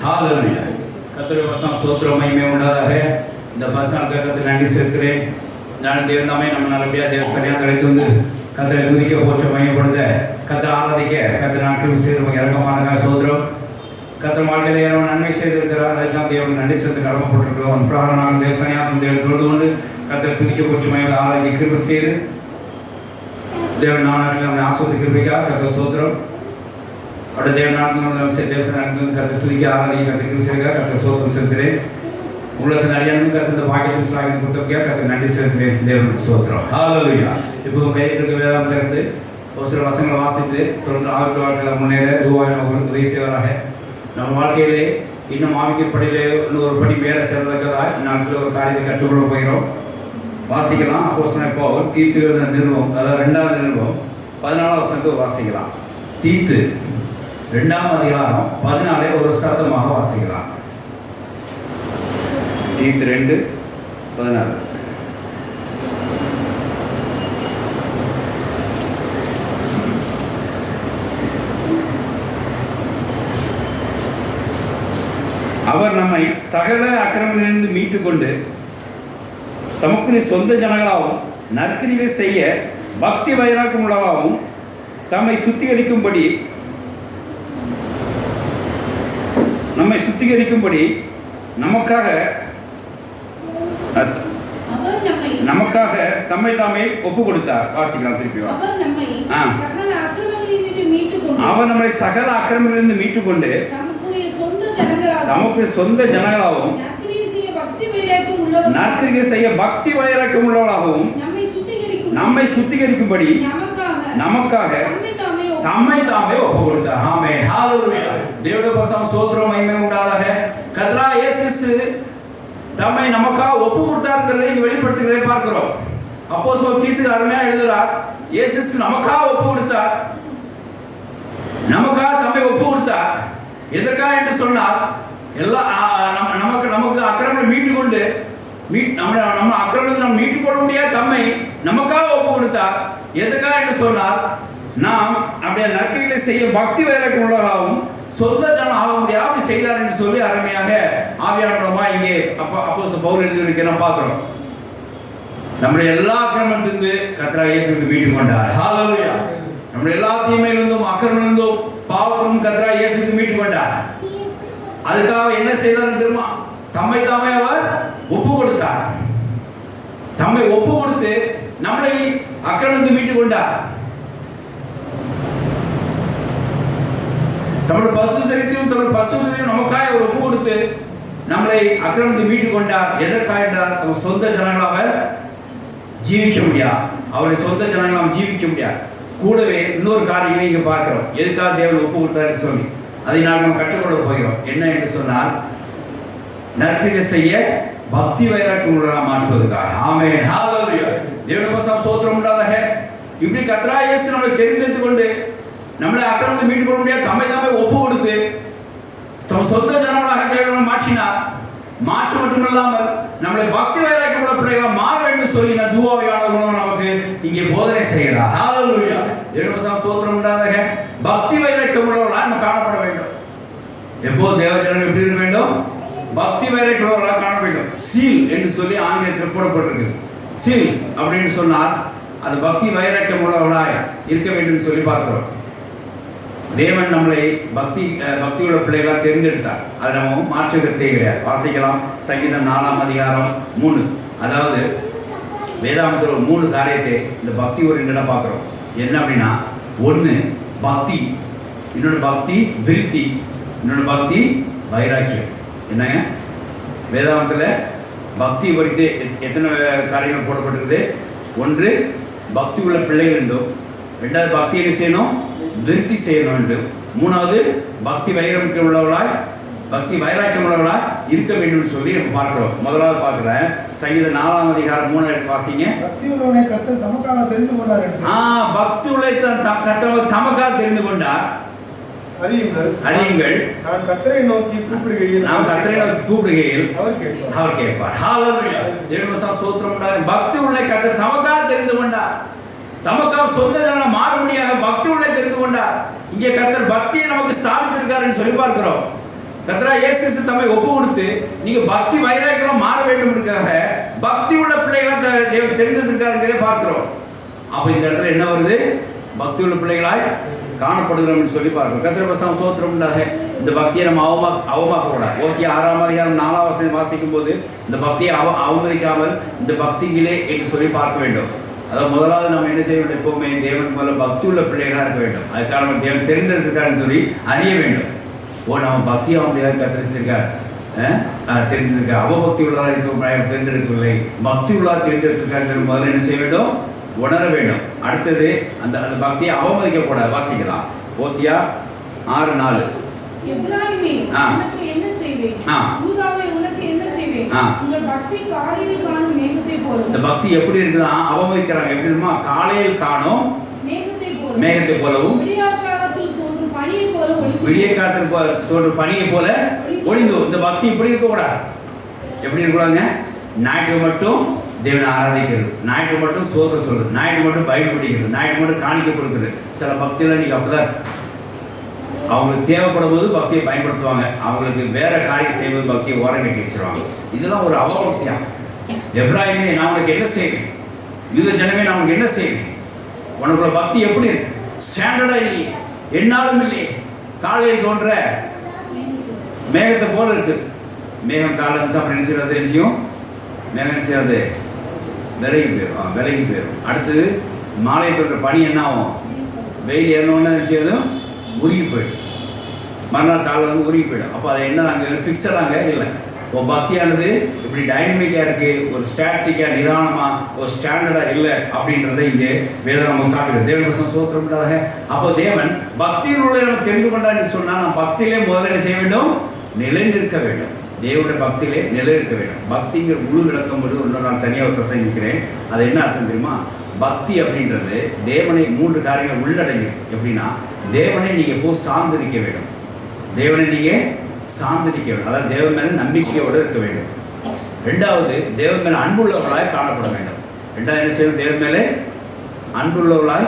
ஹalleluya. கர்த்தருடைய வசனம் ஸ்தோத்திரம் மகிமை உண்டாதாக. இந்த வசனத்துக்கு கர்த்தருக்கு நன்றி செலுத்துகிறேன். நான் தேவன் தாமே நம்ம நல்லபடியாக தேவ சரியாக அழைத்து வந்து கர்த்தரை துதிக்க போற்ற மையப்படுத்த கர்த்தரை ஆராதிக்க கர்த்தர் நாட்கள் செய்து இறக்கமான ஸ்தோத்திரம். கர்த்தர் வாழ்க்கையில் யாரும் நன்மை செய்திருக்கிறார். அதுக்கெல்லாம் தேவன் நன்றி செலுத்த கடமைப்பட்டிருக்கிறோம். பிரகாரம் நாங்கள் தேவ சரியாக தேவன் தொழுது கொண்டு கர்த்தரை துதிக்க போற்ற மையம் ஆராதிக்க கிருபை செய்து தேவன் நாட்டில் நம்மை ஆஸ்வதி கிருபைக்காக கர்த்தர் ஸ்தோத்திரம். அவருடைய தேவ நாட்டில் தேவசனாட்டில் கர்த்தர் துதிக்க ஆராதிக்க கர்த்தர் கிருபை செய்ய கர்த்தர் ஸ்தோத்திரம் செலுத்துகிறேன். உங்களை நிறையானும் கர்த்தர் இந்த பாக்கியத்தின் ஸ்லாகின் கொடுத்தபடியாக கர்த்தர் நன்றி செலுத்துகிறேன். தேவனுக்கு ஸ்தோத்திரம். ஹalleluya. இப்போ கையில் இருக்க வேதாந்தத்திலிருந்து ஒரு சில வசனங்களை வாசித்து தொடர்ந்து ஆவிக்குரிய வாழ்க்கையில் முன்னேற துவாவின் உதவி செய்வராக. நம்ம வாழ்க்கையிலே இன்னும் ஆவிக்குப்படியிலே இன்னொரு படி மேலே செல்வதற்காக இந்நாட்களில் ஒரு காரியத்தை கற்றுக்கொள்ள போகிறோம். வாசிக்கலாம். அப்போஸ்தலனாகிய பவுல் தீத்து எழுதின நிருபம், அதாவது 2வது நிருபம் 14வது வசனத்தை வாசிக்கலாம். தீத்து 2ஆம் அதிகாரம் 14 ஒரு சத்தமாக வாசிக்கலாம். தீத்து 2:14. அவர் நம்மை சகல அக்கிரமங்களிலிருந்து மீட்டுக்கொண்டு தமக்கு சொந்த ஜனங்களாகவும் நற்கிரியை செய்ய பக்தி வைராக்கியம் உள்ளவாகவும் தம்மை சுத்திகரிக்கும்படி நமக்காக தம்மை தாமே ஒப்பு கொடுத்தார். வாசிக்கலாம் திருப்பி. அவர் நம்மை சகல அக்கிரமங்களிலிருந்து மீட்டுக்கொண்டு நமக்கு சொந்த ஜனங்களாகவும் நற்கிரியை செய்ய பக்தி வைராக்கியம் உள்ளவர்களாகவும் நம்மை சுத்திகரிக்கும்படி நமக்காக தம்மை தாமே ஒப்பு கொடுத்தார். ஆமென். ஹalleluya. தேவனுடைய வசனம் ஸ்தோத்திரம் மகிமை உண்டாதாக. கர்த்தராகிய இயேசு கிறிஸ்து தம்மை நமக்காக ஒப்பு கொடுத்தார்ங்கிறதை இங்கே வெளிப்படுத்துகிறதை பார்க்கிறோம். அப்போஸ்தலர் தீத்து அருமையாக எழுதுகிறார். இயேசு கிறிஸ்து நமக்காக ஒப்பு கொடுத்தார். நமக்காக தம்மை ஒப்பு கொடுத்தார். எதற்காக என்று சொன்னால் நமக்கு அக்கிரமங்களை மீட்டுக்கொண்டு நம்ம அக்கிரமத்தை நாம் மீட்டுக்கொள்ள முடியாது. தம்மை நமக்காக ஒப்பு கொடுத்தார். எதற்காக என்று சொன்னால் நாம் அப்படியே நற்கிரிகளை செய்ய பக்தி வைராக்கியம் உள்ளவராகவும் சொந்த ஜனம் ஆக முடியாது அப்படி செய்தார் என்று சொல்லி அருமையாக ஆவியானவருமா இங்கே அப்போஸ்தலர் பவுல் எழுதியிருக்கிறத பார்க்கிறோம். நம்முடைய எல்லா அக்கிரமத்திலிருந்து கர்த்தராகிய இயேசு மீட்டு கொண்டார். ஹalleluya. நம்முடைய எல்லா தீமையிலிருந்தும் அக்கிரமத்திலிருந்தும் பாவத்திலிருந்தும் கர்த்தராகிய இயேசு மீட்டு கொண்டார். அதுக்காக என்ன செய்தார் தெரியுமா? தம்மை தாமே அவர் ஒப்பு கொடுத்தார். தம்மை ஒப்பு கொடுத்து நம்மளை அக்கிரமத்தை மீட்டு கொண்டார். தம்முடைய பசுத்தரித்தையும் நமக்காக அவர் ஒப்பு கொடுத்து நம்மளை அக்கிரமத்தை மீட்டு கொண்டார். எதற்காக என்றால் நம்ம சொந்த ஜனங்களாக ஜீவிக்க முடியாது. அவரை சொந்த ஜனங்களாக ஜீவிக்க முடியாது. கூடவே இன்னொரு காரியம் இங்கே பார்க்கிறோம். எதுக்காக தேவன் ஒப்பு கொடுத்தார் சொல்லி அதை நாம் கற்றுக்கொள்ள போகிறோம். என்ன என்று சொன்னால் நற்கிரியை செய்ய பக்தி வைராக்கியம் உள்ளவராக மாற்றுவதற்காக. ஆமென். ஹalleluya. தேவனுடைய வசனம் ஸ்தோத்திரம் உண்டாதாக. இப்படி கர்த்தராகிய இயேசு நம்மை தெரிந்தெடுத்து கொண்டு நம்மளை அக்கிரமத்தை மீட்டு கொள்ள முடியாது தம்மை தாமே ஒப்பு கொடுத்து தம் சொந்த ஜனங்களாக தேவனை மாற்றினார். மாற்ற மட்டுமல்லாமல் நம்மளை பக்தி வைராக்கியம் உள்ள பிள்ளைகளாக மாற வேண்டும் சொல்லி துவாவியானவர்களும் நமக்கு இங்கே போதனை செய்கிறார். ஹalleluya. தேவனுடைய வசனம் ஸ்தோத்திரம் உண்டாதாக. பக்தி வைராக்கியம் உள்ளவர்களாக நம்ம காணப்பட வேண்டும். எப்போது தேவ ஜனங்கள் எப்படி இருக்க வேண்டும்? பக்தி வைராக்கியம் உள்ளவர்களாக காண வேண்டும். சீல் என்று சொல்லி ஆங்கிலத்தில் போடப்பட்டிருக்கு. சீல் அப்படின்னு சொன்னால் அது பக்தி வைராக்கியம் உள்ளவர்களாக இருக்க வேண்டும் சொல்லி பார்க்கிறோம். தேவன் நம்மளை பக்தியுள்ள பிள்ளைகளாக தேர்ந்தெடுத்தார். அதை நம்ம மாற்றுகிறதே கிடையாது. வாசிக்கலாம். சங்கீதம் 4ஆம் அதிகாரம் 3. அதாவது வேதாந்தத்தில் ஒரு 3 காரியத்தை இந்த பக்தி ஓரியன்டா பார்க்குறோம். என்ன அப்படின்னா, ஒன்று பக்தி, இன்னொன்று பக்தி விருத்தி, இன்னொன்று பக்தி வைராக்கியம். என்னங்க வேதாந்தத்தில் பக்தி குறித்து எத்தனை காரியங்கள் போடப்பட்டிருக்குது? ஒன்று பக்தி உள்ள பிள்ளைகள் என்றும், 2வது பக்தி என்ன செய்யணும்? விருத்தி செய்யணும் என்றும், 3வது பக்தி வைராக்கியம் உள்ளவர்களாய் இருக்க வேண்டும் சொல்லி நம்ம பார்க்கிறோம். முதலாவது பார்க்கிறேன். சங்கீதம் 4ஆம் அதிகாரம் 3 வாசிங்க. பக்தி உள்ளவனை கர்த்தர் தமக்காக தெரிந்து கொண்டார். பக்தி உள்ளவனை கர்த்தர் தமக்காக தெரிந்து கொண்டார். அறியுங்கள். நான் கர்த்தரை நோக்கி கூப்பிடுகையில் அவர் கேட்பார். ஹalleluya. தேவனுடைய ஸ்தோத்திரம் உண்டாக. பக்தி உள்ளவனை கர்த்தர் தமக்காக தெரிந்து கொண்டார். தமக்காக சொந்த ஜனங்களை மாறுபடியாக பக்தி உள்ளவனை தெரிந்து கொண்டார். இங்கே கர்த்தர் பக்தியை நமக்கு ஸ்தாபித்திருக்காருன்னு சொல்லி பார்க்கிறோம். கர்த்தராகிய இயேசு கிறிஸ்து தம்மை ஒப்பு கொடுத்து நீங்க பக்தி வைராக்கியமா மாற வேண்டும்ன்றதுக்காக பக்தி உள்ள பிள்ளைகளை தேவன் தெரிந்தெடுத்திருக்காருங்கிறதை பார்க்கிறோம். அப்ப இந்த இடத்துல என்ன வருது? பக்தி உள்ள பிள்ளைகளாய் காணப்படுகிறோம்னு சொல்லி பார்க்கிறோம். கர்த்தருடைய வசனம் ஸ்தோத்திரம் உண்டாக. இந்த பக்தியை நம்ம அவமாக்க கூடாது. ஓசியா 6ஆம் அதிகாரம் 4ஆம் வசனம் வாசிக்கும் போது இந்த பக்தியை அவமதிக்காமல் இந்த பக்திகளே என்று சொல்லி பார்க்க வேண்டும். அதாவது முதலாவது நம்ம என்ன செய்ய வேண்டும்? எப்பவுமே தேவன் முதல்ல பக்தி உள்ள பிள்ளைகளாக இருக்க வேண்டும். அதுக்காக நம்ம தேவன் தெரிந்தெடுத்திருக்காருன்னு சொல்லி அறிய வேண்டும். நம்ம பக்தி அவனுடைய கத்திரிச்சிருக்கார் தெரிஞ்சிருக்க அவபக்தி உள்ளதாக இருக்க தெரிந்தெடுக்கவில்லை, பக்தி உள்ளதாக தெரிந்தெடுத்திருக்காரு. முதல்ல என்ன செய்ய வேண்டும்? உணர வேண்டும். அடுத்தது அந்த அந்த பக்தியை அவமதிக்க கூடாது. வாசிக்கலாம். ஓசியா 6:4. எப்ராயிமே உனக்கு என்ன செய்வேன்? யூதாவே உனக்கு என்ன செய்வேன்? உங்கள் பக்தி காலையில் காணும் மேகத்தை போல. இந்த பக்தி எப்படி இருக்குதா? அவமதிக்கிறாங்க. எப்படிமா? காலையில் காணும் மேகத்தை போலவும் விடியற்காலத்தில் தோன்றும் பனியை போல ஒளிந்து. இந்த பக்தி இப்படி இருக்க கூடாது. எப்படி இருக்கக்கூடாதுங்க? ஞாயிற்று மட்டும் தேவனை ஆராதிக்கிறது, ஞாயிற்று மட்டும் ஸ்தோத்திரம் சொல்றது, ஞாயிற்று மட்டும் பைபிள் படிக்கிறது, ஞாயிற்று மட்டும் காணிக்கை கொடுக்குறது. சில பக்தியில் நீங்க அப்படிதான் அவங்களுக்கு தேவைப்படும் போது பக்தியை பயன்படுத்துவாங்க, அவங்களுக்கு வேற காரியம் செய்வது பக்தியை ஓரம் கட்டி வச்சிருவாங்க. இதெல்லாம் ஒரு அவபக்தியா? எப்ராயிமே நான் உனக்கு என்ன செய்வேன்? யூத ஜனமே நான் உனக்கு என்ன செய்வேன்? உனக்குள்ள பக்தி எப்படி இருக்கு? ஸ்டாண்டர்டா இல்லையே, என்னாலும் இல்லையே. காலையில் தோன்ற மேகத்தை போல இருக்கு. மேகம் காலை அப்புறம் என்ன செய்யறது? நிச்சயம் மேகம் என்ன செய்யாது? விலகி போயிடும். அடுத்தது மாலை தோன்ற பனி என்ன ஆகும்? வெயில் ஏறணும்னு நிச்சயம் உருகி போயிடும். மறுநாள் காலையில் வந்து உருகி போயிடும். அப்போ அதை என்ன நாங்கள் ஃபிக்ஸடாங்க இல்லை. ஒரு பக்தியானது இப்படி டைனமிக்காக இருக்குது, ஒரு ஸ்டாட்டிக்காக நிதானமாக ஒரு ஸ்டாண்டர்டாக இல்லை அப்படின்றத இங்கே வேதம் நம்ம காட்டுகிறது. தேவன் வசனம் ஸ்தோத்திரம் உண்டாக. அப்போ தேவன் பக்தியில் உள்ள நம்ம தெரிந்து கொண்டான்னு சொன்னால் நம்ம பக்தியிலே முதல்ல என்ன செய்ய வேண்டும்? நிலைநிற்க வேண்டும். தேவனுடைய பக்தியிலே நிலைநிற்க வேண்டும். பக்திங்கிற முழு விளக்கம் போது இன்னொரு நான் தனியாக பிரசங்கிக்கிறேன். அது என்ன அர்த்தம் தெரியுமா? பக்தி அப்படின்றது தேவனை 3 காரியங்கள் உள்ளடங்கி. எப்படின்னா தேவனை நீங்கள் எப்போ சார்ந்திருக்க வேண்டும், தேவனை நீங்கள் சார்ந்திருக்க வேண்டும், அதாவது தேவன் மேலே நம்பிக்கையோடு இருக்க வேண்டும். 2வது தேவன் மேலே அன்புள்ளவர்களாய் காணப்பட வேண்டும். 2வது என்ன செய்யணும்? தேவன் மேலே அன்புள்ளவர்களாய்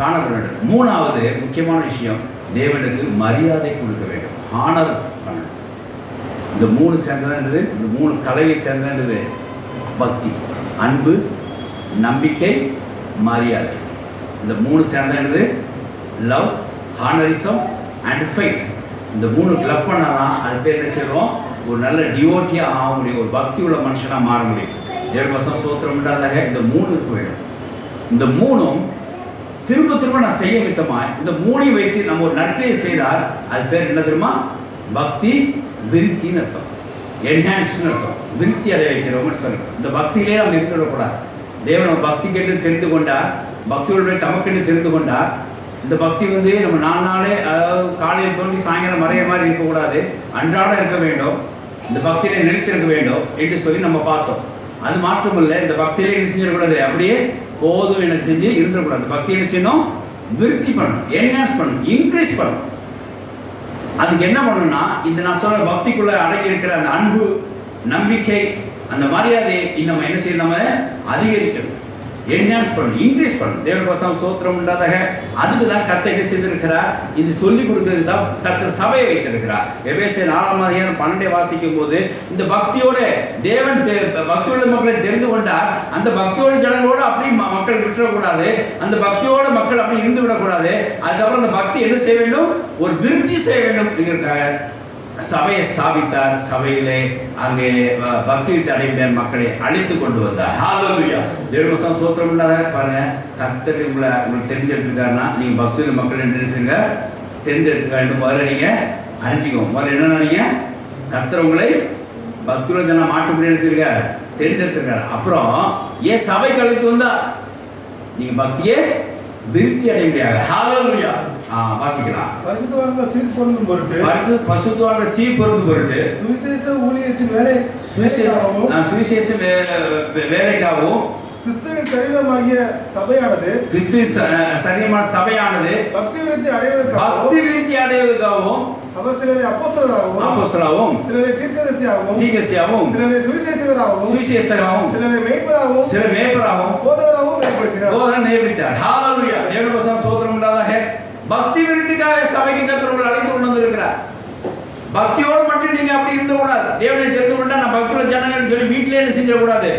காணப்பட வேண்டும். 3வது முக்கியமான விஷயம், தேவனுக்கு மரியாதை கொடுக்க வேண்டும், ஆனர் பண்ணணும். இந்த 3 சேர்ந்தது, இந்த 3 கலவை சேர்ந்தது பக்தி. அன்பு, நம்பிக்கை, மரியாதை. இந்த 3 சேர்ந்தது லவ், ஹானரிசம் அண்ட் ஃபெய்த். இந்த 3 கிளப் பண்ணாதான் அது பேர் என்ன செய்வோம்? ஒரு நல்ல டிவோட்டியாக ஆக முடியும், ஒரு பக்தி உள்ள மனுஷனாக மாற முடியும். தேவன் வசனம் ஸ்தோத்திரம் உண்டாதாக. இந்த 3 இருக்க வேண்டும். இந்த 3ம் திரும்ப திரும்ப நான் செய்ய மித்தமாக இந்த 3ஐயும் வைத்து நம்ம ஒரு நற்கிரியை செய்தால் அது பேர் என்ன தெரியுமா? பக்தி விருத்தின்னு அர்த்தம், என்ஹான்ஸ்னு அர்த்தம். விருத்தி அதை வைக்கிறோம்னு சொல்லுங்கள். இந்த பக்தியிலே நம்ம இருந்துவிடக்கூடாது. தேவன் பக்தி கேட்டு தெரிந்து கொண்டார், பக்தியோட தமக்கென்று தெரிந்து கொண்டார். இந்த பக்தி வந்து நம்ம 4 நாளே, அதாவது காலையில் தோண்டி சாயங்காலம் மறைய மாதிரி இருக்கக்கூடாது, அன்றாடம் இருக்க வேண்டும். இந்த பக்தியிலே நிலைத்திருக்க வேண்டும் என்று சொல்லி நம்ம பார்த்தோம். அது மாற்றமில்லை. இந்த பக்தியிலே என்ன செஞ்சிடக்கூடாது? அப்படியே போதும் என்ன செஞ்சு இருந்துடக்கூடாது. பக்தி என்ன செய்யணும்? விருத்தி பண்ணணும், என்ஹான்ஸ் பண்ணணும், இன்க்ரீஸ் பண்ணணும். அதுக்கு என்ன பண்ணணும்னா இந்த நான் சொல்ற பக்திக்குள்ள அடங்கி இருக்கிற அந்த அன்பு, நம்பிக்கை, அந்த மரியாதை நம்ம என்ன செய்யணும்? நம்ம அதிகரிக்கணும், என்ஹான்ஸ் பண்ணணும், இன்க்ரீஸ் பண்ணணும். தேவனுடைய வசனம் ஸ்தோத்திரம் உண்டாதாக. அதுக்கு தான் கர்த்தர் என்ன செய்திருக்கிறார்? இது சொல்லிக் கொடுக்கிறது தான் கர்த்தர் சபையை வைத்திருக்கிறார். எபேசியர் 4ஆம் அதிகாரம் 12 வாசிக்கும் போது இந்த பக்தியோட தேவன் பக்தியோட மக்களை தெரிந்து கொண்டார். அந்த பக்தியோட ஜனங்களோடு அப்படி மக்கள் விட்டுறக்கூடாது, அந்த பக்தியோட மக்கள் அப்படி இருந்து விடக்கூடாது. அதுக்கப்புறம் அந்த பக்தி என்ன செய்ய வேண்டும்? ஒரு விருத்தி செய்ய வேண்டும். சபையை ஸ்தாபித்தார். சபையிலே அங்கே பக்தி அடைந்த மக்களை அழைத்து கொண்டு வந்தார். ஹல்லேலூயா. தேவனுடைய ஸ்தோத்திரம் உண்டாக. பாருங்க, கர்த்தர் உங்களுக்கு தெரிஞ்செடுத்துருக்காருன்னா நீங்கள் பக்தியில் மக்கள் என்ன செய்யுங்க? தெரிஞ்செடுத்துக்காரு. முதல்ல நீங்கள் அறிஞ்சிக்கோங்க. முதல்ல என்ன நினைங்க? கர்த்தர் உங்களை பக்தியோட ஜனம் மாற்ற முடியாது செய்யுங்க, தெரிஞ்செடுத்துருக்காரு. அப்புறம் ஏன் சபைக்கு அழைத்து வந்தா? நீங்கள் பக்தியை விருத்தி அடைய முடியாது. ஹல்லேலூயா. வாசிக்கலாம். பரிசுத்தவான்கள் சீர்பொருந்தும் பொருட்டு, பரிசுத்தவான்கள் சீர்பொருந்தும் பொருட்டு சுவிசேஷ ஊழியத்தின் சுவிசேஷ வேலைக்காகவும் கிறிஸ்துவின் சரீரமாகிய சபையானது, கிறிஸ்துவின் சரீரமான சபையானது பக்தி விருத்தி அடைவதற்காகவும் அவர் சிலரை அப்போஸ்தலராகவும், சிலரை தீர்க்கதரிசியாகவும், சிலரை சுவிசேஷகராகவும், சிலரை மேய்ப்பராகவும், போதகராகவும் ஏற்படுத்தினார். ஹல்லேலூயா. தேவனுடைய வசனம் ஸ்தோத்திரம் உண்டாதாக. பக்தி விருத்திக்காக சபைக்கு கர்த்தர் உங்களை அழைத்து கொண்டு வந்திருக்கிறார். பக்தியோடு மட்டும் நீங்க அப்படி இருந்தக்கூடாது. தேவனை தெரிந்து கொண்டா நான் பக்தியுள்ள ஜனங்கள்னு சொல்லி வீட்டிலே என்ன செஞ்சிடக்கூடாது,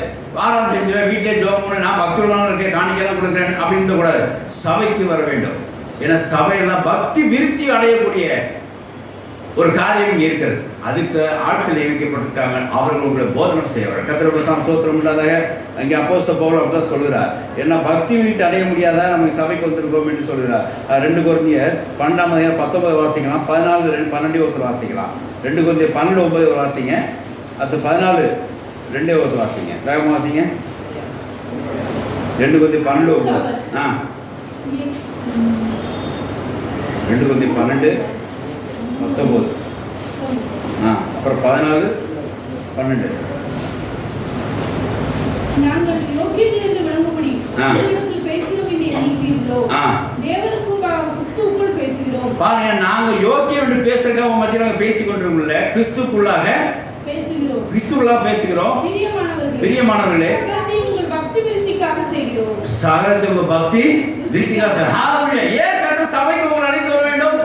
ஆராதனை செஞ்சிட வீட்டிலே ஜெபம் பண்ணி நான் பக்தியுள்ள இருக்கேன் காணிக்கலாம் கொடுக்குறேன் அப்படி இருந்தக்கூடாது. சபைக்கு வர வேண்டும். ஏன்னா சபையெல்லாம் பக்தி விருத்தி அடையக்கூடிய ஒரு காரியம் இருக்கிறது. அதுக்கு ஆட்கள் நியமிக்கப்பட்டிருக்காங்க. அவர்கள் உங்களை போதனம் செய்வார்கள். கர்த்தருடைய சோத்திரம் இல்லாதாக அங்கே அப்போஸ்தலன் பவுல் அப்படிதான் சொல்கிறார். ஏன்னா பக்தி விருத்தி அடைய முடியாதா நம்ம சபைக்கு வந்திருக்கோம் என்று சொல்கிறார். 2 கொரிந்தியர் 12:19 வாசிக்கலாம், 14:12 ஒருத்தர் வாசிக்கலாம். 2 கொரிந்தியர் 12:9 வாசிங்க, அது 14:2 வாசிங்க, வேகமாக வாசிங்க. 2 கொரிந்தியர் 12:9 2 கொரிந்தியர் 12:19 அப்புறம் 14:12 நாங்கள் யோக்கியர்கள் என்று விளங்கும்படி உங்களிடத்தில் பேசுகிறோம் என்று எண்ணிக்கிறீர்களோ? தேவனுக்கும் கிறிஸ்துவுக்குள் பேசுகிறோம். பாருங்க, நாங்க யோக்கியம் என்று பேசுறதுக்காக உங்க மத்தியில நாங்க பேசிக் கொண்டிருக்கோம்ல, கிறிஸ்துக்குள்ளாக பேசுகிறோம். கிறிஸ்துவுக்குள்ளாக பேசுகிறோம். பிரியமானவர்களே, உங்கள் பக்தி விருத்திக்காக செய்கிறோம். சகலத்தை உங்க பக்தி விருத்திக்காக செய்கிறோம். ஹalleluya. ஏன் கர்த்தர் சபைக்கு உங்களை அழைத்து வர வேண்டும்?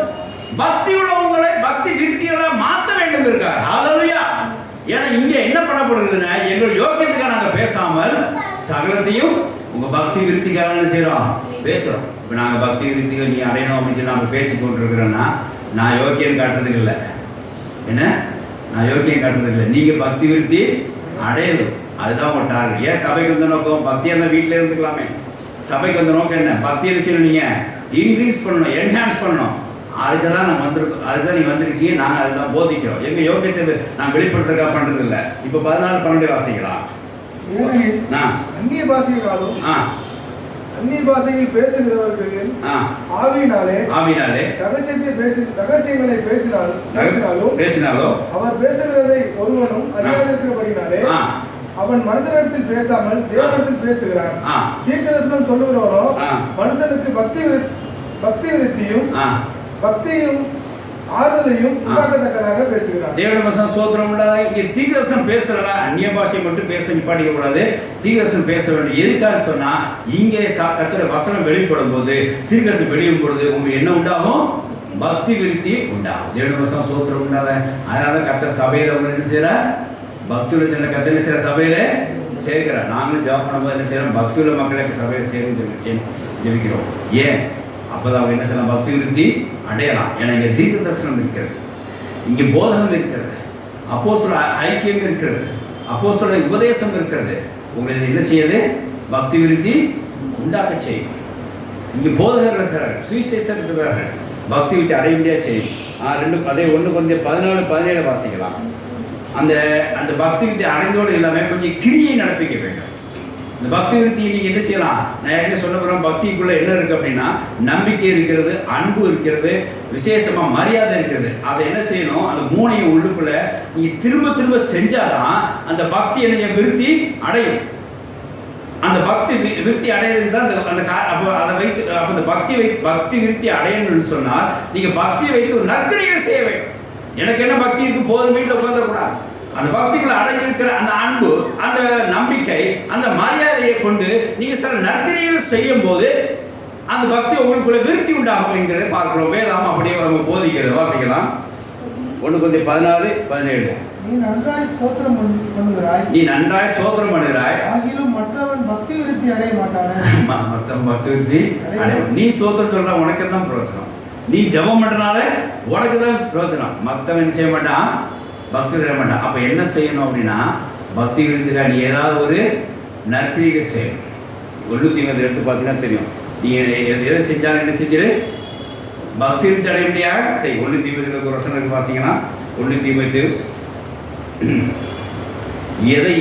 பக்தி உள்ளவங்களை பக்தி விருத்திகளா மாற்ற வேண்டும் இருக்கா. ஹalleluya. ஏன்னா இங்க என்ன பண்ணப்படுதுன்னா, எங்கள் யோக்கியத்துக்காக நாங்க பேசாமல் சகலத்தையும் உங்க பக்தி விருத்திக்காக என்ன செய்யறோம், பேசுறோம். இப்போ நாங்க பக்தி விருத்திகள் நீ அடையணும் அப்படின்னு சொல்லி நாம பேசி கொண்டிருக்கிறோன்னா நான் யோக்கியம் காட்டுறதுக்கு இல்லை. என்ன, நான் யோக்கியம் காட்டுறதுக்கு இல்லை. நீங்க பக்தி விருத்தி அடையணும், அதுதான் உங்க டார்கெட். ஏன் சபைக்கு வந்த நோக்கம்? பக்தியாக இருந்தால் வீட்டில் இருந்துக்கலாமே. சபைக்கு வந்த நோக்கம் என்ன? பக்தி இருந்துச்சு நீங்க இன்க்ரீஸ் பண்ணணும், என்ஹான்ஸ் பண்ணணும். அதுக்கு தான் நம்ம வந்திருக்கோம். அதுதான் நீங்கள் வந்திருக்கீங்க. நாங்கள் அதுதான் போதிக்கிறோம். எங்கள் யோக்கியத்தை நான் வெளிப்படுத்துறதுக்காக பண்ணுறது இல்லை. இப்போ 14:12 வாசிக்கலாம். அந்நிய பாஷைகளாலும் அந்நிய பாஷையில் பேசுகிறவர்களின் ஆவியினாலே ரகசியங்களை பேசினாலோ அவர் பேசுகிறதை ஒருவனும் அறியாதிருக்கிறபடினாலே அவன் மனுஷனிடத்தில் பேசாமல் தேவனிடத்தில் பேசுகிறான். தீர்க்கதரிசனம் சொல்லுகிறவனோ மனுஷனுக்கு பக்தி விருத்தியும் ஆறுதலையும் உண்டாக்கத்தக்கதாக பேசுகிறார். தேவனுடைய வசனம் ஸ்தோத்திரம் உள்ளதாக. இங்கே தீர்க்கதரிசனம் பேசுறல, அந்நிய பாஷை மட்டும் பேச நிப்பாட்டிக்க கூடாது. தீர்க்கதரிசனம் பேச வேண்டும். எதுக்காக சொன்னா, இங்கே கர்த்தருடைய வசனம் வெளிப்படும் போது, தீர்க்கதரிசனம் வெளியும் பொழுது உங்களுக்கு என்ன உண்டாகும்? பக்தி விருத்தி உண்டாகும். தேவனுடைய வசனம் ஸ்தோத்திரம் உண்டாத. அதனால கர்த்தர் சபையில அவங்க என்ன செய்யற, பக்தியுள்ள ஜன கர்த்தர் செய்யற சபையில சேர்க்கிறார். நாங்களும் ஜெபம் பண்ணும்போது என்ன செய்யறோம், பக்தியுள்ள மக்களுக்கு சபையை சேர்ந்து ஜெபிக்கிறோம். ஏன்? அப்போதான் அவங்க என்ன செய்யலாம், பக்தி விருத்தி அடையலாம். ஏன்னா இங்கே தீர்க்க தரிசனம் இருக்கிறது, இங்கே போதகம் இருக்கிறது, அப்போஸ்தலர் ஐக்கியம் இருக்கிறது, அப்போஸ்தலர் உபதேசம் இருக்கிறது. உங்களுக்கு என்ன செய்யுது? பக்தி விருத்தி உண்டாக்க செய்யும். இங்கே போதகர் இருக்கிறார்கள், சுவிசேஷர் இருக்கிறார்கள், பக்தி விருத்தி அடைய முடியாது செய்யும். 1 கொரிந்தியர் 14:17 வாசிக்கலாம். அந்த பக்தி விருத்தி அடைந்தோடு இல்லாமல் கொஞ்சம் கிரியை நடப்பிக்க வேண்டும். இந்த பக்தி விருத்தி நீங்க என்ன செய்யலாம்? நான் ஏற்கனவே சொல்ல போறேன், பக்திக்குள்ள என்ன இருக்கு அப்படின்னா, நம்பிக்கை இருக்கிறது, அன்பு இருக்கிறது, விசேஷமா மரியாதை இருக்கிறது. அதை என்ன செய்யணும்? அந்த 3ஐயும் உள்ளுக்குள்ள நீங்க திரும்ப திரும்ப செஞ்சாதான் அந்த பக்தி என்ன விருத்தி அடையும். அந்த பக்தி விருத்தி அடையிறது தான் அதை வைத்து அந்த பக்தி விருத்தி அடையணும்னு சொன்னால் நீங்க பக்தியை வைத்து ஒரு நற்கிரியை செய்ய வேண்டும். எனக்கு என்ன பக்தி இருக்கு, போதும் வீட்டில் உட்கார்ந்துடக்கூடாது. அந்த பக்திக்குள்ள அடங்கி இருக்கிற அந்த அன்பு, அந்த நம்பிக்கை, அந்த மரியாதையை கொண்டு நீங்க சில நற்கிரியைகள் செய்யும் போது அந்த பக்தி உங்களுக்குள்ள விருத்தி உண்டாகும் என்கிறதை பார்க்கிறோம். வேதாம் அப்படியே அவங்க போதிக்கிறது. வாசிக்கலாம். 1 கொரிந்தியர் 14:17. நீ நன்றாய் ஸ்தோத்திரம் பண்ணுகிறாய், ஆகிலும் மற்றவன் பக்தி விருத்தி அடைய மாட்டானே. மற்றவன் பக்தி விருத்தி அடைய. நீ ஸ்தோத்திரம் சொல்ற உனக்கு தான் பிரயோஜனம். நீ ஜெபம் பண்றனால உனக்கு தான் பிரயோஜனம். மற்றவன் செய்ய மாட்டான், பக்தி விட மாட்டான். அப்போ என்ன செய்யணும் அப்படின்னா, பக்தி விருதுக்காக நீ ஏதாவது ஒரு நற்கிரியை செய்யணும். 1 தீமோத்தேயு எடுத்து பார்த்தீங்கன்னா தெரியும். நீ எதை செஞ்சாலும் என்ன செஞ்சிரு, பக்தி விருத்தி அடைய முடியாது செய். 1 தீமோத்தேயு ஒரு வசனம் வாசிங்கன்னா, 1 தீமோத்தேயு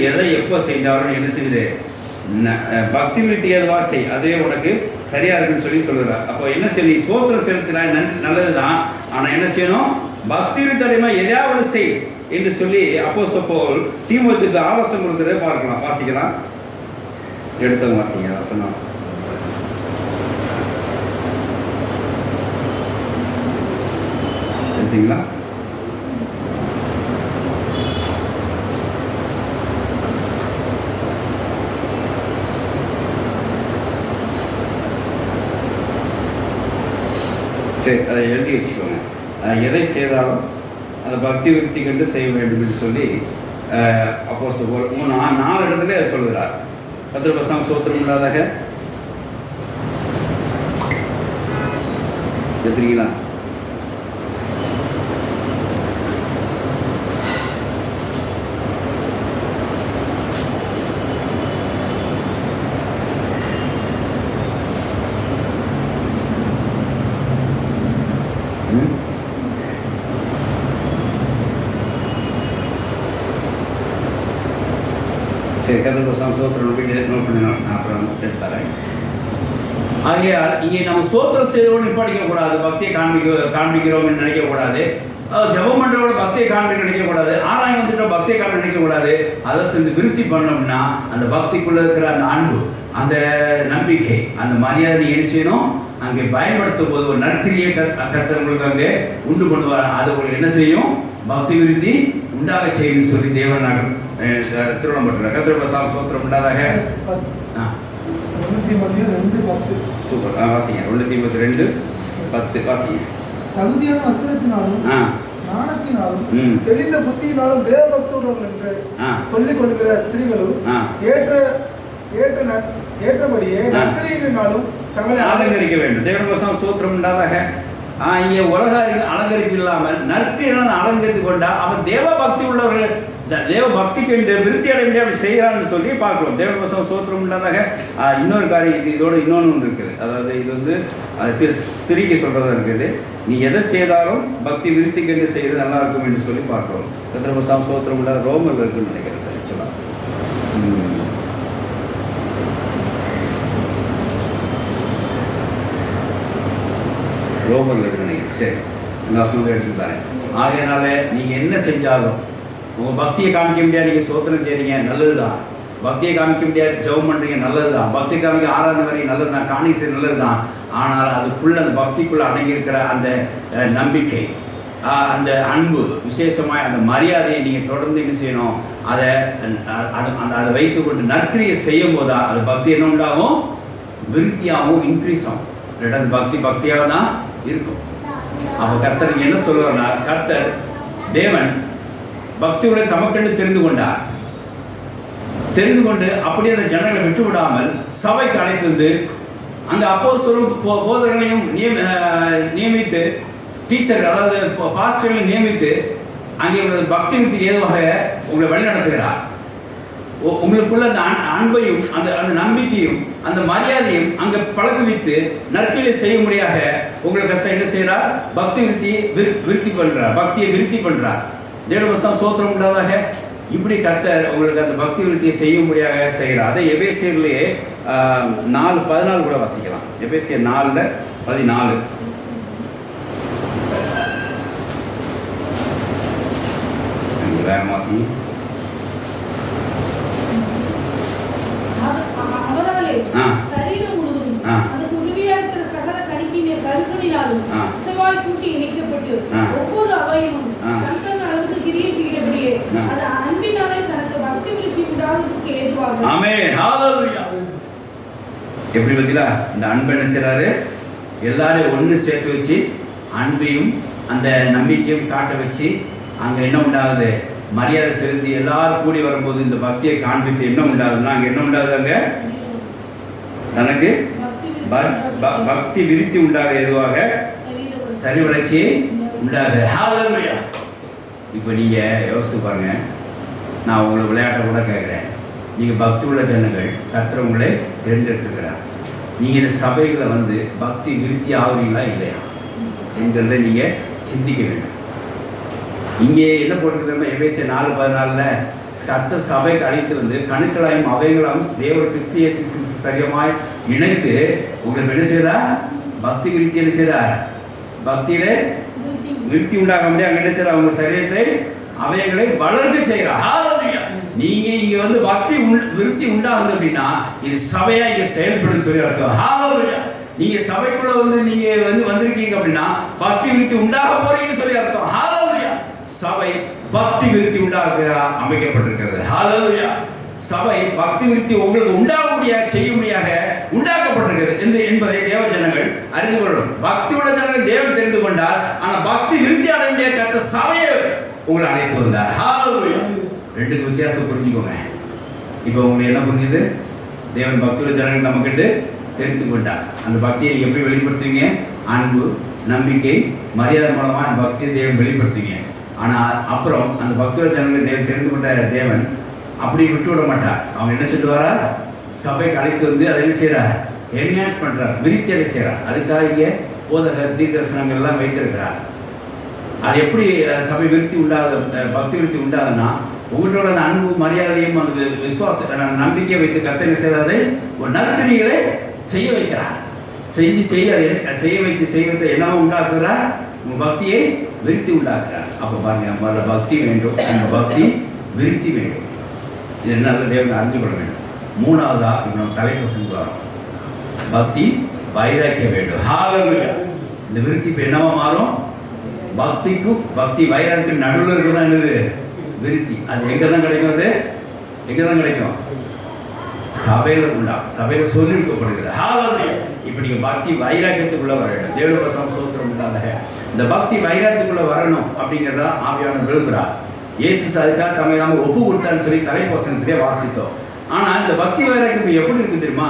எதை எப்போ செஞ்சாலும் என்ன செஞ்சிரு, பக்தி விருத்தி எதுவா செய், அதே உனக்கு சரியா இருக்குன்னு சொல்லி சொல்லுறார். அப்போ என்ன செய்ய, சோத்திரம் செலுத்தினா நல்லதுதான். ஆனால் என்ன செய்யணும், பக்தி விருத்தி அடையுமா எதையாவது செய் என்று சொல்லி அப்போஸ்தலர் பவுல் தீமோத்தேயுக்கு ஆலோசனை கொடுக்கிறதை பார்க்கலாம். வாசிக்கலாம். எடுத்தவங்க வாசிங்க வசனம். எடுத்தீங்களா? சரி, அதை எழுதி வச்சுக்கோங்க. எதை செய்தாலும் அந்த பக்தி விருத்தி கண்டு செய்ய வேண்டும் என்று சொல்லி அப்போஸ்தலர் 4 இடத்துல சொல்கிறார். கர்த்தருக்கு ஸ்தோத்திரம் உண்டாதாக. எடுத்துறீங்களா? சரி, கர்த்தருக்கு ஸ்தோத்திரம் வீட்டில் நோட் பண்ணி நான் அப்புறம் எடுத்துறேன். ஆகையால் இங்கே நம்ம ஸ்தோத்திரம் செய்தோடு நிப்பாடிக்கக்கூடாது, பக்தியை காண்பிக்கிறோம் என்று நினைக்கக்கூடாது, ஜெபம் பண்ணுறோட பக்தியை காண்பிக்க நினைக்கக்கூடாது, ஆராயம் வந்துட்டோம் பக்தியை காண்பிக்க நினைக்கக்கூடாது. அதை சேர்ந்து விருத்தி பண்ணோம்னா அந்த பக்திக்குள்ளே இருக்கிற அந்த அன்பு, அந்த நம்பிக்கை, அந்த மரியாதை என்ன செய்யணும், அங்கே பயன்படுத்தும் போது ஒரு நற்கிரியை கர்த்தர்களுக்கு அங்கே உண்டு பண்ணுவார். அது உங்களுக்கு என்ன செய்யும், பக்தி விருத்தி உண்டாக செய்யும் சொல்லி தேவன் திருமணம் பண்ணுறார். கர்த்தருக்கு ஸ்தோத்திரம் உண்டாதாக. சூப்பர், வாசிங்க. 2:2 வாசிங்க. தகுதியான வஸ்திரத்தினாலும் ஞானத்தினாலும் தெளிந்த புத்தியினாலும் தேவபக்தர்கள் என்று சொல்லிக் கொள்கிற ஸ்திரீகளும் ஏற்றபடியே நற்கிரியினாலும் தங்களை அலங்கரிக்க வேண்டும். தேவனுக்கு ஸ்தோத்திரம் உண்டாதாக. இங்கே உலக அலங்கரிப்பு இல்லாமல் நற்கிரியினால் அலங்கரித்து கொண்டால் அவன் தேவ பக்தி உள்ளவர்கள், தேவ பக்திக்கு விருத்தி அடைய வேண்டிய அப்படி செய்கிறான்னு சொல்லி பார்க்கிறோம். தேவனுக்கு ஸ்தோத்திரம் உண்டாதாக. இன்னொரு காரியம் இதோட இன்னொன்று ஒன்று இருக்குது. அதாவது இது வந்து அது ஸ்திரீக்கு சொல்கிறதா இருக்குது. நீ எதை செய்தாலும் பக்தி விருத்திக்கு செய்கிறது நல்லா இருக்கும் என்று சொல்லி பார்க்கிறோம். தேவனுக்கு ஸ்தோத்திரம் உண்டாக. ரோமர் இருக்குன்னு நினைக்கிறது ஆக்சுவலாக. ரோமரில் இருக்குன்னு நினைக்கிறேன். சரி, இந்த வசனத்தை எடுத்து தரேன். ஆகையினால நீங்கள் என்ன செஞ்சாலும் உங்கள் பக்தியை காமிக்க முடியாது, நீங்கள் சோத்திரம் செய்கிறீங்க நல்லது தான். பக்தியை காமிக்க முடியாது, ஜெபம் பண்ணுறீங்க நல்லது தான். பக்தி காமிக்க ஆராதனை வரீங்க நல்லது தான். காணிக்கை செய்ய நல்லது தான். ஆனால் அதுக்குள்ளே அந்த பக்திக்குள்ளே அடங்கியிருக்கிற அந்த நம்பிக்கை, அந்த அன்பு, விசேஷமாக அந்த மரியாதையை நீங்கள் தொடர்ந்து என்ன செய்யணும், அதை வைத்துக்கொண்டு நற்கிரியை செய்யும் போது அது பக்தி என்ன உண்டாகும், விருத்தியாகவும் இன்க்ரீஸ் ஆகும். அந்த பக்தியாக தான் இருக்கும். அப்போ கர்த்தர் என்ன சொல்லுவார்னா, கர்த்தர் தேவன் பக்தியுடன் தமக்கென்று தெரிந்து கொண்டு அப்படியே அந்த ஜனங்களை விட்டு விடாமல் சபைக்கு அழைத்து வந்து அங்கே அப்போஸ்தலரும் போதகர்களையும் நியமித்து, டீச்சர்கள் அதாவது பாஸ்டர்களையும் நியமித்து அங்கே பக்தி விருத்தி ஏதுவாக உங்களை வழிநடத்துகிறார். உங்களுக்குள்ள அந்த அன்பையும் அந்த நம்பிக்கையும் அந்த மரியாதையும் அங்கே பழக்குவித்து நற்கிரியை செய்யும்படியாக உங்களுக்கு கர்த்தர் என்ன செய்கிறார், பக்தி விருத்தி பண்ணுறார், பக்தியை விருத்தி பண்ணுறார். தேவனுக்கு ஸ்தோத்திரம் உண்டாதாக. இப்படி கர்த்தர் உங்களுக்கு அந்த பக்தி விருத்தியை செய்யும்படியாக செய்கிறார். அதை எபேசியர்லேயே 4:14 கூட வாசிக்கலாம். எபேசியர் 4:14 வேற வாசி. சரீரம் முழுவதும் அதுக்கு உதவியாக இருக்கிற சகல கருக்களினாலும் செவ்வாய் கூட்டி இணைக்கப்பட்டு ஒவ்வொரு அவயமும் தன் அளவுக்கு கிரியை செய்கிறபடியே அது அன்பினாலே தனக்கு பக்தி விருத்தி உண்டாவதற்கு ஏதுவாக. ஆமென், ஹalleluya. எப்படி பார்த்தீங்களா, இந்த அன்பு என்ன செய்றாரு, எல்லாரையும் ஒன்று சேர்த்து வச்சு அன்பையும் அந்த நம்பிக்கையும் காட்ட வச்சு அங்கே என்ன உண்டாகுது, மரியாதை செலுத்தி எல்லாரும் கூடி வரும்போது இந்த பக்தியை காண்பித்து என்ன உண்டாகுதுன்னா அங்கே என்ன உண்டாகுது, அங்கே தனக்கு பக்தி விருத்தி உண்டாக எதுவாக சரி வளர்ச்சி உண்டாக. ஹalleluya. இப்போ நீங்கள் யோசிச்சு பாருங்க, நான் உங்களை விளையாட்டை கூட கேட்குறேன். நீங்கள் பக்தி உள்ள ஜனங்கள் கர்த்தர் உங்களை தேர்ந்தெடுத்துக்கிறார். நீங்கள் இந்த சபைகளை வந்து பக்தி விருத்தி ஆகுறீங்களா இல்லையா என்கிறத நீங்கள் சிந்திக்க வேண்டும். இங்கே என்ன போட்டிருக்கிறோம், எபேசியர் 4:14 கர்த்தர் சபைக்கு அழைத்து வந்து கணுக்களாயும் அவைகளாம் தேவ கிறிஸ்திய சரியமாய் இணைத்து உங்களுக்கு என்ன செய்கிறார், பக்தி விருத்தி என்ன செய்கிறார், பக்தியில விருத்தி உண்டாக முடியாது அங்கே என்ன செய்கிறார், உங்கள் சரீரத்தை அவைகளை வளர்க்க செய்கிறார். நீங்க இங்க வந்து பக்தி விருத்தி உண்டாகுது அப்படின்னா இது சபையா இங்க செயல்படும் சொல்லி அர்த்தம். ஹalleluya. நீங்க சபைக்குள்ள வந்து நீங்க வந்திருக்கீங்க அப்படின்னா பக்தி விருத்தி உண்டாக போறீங்கன்னு சொல்லி அர்த்தம். ஹalleluya. சபை பக்தி விருத்தி உண்டாக அமைக்கப்பட்டிருக்கிறது. ஹalleluya. சபை பக்தி விருத்தி உங்களுக்கு உண்டாக முடியாது செய்ய முடியாக உண்டாக்க வைக்கப்பட்டிருக்கிறது என்பதை தேவ ஜனங்கள் அறிந்து கொள்ளணும். பக்தி உள்ள ஜனங்கள் தேவன் தெரிந்து கொண்டார். ஆனால் பக்தி விருத்தி அடைய கர்த்தர் சபையை உங்களை அழைத்து வந்தார். ரெண்டுக்கு வித்தியாசம் புரிஞ்சுக்கோங்க. இப்போ உங்களுக்கு என்ன புரிஞ்சுது? தேவன் பக்தியுள்ள ஜனங்கள் நமக்கிட்டு தெரிந்து கொண்டார். அந்த பக்தியை எப்படி வெளிப்படுத்துவீங்க? அன்பு, நம்பிக்கை, மரியாதை மூலமாக அந்த பக்தியை தேவன் வெளிப்படுத்துவீங்க. ஆனால் அப்புறம் அந்த பக்தியுள்ள ஜனங்களை தேவன் தெரிந்து கொண்ட தேவன் அப்படி விட்டு விட மாட்டார். அவங்க என்ன சொல்லுவாரா? சபைக்கு அழைத்து வந்து அதை என்ன செய்கிறார்? என்ஹான்ஸ் பண்ணுறார், விருத்தி அடை செய்கிறார். அதுக்காக இங்கே போதகர், தீர்க்கதரிசனங்கள் எல்லாம் வைத்திருக்கிறார். அது எப்படி சபை விருத்தி உண்டாத, பக்தி விருத்தி உண்டாதுன்னா உங்களோட அந்த அன்பு, மரியாதையும் அந்த விசுவாச நம்பிக்கையை வைத்து கர்த்தர் செய்வதை ஒரு நற்கிரிகளை செய்ய வைக்கிறார். செய்ய வைத்து என்னவோ உண்டாக்குறார்? உங்கள் பக்தியை விருத்தி உண்டாக்குறார். அப்போ பாருங்க, முதல்ல பக்தி வேண்டும், நம்ம பக்தி விருத்தி வேண்டும். இது நல்ல தேவனை அறிந்து கொள்ள வேண்டும். மூணாவதா இப்போ நம்ம தலைப்பு செஞ்சு வரோம், பக்தி வைராக்கிய வேண்டும். இந்த விருத்தி இப்போ என்னவா மாறும்? பக்திக்கும் பக்தி வைராக்கியம் நடுவில் இருக்கிறதா என்னது? விருத்தி. அது எங்கே தான் கிடைக்கும்? அது எங்கே தான் கிடைக்கும்? சபையில் உண்டாகும். சபையில் சொல்லி இருக்கப்படுகிறது. இப்போ நீங்கள் பக்தி வைராக்கியத்துக்குள்ளே வர வேண்டும். தேவ சோத்திரம் உண்டாக இந்த பக்தி வைராக்கியத்துக்குள்ளே வரணும் அப்படிங்கிறதா ஆவியானவர் விரும்புகிறார். இயேசு அதுக்காக தம்மை ஒப்பு கொடுத்தான்னு சொல்லி தலைப்போசனத்திலே வாசித்தோம். ஆனால் இந்த பக்தி வைராக்கியம் எப்படி இருக்கு தெரியுமா?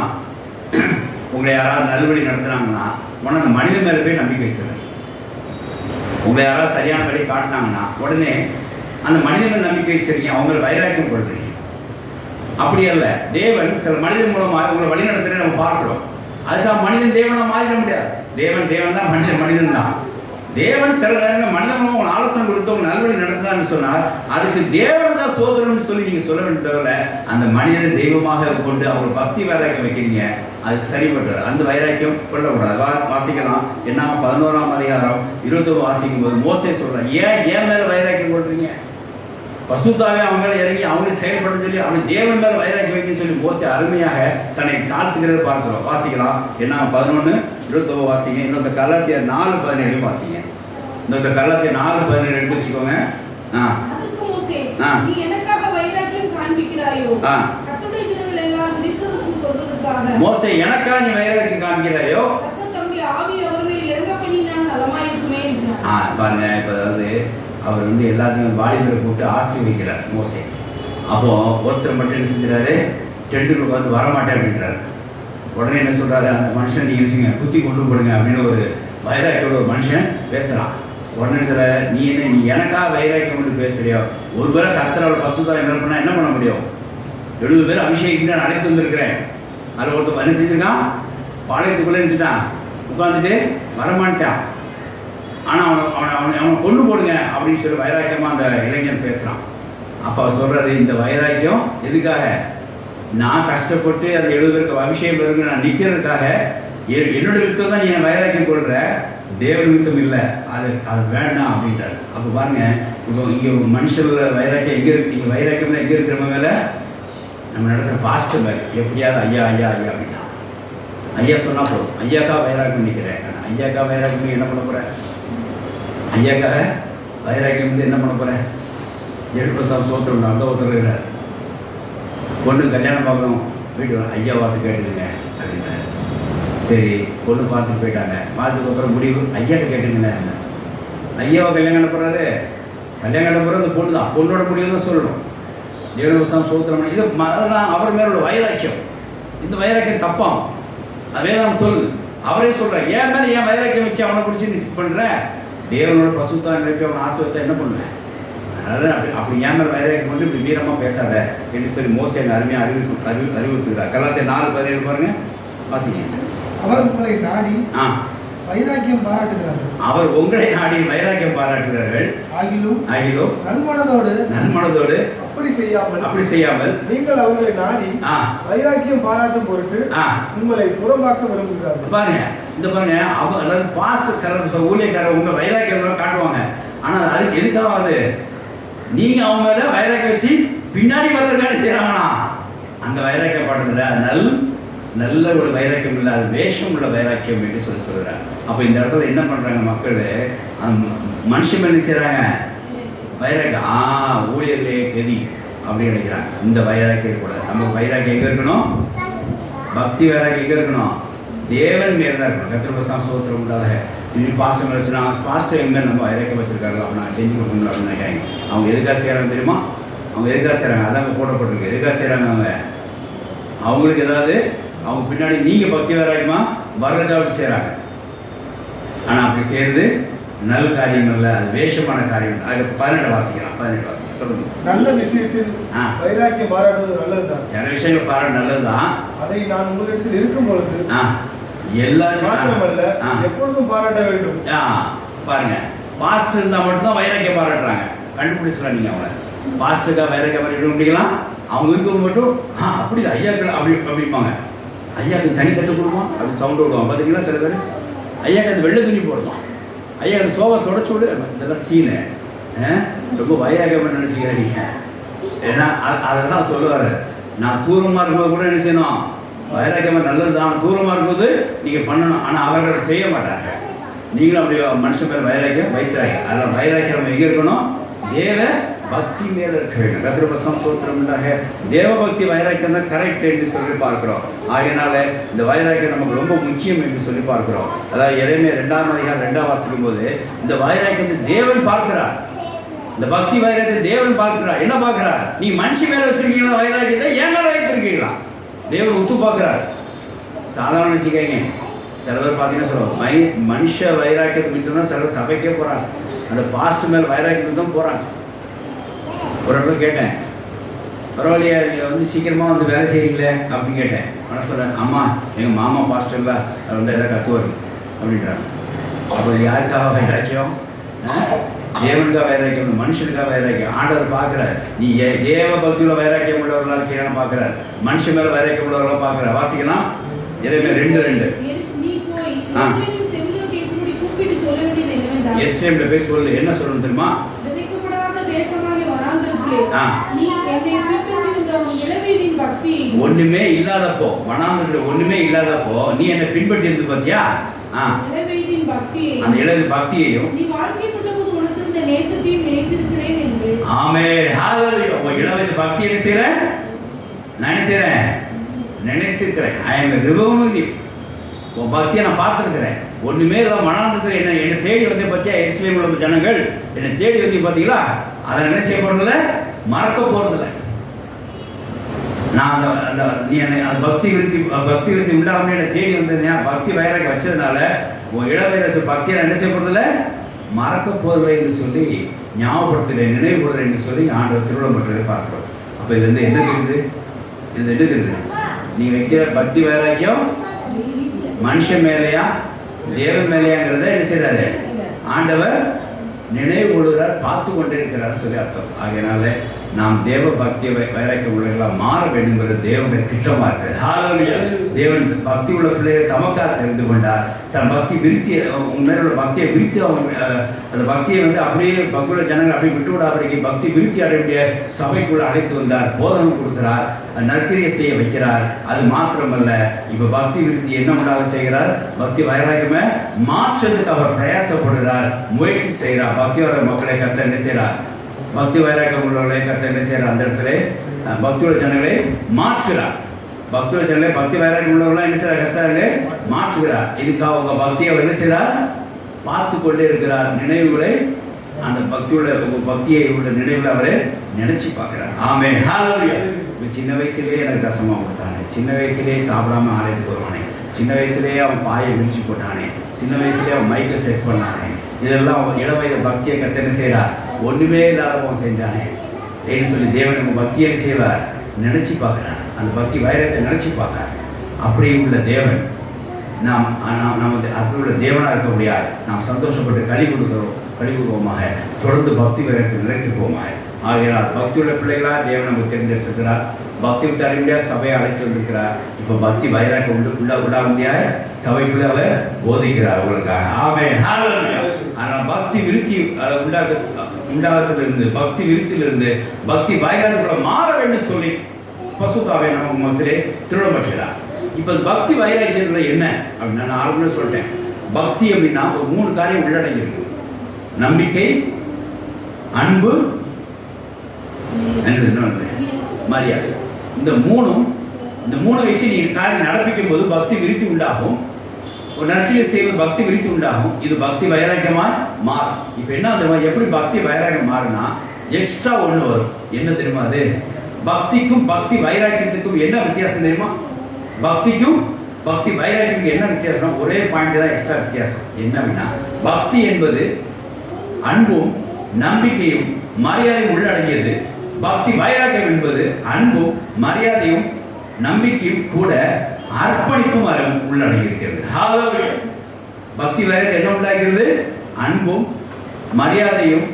உங்களை யாராவது நல்வழி நடத்துனாங்கன்னா உடனே அந்த மனித மேலே போய் நம்பிக்கை வச்சிருங்க. உங்களை யாராவது சரியான வழி காட்டினாங்கன்னா உடனே அந்த மனித மேல் நம்பிக்கை வச்சிருக்கீங்க, அவங்களை வைராக்கியம் கொள்றீங்க. அப்படி அல்ல, தேவன் சில மனிதன் மூலமாக உங்களை வழி நடத்துறதை நம்ம பார்க்கிறோம். அதுக்காக மனிதன் தேவனாக மாறிட முடியாது. தேவன் தான், மனிதன் தான். தேவன் சில நேரங்கள் மனிதன் உங்களை ஆலோசனை கொடுத்து உங்க நல்வழி நடத்துதான்னு சொன்னால் அதுக்கு தேவன் தான் சோதரம்னு சொல்லி நீங்கள் சொல்ல வேண்டிய தவிர அந்த மனிதனை தெய்வமாக கொண்டு அவங்க பக்தி வைராக்கியம் வைக்கிறீங்க, அது சரிபட்டு அந்த வைராக்கியம் கொள்ளக்கூடாது. வாசிக்கலாம். என்ன 11ஆம் அதிகாரம் 21 வாசிக்கும் போது மோசே சொல்கிறான், ஏன் மேலே வைராக்கியம் கொள்றீங்க? பசுத்தாவே அவங்க மேலே இறங்கி அவங்களே செயல்பட சொல்லி அவன் தேவன் மேலே வைராக்கியம் வைக்கணும்னு சொல்லி மோசே அருமையாக தன்னை தாழ்த்துக்கிறத பார்க்கிறோம். வாசிக்கலாம். என்ன 11:21 வாசிங்க. இன்னொரு கலாத்தியர் 4:17 வாசிங்க. இன்னொரு கலாத்தியர் 4:17 எடுத்து வச்சுக்கோங்க. மோசே எனக்கா நீ வைராக்கியம் காண்பிக்கிறாயோ? பாருங்க, இப்போ அதாவது அவர் எல்லாத்தையும் வாலிபரை கூப்பிட்டு ஆசீர்வதிக்கிறார் மோசே. அப்போது ஒருத்தர் மட்டும் என்ன செஞ்சுறாரு? டெண்டுக்கு வந்து வரமாட்டேன் அப்படின்றாரு. உடனே என்ன சொல்கிறாரு? அந்த மனுஷன் நீங்கள் வச்சுங்க குத்தி கொண்டு போடுங்க அப்படின்னு ஒரு வைராக்கியோட ஒரு மனுஷன் பேசுகிறான். உடனே நீ எனக்காக வைராக்கியம் கொண்டு பேசுறியோ? ஒருவேளை கர்த்தரோட பசுதான் என்ன பண்ணால் என்ன பண்ண முடியும்? 70 பேர் அபிஷேகம் நான் அழைத்து வந்திருக்கிறேன். அதில் ஒருத்தர் என்ன செஞ்சுருக்கான்? பாளையத்துக்குள்ளே இருந்துட்டான், உட்காந்துட்டு வரமாட்டான். ஆனால் அவனை கொண்டு போடுங்க அப்படின்னு சொல்லி வைராக்கியமாக அந்த இளைஞன் பேசுகிறான். அப்போ அவர் சொல்கிறது, இந்த வைராக்கியம் எதுக்காக? நான் கஷ்டப்பட்டு அந்த 70 பேருக்கு அபிஷேகம் இருக்கு நான் நிற்கிறதுக்காக என்னோட விருத்தம் தான் நீ என் வைராக்கியம் கொள்கிற, தேவ விருத்தம் இல்லை, அது வேண்டாம் அப்படின்றாரு. அப்போ பாருங்க, இப்போ இங்கே மனுஷரோட வைராக்கியம் எங்கே இருக்கு? நீங்கள் வைராக்கியம் எங்கே இருக்கிற மேலே நம்ம நடத்துகிற பாஸ்டர் மேலே எப்படியாவது ஐயா ஐயா ஐயா அப்படின்ட்டான். ஐயா சொன்னால் போதும். ஐயாக்கா வைராக்கியம் நிற்கிறேன். ஐயாக்கா வைராக்கியம் என்ன பண்ண போகிறேன்? ஐயாக்காக வைராக்கியம் என்ன பண்ண போகிறேன்? 7% சோத்திரம் அந்த ஒருத்தர் பொண்ணு கல்யாணம் பார்க்கணும், வீட்டு ஐயா பார்த்து கேட்டுக்குங்க அப்படின்னா சரி, பொண்ணு பார்த்துட்டு போயிட்டாங்க. பார்த்துக்கப்புறம் முடிவு ஐயாட்ட கேட்டுங்களேன். ஐயாவை கல்யாணம் அனுப்புறாரு. கல்யாணம் அனுப்புறது அந்த பொண்ணு தான், பொண்ணோட முடிவு தான் சொல்லணும். 7% சோத்திரம் இது அதெல்லாம் அவர் மேலோட வைராக்கியம். இந்த வைராக்கியம் தப்பாம், அதே தான் சொல்லுது. அவரே சொல்கிறார், ஏன் மேலே ஏன் வைராக்கியம் வச்சு அவனை பிடிச்சி நீ பண்ணுறேன்? தேவனோட பசுத்தான் நினைப்பி அவனை ஆசீர்வாதத்தை என்ன பண்ணுவேன்? அதனால் அப்படி ஏன் மேலே வைராக்கியம் கொண்டு இப்படி வீரமாக பேசாத என்று சொல்லி மோசே எங்கள் அருமையாக அறிவுறுத்துகிறார். கலாத்தியர் 4:17 பாருங்க, வாசிங்க. அவர் உங்களை நாடி வைராக்கியம் பாராட்டுகிறார்கள். அவர் உங்களை நாடி வைராக்கியம் பாராட்டுகிறார்கள். ஆகிலும் நன்மனதோடு அப்படி செய்யாமல் நீங்கள் அவர்களை நாடி வைராக்கியம் பாராட்டும் பொருட்டு உங்களை புறம்பாக்க விரும்புகிறார்கள். பாருங்க, இந்த பாருங்க, அதாவது பாஸ்டர் சில ஊழியக்காரர் உங்க வைராக்கியம் காட்டுவாங்க. ஆனால் அதுக்கு எதுக்காவது நீங்க அவங்க மேல வைராக்கியம் வச்சு பின்னாடி வர்றதுக்கான செய்யறாங்கன்னா அந்த வைராக்கியம் பாடுறதுல நல்ல ஒரு வைராக்கியம் இல்லை, அது வேஷம் உள்ள வைராக்கியம் என்று சொல்கிறார். அப்போ இந்த இடத்துல என்ன பண்ணுறாங்க மக்கள்? மனுஷன் என்ன செய்கிறாங்க? வைராக்கியம் ஊழியர்களே கதி அப்படின்னு நினைக்கிறாங்க. இந்த வைராக்கியம் கூட நம்ம வைராக்கியம் எங்கே இருக்கணும்? பக்தி வைராக்கியம் எங்கே இருக்கணும்? தேவன் மேல் தான் இருக்கணும். கத்திர சோத்திரம் உண்டாக இது பாஸ்டர் மேலே வச்சுனா பாஸ்டர் எங்க மேல் நம்ம இறக்க வச்சிருக்காரு அப்போ நான் செஞ்சு கொடுக்கணும் அப்படின்னு நினைக்கிறாங்க. அவங்க எதுக்காக செய்கிறாங்க தெரியுமா? அவங்க எதுக்காக செய்கிறாங்க? அதாங்க போடப்பட்டிருக்கு. எதுக்காக செய்கிறாங்க? அவங்களுக்கு ஏதாவது அவங்க பின்னாடி நீங்கள் பக்தி வைராக்கியமா வர்றதுக்காக செய்கிறாங்க. ஆனால் அப்படி செய்கிறது நல்ல காரியம் இல்லை, அது வேஷமான காரியம். அதுக்கு 18 வாசிக்கலாம். 18 வாசிக்கலாம் தொடர்ந்து. நல்ல விஷயத்தில் வைராக்கியம் பாராட்டுவது நல்லதுதான். சில விஷயங்கள் பாராட்டு நல்லதுதான். அதை நான் உங்களிடத்தில் இருக்கும் பொழுது எல்லாரும் மாத்திரமல்ல எப்பொழுதும் பாராட்ட வேண்டும். பாருங்க, பாஸ்டர் இருந்தால் மட்டும்தான் வைராக்கியம் பாராட்டுறாங்க. கண்டுபிடிச்சலாம் நீங்கள் அவங்கள பாஸ்டருக்காக வைராக்கியம் பாராட்ட முடியலாம். அவங்க இருக்கும் மட்டும் அப்படி ஐயாக்கள் அப்படிப்பாங்க. ஐயாவுக்கு தனி தட்டு கொடுப்பான், அப்படி சவுண்டு விடுவான். பார்த்தீங்களா சில பேர் ஐயாவுக்கு அந்த வெள்ளை துணி போடுவான், ஐயா அந்த சோவை தொடச்சி விடு. இதெல்லாம் சீனு ரொம்ப வைராக்கியம் நினச்சிக்கிறீங்க. ஏன்னா அதை தான் சொல்லுவார். நான் தூரமாக இருக்கும்போது கூட என்ன செய்யணும்? வைராக்கியமாக நல்லது தான். தூரமாக இருக்கும்போது நீங்கள் பண்ணணும். ஆனால் அவர்கள் செய்ய மாட்டாங்க. நீங்களும் அப்படி மனுஷன் மேலே வைராக்கியம் வைக்கிறாங்க. அதில் வைராக்கியம் நம்ம எங்கே இருக்கணும்? தேவ பக்தி மேலே இருக்க வேண்டும். கத்திரபசம் சோத்திரம் உண்டாக தேவ பக்தி வைராக்கியம் தான் கரெக்ட் என்று சொல்லி பார்க்கிறோம். ஆகையினால இந்த வைராக்கியம் நமக்கு ரொம்ப முக்கியம் என்று சொல்லி பார்க்கிறோம். அதாவது எரேமியா 2ஆம் அதிகாரம் 2 வாசிக்கும் போது இந்த வைராக்கியத்தை தேவன் பார்க்கிறார். இந்த பக்தி வைராக்கியத்தை தேவன் பார்க்கிறார். என்ன பார்க்கிறார்? நீ மனுஷன் மேலே வச்சிருக்கீங்களா வைராக்கியத்தை? ஏன் மேலே வைத்திருக்கீங்களா? தேவன் ஒத்து பார்க்கிறார். சாதாரண வச்சுக்கங்க. சில பேர் பார்த்தீங்கன்னா சொல்லுவாங்க மனுஷ வைராக்கியத்தை மிச்சம்னா சிலர் சபைக்கே போகிறாங்க. அந்த பாஸ்ட் மேலே வைராக்கியத்துக்கு தான் போகிறாங்க. ஒரு இடத்துல கேட்டேன், பரவாயில்லையா நீங்கள் சீக்கிரமாக வேலை செய்கிறீங்களே அப்படின்னு கேட்டேன். ஆனால் சொல்கிறேன், அம்மா எங்கள் மாமா பாஸ்டர்ல அவர் எதாவது கத்துவார் அப்படின்றாங்க. அப்போ யாருக்காக வைராக்கியம்? தேவனுக்காக வைராக்கியம், மனுஷனுக்காக வைராக்கியம். ஆண்டவர் பார்க்குறாரு. நீ தேவ பக்தியில் வைராக்கியம் உள்ளவர்களாக இருக்கீங்கன்னு பார்க்குறாரு. மனுஷன் மேலே வைராக்கியம் உள்ளவர்களாக பார்க்குறாரு. வாசிக்கலாம் எரேமியா 2:2. எஸ்ரேமில் போய் சொல்லு. என்ன சொல்லணும் தெரியுமா? ஒண்ணுமே இல்லாதப்போ ஒண்ணுமே இல்லாதப்போ நீ என்ன பின்பற்றி இருந்து பாத்தியா? அந்த இளவு பக்தியையும் இளவயது பக்தி என்ன செய்யறேன்? நான் என்ன செய்யறேன்? நினைத்திருக்கிறேன். ஐ எம் ரிமெம்பரிங் உன் பக்தியை நான் பார்த்துருக்கிறேன். ஒண்ணுமே இல்லாம மனாந்தத்தில் என்னை தேடி வந்து பத்தியா எருசலேமில் உள்ள ஜனங்கள் என்னை தேடி வந்து பார்த்தீங்களா? அதை என்ன செய்ய போறதில்ல, மறக்க போறதில்லை. நான் அந்த நீ என்னை அந்த பக்தி விருத்தி இல்லாமல் என்னை தேடி வந்தேன். பக்தி வைராக்கி வச்சதுனால உன் இளவயது வச்ச பக்தியை என்ன செய்ய போறதில்லை, மறக்க போறதில்லை என்று சொல்லி ஞாபகப்படுத்துகிறேன், நினைவுபடுறேன் என்று சொல்லி ஆண்டவர் திருவிழம் பற்றதை பார்க்கிறோம். அப்போ இது வந்து என்ன தெரியுது? இது என்ன தெரியுது? நீ வைக்கிற பக்தி வைராக்கியம் மனுஷன் மேலையா தேவன் மேலையாங்கிறத என்ன செய்யறாரு? ஆண்டவர் நினைவு கொள்கிறார், பார்த்து கொண்டிருக்கிறார் சொல்லி அர்த்தம். ஆகையினால நாம் தேவ பக்திய வைராக்கிய உள்ளவர்களாக மாற வேண்டுங்கிறது தேவனுடைய திட்டமா இருக்கு. ஹல்லேலூயா. தேவன் பக்தி உள்ள பிள்ளைகளை தமக்காக தெரிந்து கொண்டார். தன் பக்தி விருத்தி உண்மையில உள்ள பக்தியை விருத்தி அந்த பக்தியை வந்து அப்படியே பக்தியுள்ள ஜனங்கள் அப்படியே விட்டு விடாதபடிக்கு பக்தி விருத்தி அடைய சபைக்குள்ள அழைத்து வந்தார், போதனை கொடுக்கிறார், நற்கிரியை செய்ய வைக்கிறார். அது மாத்திரமல்ல, இப்ப பக்தி விருத்தி என்ன உண்டாக செய்கிறார்? பக்தி வைராக்கியமே மாற்றத்துக்கு அவர் பிரயாசப்படுகிறார், முயற்சி செய்கிறார். பக்தியோட மக்களை கர்த்தர் என்ன செய்கிறார்? பக்தி வைராக்கியம் உள்ளவர்களை கர்த்தர் என்ன செய்கிறார்? அந்த இடத்துல பக்தியோட ஜனங்களை மாற்றுகிறார். பக்தியோட ஜனங்களை பக்தி வைராக்கியம் உள்ளவர்களாக என்ன செய்கிறார்? கர்த்தரை மாற்றுகிறார். இதுக்காக உங்க பக்தியை அவர் என்ன செய்கிறார்? பார்த்து கொண்டே இருக்கிறார். நினைவுகளை அந்த பக்தியை உள்ள நினைவுகளை அவரை நினைச்சு பார்க்கிறார். ஆமென். ஹல்லேலூயா. சின்ன வயசுலேயே எனக்கு தசமா கொடுத்தானே, சின்ன வயசுலேயே சாப்பிடாம ஆலயத்துக்கு வருவானே, சின்ன வயசுலேயே அவன் பாயை விரிச்சு போட்டானே, சின்ன வயசுலேயே அவன் மைக்கை செட் பண்ணானே, இதெல்லாம் இளவயது பக்தியை கர்த்தர் என்ன செய்கிறார்? ஒன்றுமே இல்லாதவன் செஞ்சானே அப்படின்னு சொல்லி தேவன் நம்ம பக்தியை செய்வார், நினைச்சு பார்க்குறார். அந்த பக்தி வைரத்தை நினைச்சு பார்க்கிறார். அப்படி உள்ள தேவன் நாம் அப்படி உள்ள தேவனாக இருக்க முடியாது. நாம் சந்தோஷப்பட்டு களி கொடுக்குவோமாக, தொடர்ந்து பக்தி வைரத்தில் நிலைத்திருப்போமாக. ஆகையால் பக்தியுள்ள பிள்ளைகளாக தேவன் நமக்கு தேர்ந்தெடுத்திருக்கிறார். பக்தி தர முடியாத சபையை அழைத்து வந்திருக்கிறார். இப்போ பக்தி வைராக்க உண்டாக முடியாத சபைக்குள்ளே அவர் போதிக்கிறார் உங்களுக்காக. ஆமென். ஹல்லேலூயா. ஆனால் பக்தி விருத்தி அதை உண்டாகத்திலிருந்து பக்தி விருத்திலிருந்து பக்தி வைராக்குள்ள மாற வேண்டும் சொல்லி பசுதாவை நமக்கு மத்தியிலே திருடப்பட்டுகிறார். இப்போ பக்தி வைராக்கியத்தில் என்ன அப்படின்னு நான் ஆரம்பத்தில் சொல்லிட்டேன். பக்தி அப்படின்னா ஒரு 3 காரியம் உள்ளடங்கியிருக்கு. நம்பிக்கை, அன்பு, மரியாதை. இந்த மூணு வச்சு நீங்கள் காரியம் நடப்பிக்கும் போது பக்தி விருத்தி உண்டாகும். நற்கிரியை செய்வது பக்தி விருத்தி உண்டாகும். இது பக்தி வைராக்கியமாய் மாறும். இப்போ என்ன தெரியுமா, எப்படி பக்தி வைராக்கியம் மாறுனா எக்ஸ்ட்ரா ஒன்று வரும். என்ன தெரியுமா அது? பக்திக்கும் பக்தி வைராக்கியத்துக்கும் என்ன வித்தியாசம் தெரியுமா? பக்திக்கும் பக்தி வைராக்கியத்துக்கு என்ன வித்தியாசம்? ஒரே பாயிண்ட் தான் எக்ஸ்ட்ரா வித்தியாசம். என்ன அப்படின்னா, பக்தி என்பது அன்பும் நம்பிக்கையும் மரியாதையும் உள்ளடங்கியது. பக்தி வைராக்கியம் என்பது அன்பும் மரியாதையும் நம்பிக்கையும் கூட அர்ப்பணிப்பும் உள்ளடங்கி இருக்கிறது. பக்தி வைராக்கியம் என்ன உண்டாகிறது? அன்பும் மரியாதையும்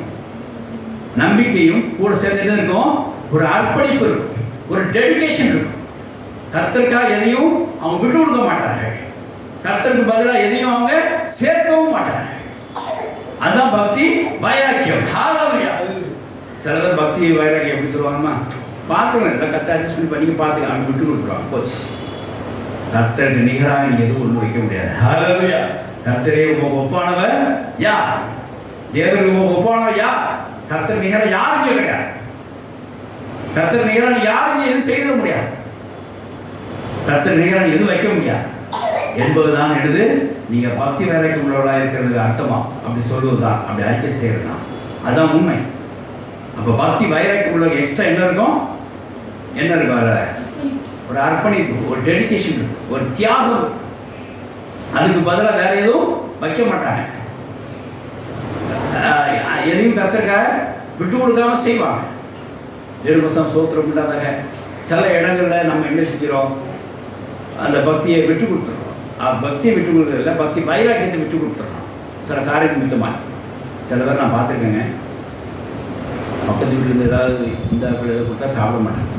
நம்பிக்கையும் கூட சேர்ந்து இருக்கும். ஒரு அர்ப்பணிப்பு இருக்கும், ஒரு டெடிகேஷன் இருக்கும். கர்த்தருக்காக எதையும் அவங்க விட்டு கொடுக்க மாட்டார்கள். கர்த்தருக்கு பதிலாக எதையும் அவங்க சேர்க்கவும் மாட்டார்கள். அதுதான் பக்தி வைராக்கியம். சில பேர் பக்தி வைராக்கியம் எப்படி சொல்லுவாங்கம்மா, பார்த்துக்கணும், இதை கர்த்தர் அட்ஜஸ்ட் பண்ணி பார்த்துக்க, அவங்க விட்டு கொடுத்துருவாங்க. போச்சு. கர்த்தருக்கு நிகராக நீங்க எதுவும் ஒன்று வைக்க முடியாது. ஹல்லேலூயா. கர்த்தரே உங்க ஒப்பானவர் யார்? தேவனுக்கு உங்க ஒப்பானவர் யார்? கர்த்தர் நிகராக யாருமே கிடையாது. கர்த்தர் நிகராக யாருமே எதுவும் செய்திட முடியாது. கர்த்தர் நிகராக எதுவும் வைக்க முடியாது என்பதுதான் எழுது. நீங்க பக்தி வைராக்கியம் உள்ளவர்களாக இருக்கிறதுக்கு அர்த்தமா அப்படி சொல்லுவதுதான், அப்படி அறிக்கை செய்யறதுதான். அதுதான் உண்மை. அப்ப பக்தி வைராக்கியம் உள்ள எக்ஸ்ட்ரா என்ன இருக்கும்? என்ன இருக்கும்? ஒரு அர்ப்பணிப்பு, ஒரு டெடிகேஷன் இருக்கு, ஒரு தியாகம். அதுக்கு பதிலாக வேற எதுவும் வைக்க மாட்டாங்க. எதையும் கர்த்தருக்காக விட்டு கொடுக்காம செய்வாங்க. தேவனுக்கு ஸ்தோத்திரம் இல்லாதவங்க சில இடங்கள்ல நம்ம என்ன செஞ்சிடும்? அந்த பக்தியை விட்டு கொடுத்துருவோம். பக்தியை விட்டு கொடுக்குறதில்ல, பக்தி வைராக்கியத்தை விட்டு கொடுத்துருவோம். சில காரிய நிமித்தமாக சில பேர் நான் பார்த்துருக்கேங்க, பக்கத்து வீட்டில் ஏதாவது இந்த ஏதாவது கொடுத்தா சாப்பிட மாட்டாங்க.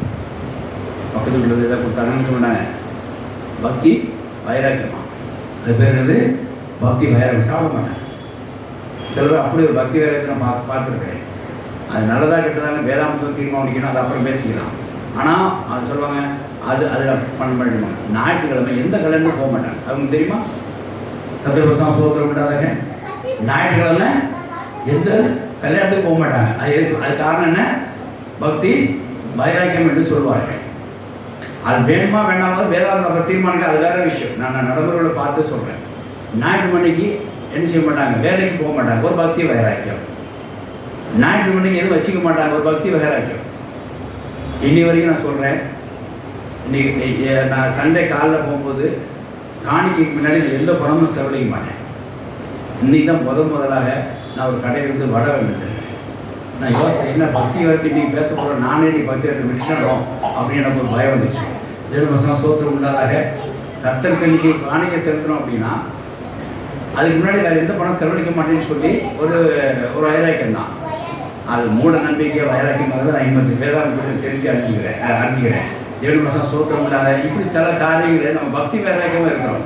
பக்கத்து வீட்டில் ஏதாவது கொடுத்தாங்கன்னு சொன்னாங்க, பக்தி வைராக்கியமா, அது பேர் என்னது? பக்தி வைராக்கியம். சாப்பிட மாட்டாங்க. சில பேர் அப்படி ஒரு பக்தி வைராக்கியத்தை நான் பார்த்துருக்கேன். அது நல்லதாக கெட்டதாங்க வேதாந்தம் தீர்மானிக்கணும், அது அப்புறம் பேசிக்கலாம். ஆனால் அது சொல்லுவாங்க, அதில் பண்ண மாட்டேங்க. ஞாயிற்றுக்கிழமை எந்த கல்யாணமும் போக மாட்டாங்க. அவங்க தெரியுமா? கத்திரபசம் சோத்திரம் விடாதங்க. ஞாயிற்றுக்கிழமை எந்த கல்யாணத்துக்கு போக மாட்டாங்க. அது காரணம் என்ன? பக்தி வைராக்கியம் என்று சொல்வார்கள். அது வேணுமா வேண்டாமா வேதாந்தம் அப்புறம் தீர்மானிக்க, அது வேற விஷயம். நான் நடைமுறைகளை பார்த்து சொல்கிறேன். ஞாயிற்றுமணிக்கு என்ன செய்ய மாட்டாங்க? வேலைக்கு போக மாட்டாங்க. ஒரு பக்தி வைராக்கியம். ஞாயிற்றுமணிக்கு எதுவும் வச்சுக்க மாட்டாங்க. ஒரு பக்தி வைராக்கியம். இன்னி வரைக்கும் நான் சொல்கிறேன். இன்னைக்கு நான் சண்டே காலையில் போகும்போது காணிக்கைக்கு முன்னாடி எந்த பணமும் செலவழிக்க மாட்டேன். இன்னைக்கு தான் முதலாக நான் ஒரு கடையிலிருந்து வடை வந்துட்டேன். நான் யோசிச்சேன், என்ன பக்தி வரைக்கும் நீங்கள் பேச போகிறோம், நானே நீ பக்தி வரைக்கும் விட்டுட்டோம் அப்படின்னு எனக்கு ஒரு பயம் வந்துச்சு. தேவவசனம் சோத்திரம் உள்ளதாக கர்த்தருக்கு இன்னைக்கு காணிக்கை செலுத்தணும் அப்படின்னா அதுக்கு முன்னாடி வேறு எந்த பணம் செலவழிக்க மாட்டேன்னு சொல்லி ஒரு வைராக்கியம் தான். அது மூட நம்பிக்கை வைராக்கியம் நான் இன்னும் வேதாந்தத்தை தெரிஞ்சு அறிஞ்சிக்கிறேன். தேவவசனம் சோத்திரம் இல்லாத இப்படி சில காரியங்களை நம்ம பக்தி வைராக்கியமாக இருக்கிறோம்.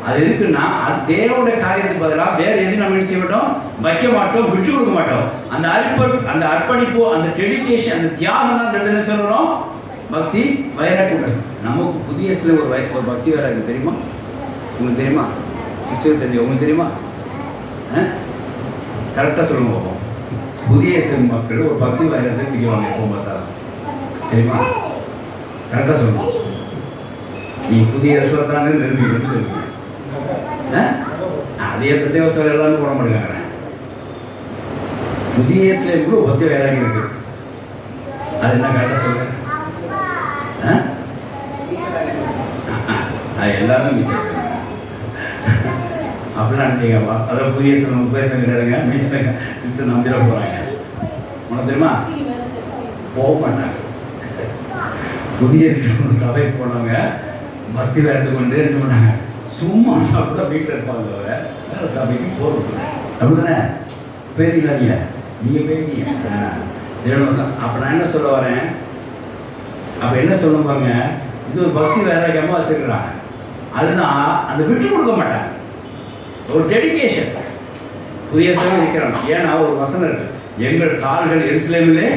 அது எதுக்குன்னா, அது தேவனுடைய காரியத்துக்கு பதிலாக வேறு எதுவும் நம்ம என்ன செய்ய மாட்டோம், வைக்க மாட்டோம், விட்டு கொடுக்க மாட்டோம். அந்த அர்ப்பணிப்பு, அந்த டெடிகேஷன், அந்த தியாகம் தான் என்ன சொல்கிறோம்? பக்தி வைராக்கியம். நமக்கு புதிய சில ஒரு பக்தி வைராக்கியம் தெரியுமா? உங்களுக்கு தெரியுமா? சிஸ்டர் தெரியும், உங்களுக்கு தெரியுமா? கரெக்டாக சொல்லுங்க பார்ப்போம். புதிய சில மக்கள் ஒரு பக்தி வைராக்கியத்தை திக்குவாங்க எப்போ பார்த்தாலும். தெரியுமா? கரெக்டாக சொல்லுங்க. நீ புதிய சொல்றாங்க நிரூபிக்கணும்னு சொல்லுவீங்க. அதே பிரத்யேக எல்லாமே போட மாட்டேங்கிறாங்க. புதிய கூட பக்தி வைராக்கியம் இருக்கு. அது என்ன கரெக்டாக சொல்றேன்? எல்லாருமே மிஸ் அப்படிலாம் நினைச்சீங்கப்பா. அதான் புதிய உபதேசம் கிடையாதுங்க. மிஸ் சிஸ்டர் நம்பிட போறாங்க. உனக்கு தெரியுமா? போக மாட்டாங்க. புதிய சபைக்கு போனவங்க பக்தி வேறத்தை கொண்டு என்ன பண்ணாங்க, சும்மா கூட வீட்டில் இருப்பாங்க, வேறு சபைக்கு போகிறது. அப்படிதானே? போயிருக்கீங்களா? நீங்கள் போயிருக்கீங்க தேவவசம். அப்போ நான் என்ன சொல்ல வரேன், அப்போ என்ன சொல்லுவாங்க, இது ஒரு பக்தி வைராக்கியமாக வச்சுருக்கிறாங்க. அதுதான் அந்த விட்டு கொடுக்க மாட்டாங்க. ஒரு டெடிகேஷன். புதிய சபை நிற்கிறாங்க. ஏன்னா ஒரு வசனம் இருக்கு, எங்கள் கால்கள் எருசலேமிலே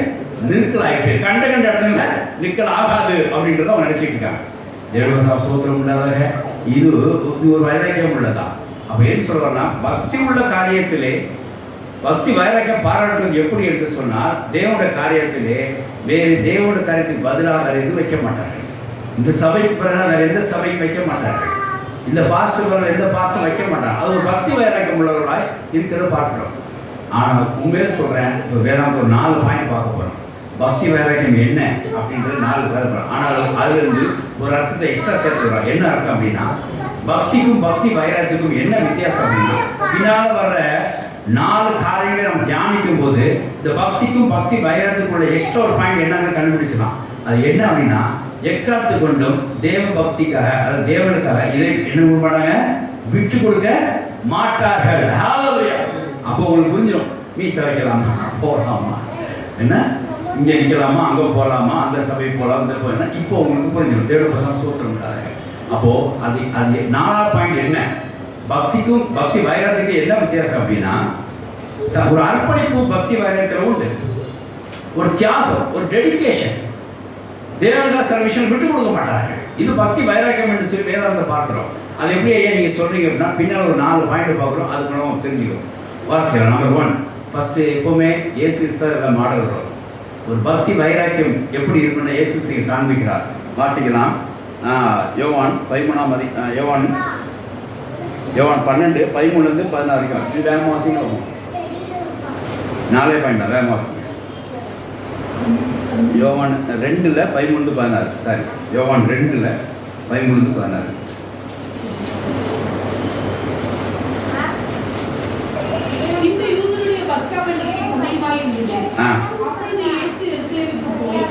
நிற்கல் ஆகிட்டு கண்ட இடத்துல நிற்கல் ஆகாது அப்படின்றத அவங்க நினைச்சிட்டு இருக்காங்க. தேவவசம் சோத்திரம் உள்ளதாக இது ஒரு வைராக்கியம் உள்ளதா? அப்போ என்ன சொல்றோம்னா, பக்தி உள்ள காரியத்திலே பக்தி வைராக்கியம் பாராட்டுவது எப்படி என்று சொன்னால், தேவனுடைய காரியத்திலே வேறு தேவனுடைய காரியத்துக்கு பதிலாக வேறு எதுவும் வைக்க மாட்டார்கள். இந்த சபைக்கு பிறகு வேறு எந்த சபையும் வைக்க மாட்டார்கள். இந்த பாஸ்டர் எந்த பாஸ்டர் வைக்க மாட்டாங்க. அது ஒரு பக்தி வைராக்கியம் உள்ளவர்களாய் இருக்கிறத பார்க்கிறோம். ஆனால் உண்மையில சொல்கிறேன், இப்போ வேதாந்த ஒரு 4 பாயிண்ட் பார்க்க போகிறோம். பக்தி வைராக்கியம் என்ன அப்படின்றது 4 பேர். ஆனால் அதுலேருந்து ஒரு அர்த்தத்தை எக்ஸ்ட்ரா சேர்த்துக்கிறோம். என்ன அர்த்தம் அப்படின்னா, பக்திக்கும் பக்தி வைராக்கியத்துக்கும் என்ன வித்தியாசம் அப்படின்னா, பின்னால் வர்ற 4 காரியங்களை நம்ம தியானிக்கும் போது இந்த பக்திக்கும் பக்தி வைராக்கியத்துக்குள்ள எக்ஸ்ட்ரா ஒரு பாயிண்ட் என்னங்க கண்டுபிடிச்சலாம். அது என்ன அப்படின்னா, எக்காத்து கொண்டும் தேவ பக்திக்காக, அதாவது தேவனுக்காக இதை என்ன பண்ணாங்க, விட்டு கொடுக்க மாட்டார்கள். அப்போ உங்களுக்கு புரிஞ்சிடும், மீசை வைக்கலாமா, போகலாமா, என்ன இங்கே நிற்கலாமா, அங்கே போகலாமா, அந்த சபை போகலாம், இந்த போகலாம். இப்போ உங்களுக்கு புரிஞ்சிடும், தேவ பசங்க சூத்திரம். அப்போ அது 4ஆவது பாயிண்ட் என்ன, பக்திக்கும் பக்தி வைராக்கியத்துக்கும் என்ன வித்தியாசம் அப்படின்னா, ஒரு அர்ப்பணிப்பு பக்தி வைராக்கியத்தில் உண்டு, ஒரு தியாகம், ஒரு டெடிகேஷன். தேவனுக்காக சில விஷயம் விட்டு கொடுக்க மாட்டார்கள். இது பக்தி வைராக்கியம் என்று சொல்லி வேதாந்த பார்க்குறோம். அது எப்படி ஐயா நீங்கள் சொல்கிறீங்க அப்படின்னா, பின்னால் ஒரு 4 பாயிண்ட் பார்க்குறோம், அது மூலம் தெரிஞ்சுக்கிறோம். வாசிக்கலாம். நம்பர் 1, ஃபஸ்ட்டு எப்போவுமே இயேசு தான் எல்லாம் மாடுகிறோம். ஒரு பக்தி வைராக்கியம் எப்படி இருக்குன்னு இயேசு காண்பிக்கிறார். வாசிக்கலாம். யோவான் 13 யோவான் 12 13 16 வரைக்கும் வேகமாக வாசிக்கலாம். 4 பாயிண்ட் தான் வேகமாக வாசிங்க. யோவான் 2 13 16. சாரி, யோவான் 2 13 16. இந்த யூதருடைய பஸ்கா பண்டிகை சமயமாயிருந்தது. அப்பொழுது இயேசு எருசலேமுக்கு போய்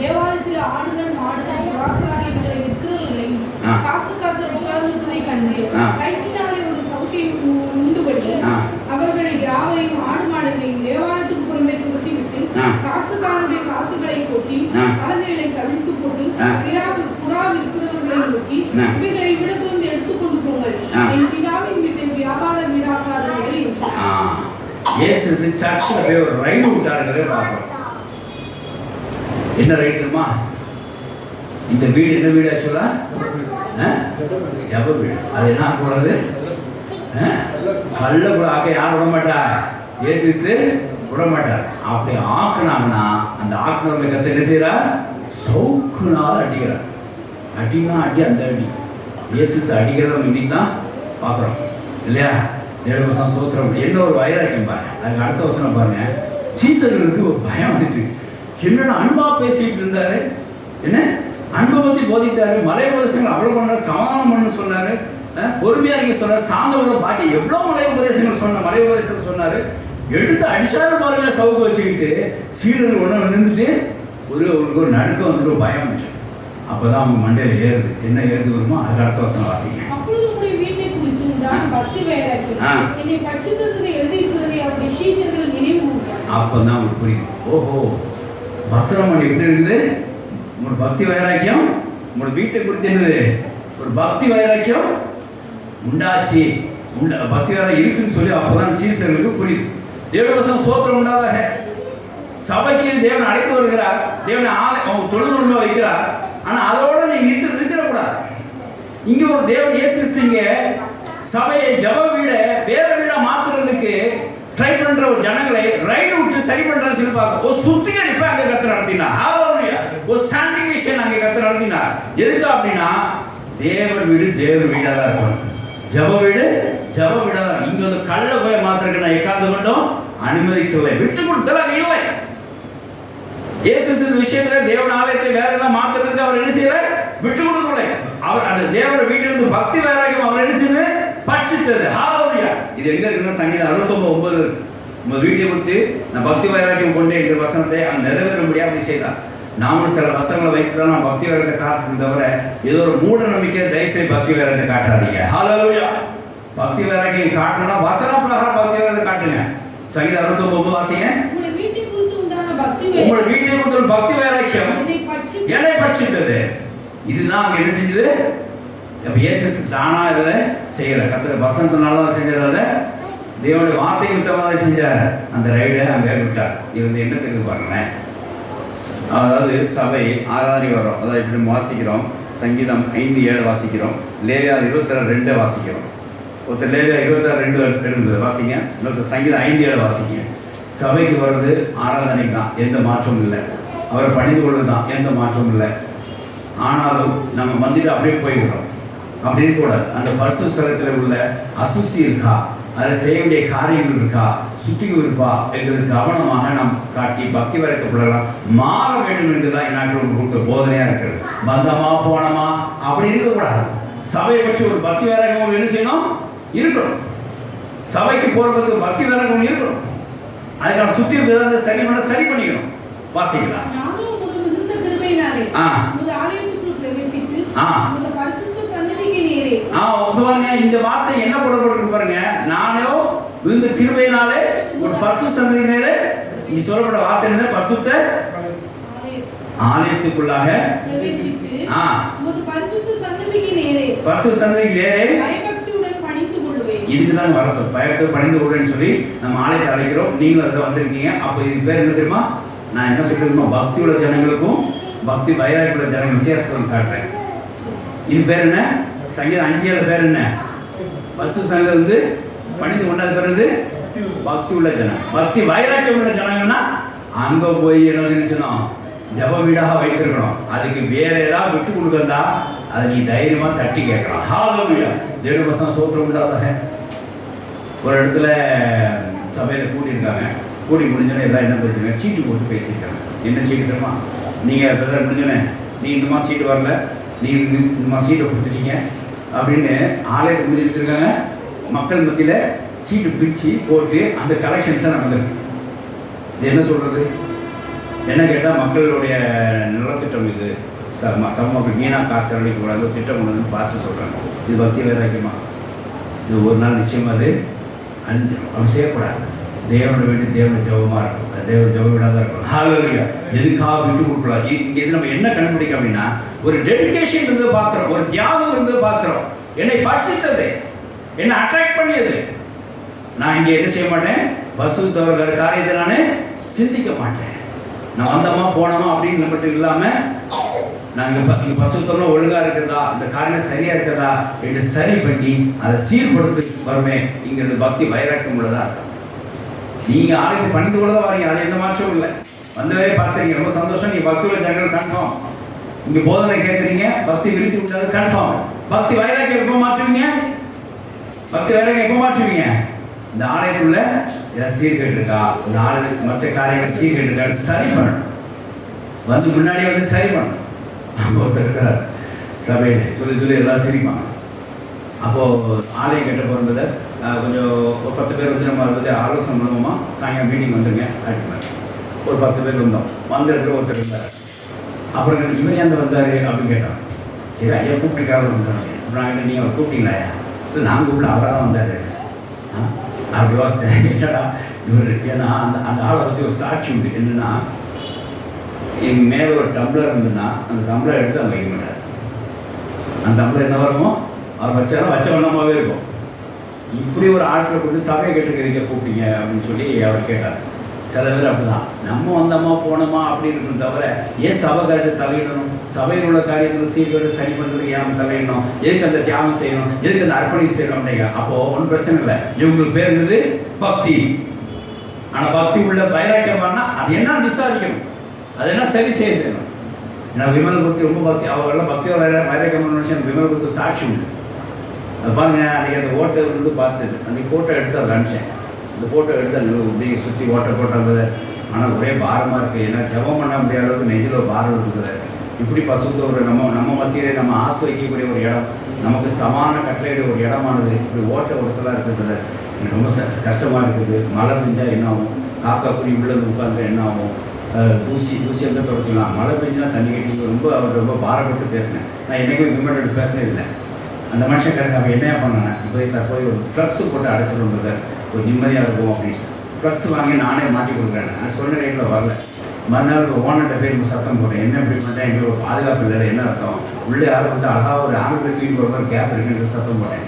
தேவாலயத்தில் ஆடுகள் மாடுகள் புறாக்களாகியவர்களை விற்கிறவர்களையும் காசுக்காரர் உட்கார்ந்ததை கண்டு கயிற்றினாலே ஒரு சவுக்கை உண்டுபடி அவர்களை யாவரையும் ஆடு மாடுகளையும் தேவாலயத்துக்கு புறம்பே துரத்திவிட்டு காசுக்காரருடைய காசுகளை கொட்டி கலவைகளை கவிழ்த்து போட்டு புறா விற்கிறவர்களை நோக்கி இவைகளை இவ்விடத்திலிருந்து எடுத்துக்கொண்டு போங்கள், என் பிதாவின் வீட்டை வியாபார வீடாக்காதவர்கள் என்றார். இயேசு சர்ச்சில் போய் ஒரு ரைடு விட்டாருங்கிறதே பார்க்குறோம். என்ன ரைடு தெரியுமா? இந்த வீடு என்ன வீடு ஆக்சுவலா? ஜப வீடு. அது என்ன ஆகக்கூடாது? பல்ல கூட ஆக்க யார் விட மாட்டா? இயேசு விட மாட்டார். அப்படி ஆக்குனாங்கன்னா அந்த ஆக்குனவங்க கற்று என்ன செய்கிறார்? சவுக்குனால அடிக்கிறார். அடினா அடி, அந்த அடி இயேசு அடிக்கிறத இன்னைக்கு தான் பார்க்குறோம் இல்லையா? தேவவசம் சோத்திரம். என்ன ஒரு வைராக்கியம் பாருங்க. அதுக்கு அடுத்த வசனம் பாருங்க. சீசர்களுக்கு ஒரு பயம் வந்துட்டு, என்னோட அன்பா பேசிட்டு இருந்தாரு, என்ன அன்பை பற்றி போதித்தாரு, மலை உபதேசங்கள் அவ்வளோ பண்ணார், சமாதானம் பண்ணு சொன்னார், பொறுமையாக இருக்க சொன்னார், சாந்தோட பாக்கி எவ்வளோ மலை உபதேசங்கள் மலை உபதேசங்கள் சொன்னார். எடுத்து அடிச்சாரு பாருங்க, சவுக்கு வச்சுக்கிட்டு சீடர்கள் ஒன்று நின்றுட்டு ஒரு நடுக்கம் வந்துட்டு, ஒரு பயம் வந்துட்டு. அப்போதான் அவங்க மண்டையில் ஏறுது. என்ன ஏறுது வருமோ அதுக்கு அடுத்த வசனம் வாசிங்க. அப்பதான் உங்களுக்கு புரியுது. ஓஹோ, வசனம் எப்படி இருக்குது? உங்களோட பக்தி வைராக்கியம் உங்களோட வீட்டை குறித்து என்னது? ஒரு பக்தி வைராக்கியம் உண்டாச்சு, பக்தி வைராக்கியம் இருக்குன்னு சொல்லி அப்போதான் சீசர்களுக்கு புரியுது. தேவவசம் சோத்திரம் உண்டாதாக. சபைக்கு தேவன் அழைத்து வருகிறார், தேவனை அவங்க தொழுநூறுமா வைக்கிறார். ஆனால் அதோட நீங்க நிறுத்திடக்கூடாது. இங்க ஒரு தேவன் இயேசு இங்க சபையை ஜப வீட வேற வீடா மாத்துறதுக்கு ட்ரை பண்ற ஒரு ஜனங்களை ரைடு விட்டு சரி பண்றேன்னு சொல்லி பார்க்க ஒரு சுத்திகரிப்பை அங்க கத்து நடத்தினார். ஒரு சாண்டிஃபிகேஷன் அங்க கத்து நடத்தினார். எதுக்கு அப்படின்னா, தேவன் வீடு தேவ வீடா தான் இருக்கும், ஜப வீடு ஜப வீடா தான். இங்க வந்து கள்ள போய் மாத்திரக்கு நான் எக்காந்து கொண்டும் அனுமதிக்கவில்லை, விட்டு கொடுத்தல இல்லை. இயேசு விஷயத்துல தேவன் ஆலயத்தை வேற ஏதாவது மாத்துறதுக்கு அவர் என்ன செய்யல, விட்டு கொடுக்கல. அவர் அந்த தேவன வீட்டிலிருந்து பக்தி வைராக்கியம் அவர் என்ன செய்து பட்சித்தது. ஹalleluya. இது எங்க இருக்குன்னா சங்கீதம் 69:9. உங்க வீட்டை குறித்து நான் பக்தி வைராக்கியம் கொண்டே என்ற வசனத்தை அங்க நிறைவேற முடியாமல் செய்தார். நாமளும் சில வசனங்களை வைத்துதான் நான் பக்தி வைராக்கியத்தை காட்டுறது தவிர ஏதோ ஒரு மூட நம்பிக்கை தயவுசெய்து பக்தி வைராக்கியத்தை காட்டாதீங்க. ஹalleluya. பக்தி வைராக்கியம் காட்டணும்னா வசன பிரகாரம் பக்தி வைராக்கியத்தை காட்டுங்க. சங்கீதம் 69:9 வாசிங்க. உங்களுடைய வீட்டை குறித்து பக்தி வைராக்கியம் என்னை பட்சித்தது. இதுதான் அங்க என்ன செஞ்சது? இயேசு தானா இதை செய்யலை, கர்த்தர் வசனத்தினால தான் செஞ்சதை, தேவனுடைய வார்த்தை வித்தமாக செஞ்சார். அந்த ரைடை அங்கே விட்டார். இது வந்து என்ன தெரிஞ்சு பாருங்களேன். அதாவது சபை ஆராதனை வரும், அதாவது இப்படி வாசிக்கிறோம். சங்கீதம் 5:7 வாசிக்கிறோம். லேவியார் 22:2 வாசிக்கிறோம். ஒருத்தர் லேவியார் 22:2 எடுக்குது வாசிங்க. இன்னொருத்தர் சங்கீதம் 5:7 வாசிங்க. சபைக்கு வர்றது ஆராதனைக்கு தான், எந்த மாற்றமும் இல்லை. அவரை பணிந்து கொள்வது தான், எந்த மாற்றமும் இல்லை. ஆனாலும் நம்ம வந்துட்டு அப்படியே போய்கிறோம். அப்படி இருக்கக்கூடாது. அந்த பரிசுத்த ஸ்தலத்தில் உள்ள அசுசி இருக்கா, அதில் செய்ய வேண்டிய காரியங்கள் இருக்கா, சுத்திகள் இருப்பா என்கிறது கவனமாக நாம் காட்டி பக்தி வரைத்துக்குள்ளலாம் மாற வேண்டும் என்றுதான் இந்நாட்டில் கொடுத்த போதனையா இருக்கிறது. பந்தமா போனமா அப்படி இருக்கக்கூடாது. சபையை பற்றி ஒரு பக்தி வைராக்கியம் என்ன செய்யணும்? இருக்கணும். சபைக்கு போறதுக்கு ஒரு பக்தி வைராக்கியம் இருக்கணும். அதுக்கான சுத்தி விதத்தை சரி பண்ணிக்கணும். வாசிக்கலாம். இந்த வார்த்தை என்ன போடப்பட்டிருக்கு பாருங்க. நானோ இந்த கிருபையினாலே ஒரு பரிசுத்த சன்னதி நேரே, இங்க சொல்லப்பட்ட வார்த்தை என்ன? பரிசுத்த ஆலயத்துக்குள்ளாக பரிசுத்த சன்னதிக்கு நேரே இதுக்கு தான் வர சொல் பயத்தை பணிந்து கொள்வேன்னு சொல்லி நம்ம ஆலயத்தை அழைக்கிறோம். நீங்களும் அதை வந்திருக்கீங்க. அப்போ இது பேர் என்ன தெரியுமா? நான் என்ன சொல்லிருக்கோமோ பக்தி உள்ள ஜனங்களுக்கும் பக்தி வைராக்கிய உள்ள ஜனங்கள் வித்தியாசம் காட்டுறேன். இது பேர் என்ன? சங்கீதம் 5 பேர் என்ன? பரிசுத்த சன்னதி வந்து பணிந்து கொண்டாது பிறகு பக்தி உள்ள ஜனம். பக்தி வைராக்கியம் உள்ள ஜனங்கள்னா அங்க போய் என்ன சொன்னோம்? ஜப வீடாக வைத்திருக்கணும். அதுக்கு வேற ஏதாவது விட்டு கொடுக்கறதா அதை நீ தைரியமா தட்டி கேட்கலாம். ஹalleluya. தேவ வசனம் ஸ்தோத்திரம் உண்டாதாக. ஒரு இடத்துல சபையில் கூட்டியிருக்காங்க. கூடி முடிஞ்சோடனே எல்லாம் என்ன பேசுங்க? சீட்டு போட்டு பேசியிருக்காங்க. என்ன சீட்டு தெரியுமா? நீங்கள் பிரதர் முடிஞ்சோடனே நீ இந்த மாதிரி சீட்டு வரல, நீ இந்த மாதிரி சீட்டை கொடுத்துட்டீங்க அப்படின்னு ஆலயத்தை முடிஞ்சிருக்காங்க. மக்கள் மத்தியில் சீட்டு பிரித்து போட்டு அந்த கலெக்ஷன்ஸாக நடந்திருக்கு. இது என்ன சொல்கிறது? என்ன கேட்டால் மக்களுடைய நலத்திட்டம் இது. சமூக வீணாக காசு அழிக்கக்கூடாது ஒரு திட்டம் கொண்டு வந்து பார்த்து சொல்கிறாங்க. இது பக்தி வைராக்கியமா? இது ஒரு நாள் நிச்சயமாக அது அழிஞ்சிடும். அப்படி செய்யக்கூடாது. தேவனை வேண்டி தேவனை ஜபமாக இருக்கும். தேவன் ஜப விடாத இருக்கணும். ஹalleluya. எதுக்காக விட்டு கொடுக்கலாம்? இங்கே இது நம்ம என்ன கண்டுபிடிக்க அப்படின்னா ஒரு டெடிகேஷன் இருந்து பார்க்குறோம், ஒரு தியாகம் இருந்து பார்க்குறோம். என்னை பரிசுத்தது, என்னை அட்ராக்ட் பண்ணியது. நான் இங்கே என்ன செய்ய மாட்டேன்? பசு தவிர காரியத்தை நான் சிந்திக்க மாட்டேன். நான் வந்தோமா போனோமா அப்படின்னு மட்டும் இல்லாமல் நாங்கள் பசுத்தோம்னா ஒழுங்காக இருக்கிறதா, இந்த காரியம் சரியாக இருக்கிறதா என்று சரி பண்ணி அதை சீர்படுத்தி வருமே. இங்கே பக்தி வைராக்கியம் உள்ளதா இருக்கும். நீங்கள் ஆலயத்தை பணிந்து கூட தான் வரீங்க. அது எந்த மாற்றமும் இல்லை. வந்தவே பார்த்துறீங்க, ரொம்ப சந்தோஷம். நீங்கள் பக்தி உள்ள ஜனங்கள் கன்ஃபார்ம். இங்கே போதனை கேட்குறீங்க, பக்தி விருத்தி உள்ளது கன்ஃபார்ம். பக்தி வைராக்கியம் எப்போ மாற்றுவீங்க? பக்தி வைராக்கியம் எப்போ மாற்றுவீங்க? இந்த ஆலயத்துள்ள ஏதாவது சீர்கேட்டிருக்கா, இந்த ஆலயத்துக்கு மற்ற காரியங்கள் சீர்கேட்டிருக்கா சரி பண்ணணும். வந்து முன்னாடி வந்து சரி பண்ணணும். ஒருத்தர் இருக்கிறார் சபையில் சொல்லி எல்லாம் சிரிப்பாங்க. அப்போது ஆலயம் கட்ட போகும்போது கொஞ்சம் ஒரு 10 பேர் வந்து நம்ம வந்து ஆலோசனை பண்ணுவோமா, சாயங்காலம் மீட்டிங் வந்துருங்க அப்படின்னாங்க. ஒரு 10 பேர் வந்தோம். வந்த இடத்துல ஒருத்தர் இருந்தார். அப்புறம் இவன் எந்த வந்தார் அப்படின்னு கேட்டோம். சரி ஐயா கூப்பிட்டுக்காக வந்தாங்க. அப்புறம் நீங்கள் அவர் கூப்பிட்டீங்களா? இல்லை நாங்கள் கூப்பிட அவராக தான் வந்தார். அப்படி யோசித்தேன். என்னடா இவர், ஏன்னா அந்த ஆளை பற்றி ஒரு சாட்சி உண்டு. என்னென்னா எங்கள் மேலே ஒரு டம்ளர் இருந்ததுன்னா அந்த டம்ளர் எடுத்து அவங்க வைக்க மாட்டார். அந்த டம்ளர் என்ன வருமோ அவர் வச்சாலும் வச்ச வண்ணமாகவே இருக்கும். இப்படி ஒரு ஆட்களை கொண்டு சபையை கேட்டுக்கிறீங்க கூப்பிட்டீங்க அப்படின்னு சொல்லி அவர் கேட்டார். சில பேர் அப்படிதான், நம்ம வந்தோமா போனோமா அப்படி இருக்கணும் தவிர ஏன் சபை காரியத்தை தலையிடணும்? சபையில் உள்ள காரியத்தில் சீர்கேடு சரி பண்ணுறதுக்கு ஏன் தலையிடணும்? எதுக்கு அந்த தியாகம் செய்யணும்? எதுக்கு அந்த அர்ப்பணிப்பு செய்யணும் அப்படிங்க? அப்போது ஒன்றும் பிரச்சனை இல்லை. இவங்களுக்கு பேர் இருந்தது பக்தி. ஆனால் பக்தி உள்ள வைராக்கியமானா அது என்ன விசாரிக்கணும், அது என்ன சரி செய்யணும். ஏன்னா விமலகுருத்தி ரொம்ப பக்தி, அவர்களெல்லாம் பக்தியோட வைராக்கியம் விமலகுருத்து சாட்சி உண்டு. அது பாருங்க, அன்றைக்கி அந்த ஓட்டை வந்து பார்த்துட்டு அன்றைக்கி ஃபோட்டோ எடுத்து அதை அனுப்பிச்சேன். இந்த ஃபோட்டோ எடுத்து அந்த இப்படி சுற்றி ஓட்டை போட்டாங்க. ஆனால் ஒரே பாரமாக இருக்குது. ஏன்னா ஜபம் பண்ண முடியாத அளவுக்கு நெஞ்சில் பாரம் இருக்குது. இப்படி பசுத்த ஒரு நம்ம மத்தியிலே நம்ம ஆசை வைக்கக்கூடிய ஒரு இடம், நமக்கு சமான கட்டளையுடைய ஒரு இடமானது இப்படி ஓட்டை ஒரு சில இருக்கிறது எனக்கு ரொம்ப கஷ்டமாக இருக்குது. மழை பெஞ்சால் என்ன ஆகும்? காக்கா குடி உள்ளது உட்காந்து என்ன ஆகும்? தூசி எங்கே தொடச்சிக்கலாம். மழை பெஞ்சுனா தண்ணி கட்டி ரொம்ப பாரப்பட்டு பேசினேன். நான் என்றைக்குமே விமன் பேசினது இல்லை. அந்த மனுஷன் கிடையாது. அவன் என்ன பண்ணானே இப்போ தற்போது ஒரு ஃப்ளக்ஸு போட்டு அடைச்சிடுறது ஒரு நிம்மதியாக இருக்கும் அப்படின்னு ஃப்ளக்ஸ் வாங்கி நானே மாட்டி கொடுக்குறேன். நான் சொன்ன ரேட்டில் வரல. மறுநாள் ஓனர்கிட்ட போய் நம்ம சத்தம் போட்டேன். என்ன இப்படி பண்ணிட்டேன், எங்களுக்கு ஒரு பாதுகாப்பு இல்லை, என்ன அர்த்தம்? உள்ளே யாரும் வந்து அழகாக ஒரு ஆம்பிள் தூக்கி ஒரு கேப் இருக்குன்னு சத்தம் போட்டேன்.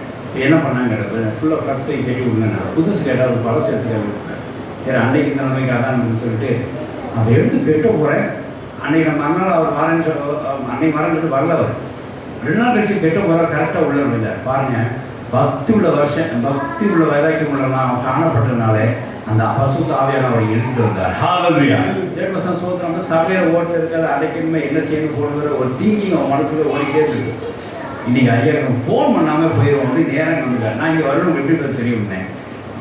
என்ன பண்ணாங்க, ஃபுல்லாக ஃப்ளக்ஸை கட்டி விடுங்க. புதுசு கேட்டால் ஒரு பழசு எடுத்துக்க. சரி அன்னைக்கு இந்த நிலைமைக்கு அதான் சொல்லிட்டு அதை எடுத்து கெட்ட போகிறேன். அன்னைக்கு நம்ம மறுநாள் அவர் வரேன்னு அன்னைக்கு வரேன்னு வரல. அவர் 2 நாள் கழிச்சு கெட்ட போகிற கரெக்டாக உள்ள இல்லை. பாருங்கள், பக்தி உள்ள வைராக்கியம் உள்ளவனா அவன் காணப்பட்டதுனாலே அந்த பசுத்த ஆவியான அவரை எழுதிட்டு வந்தார். ஹalleluya. தேவசம் சோதனை சபையை ஓட்டு இருக்காது, அடைக்கணுமே என்ன செய்யணும் போடுங்கிற ஒரு திங்கிங் அவன் மனசுல ஓடிக்கிட்டே இருக்கு. இன்னைக்கு ஐயா ஃபோன் பண்ணாமல் போயிடுவோம் நேரம் வந்துட்டார். நான் இங்கே வரணும் எப்படி பேர் தெரியும்னேன்,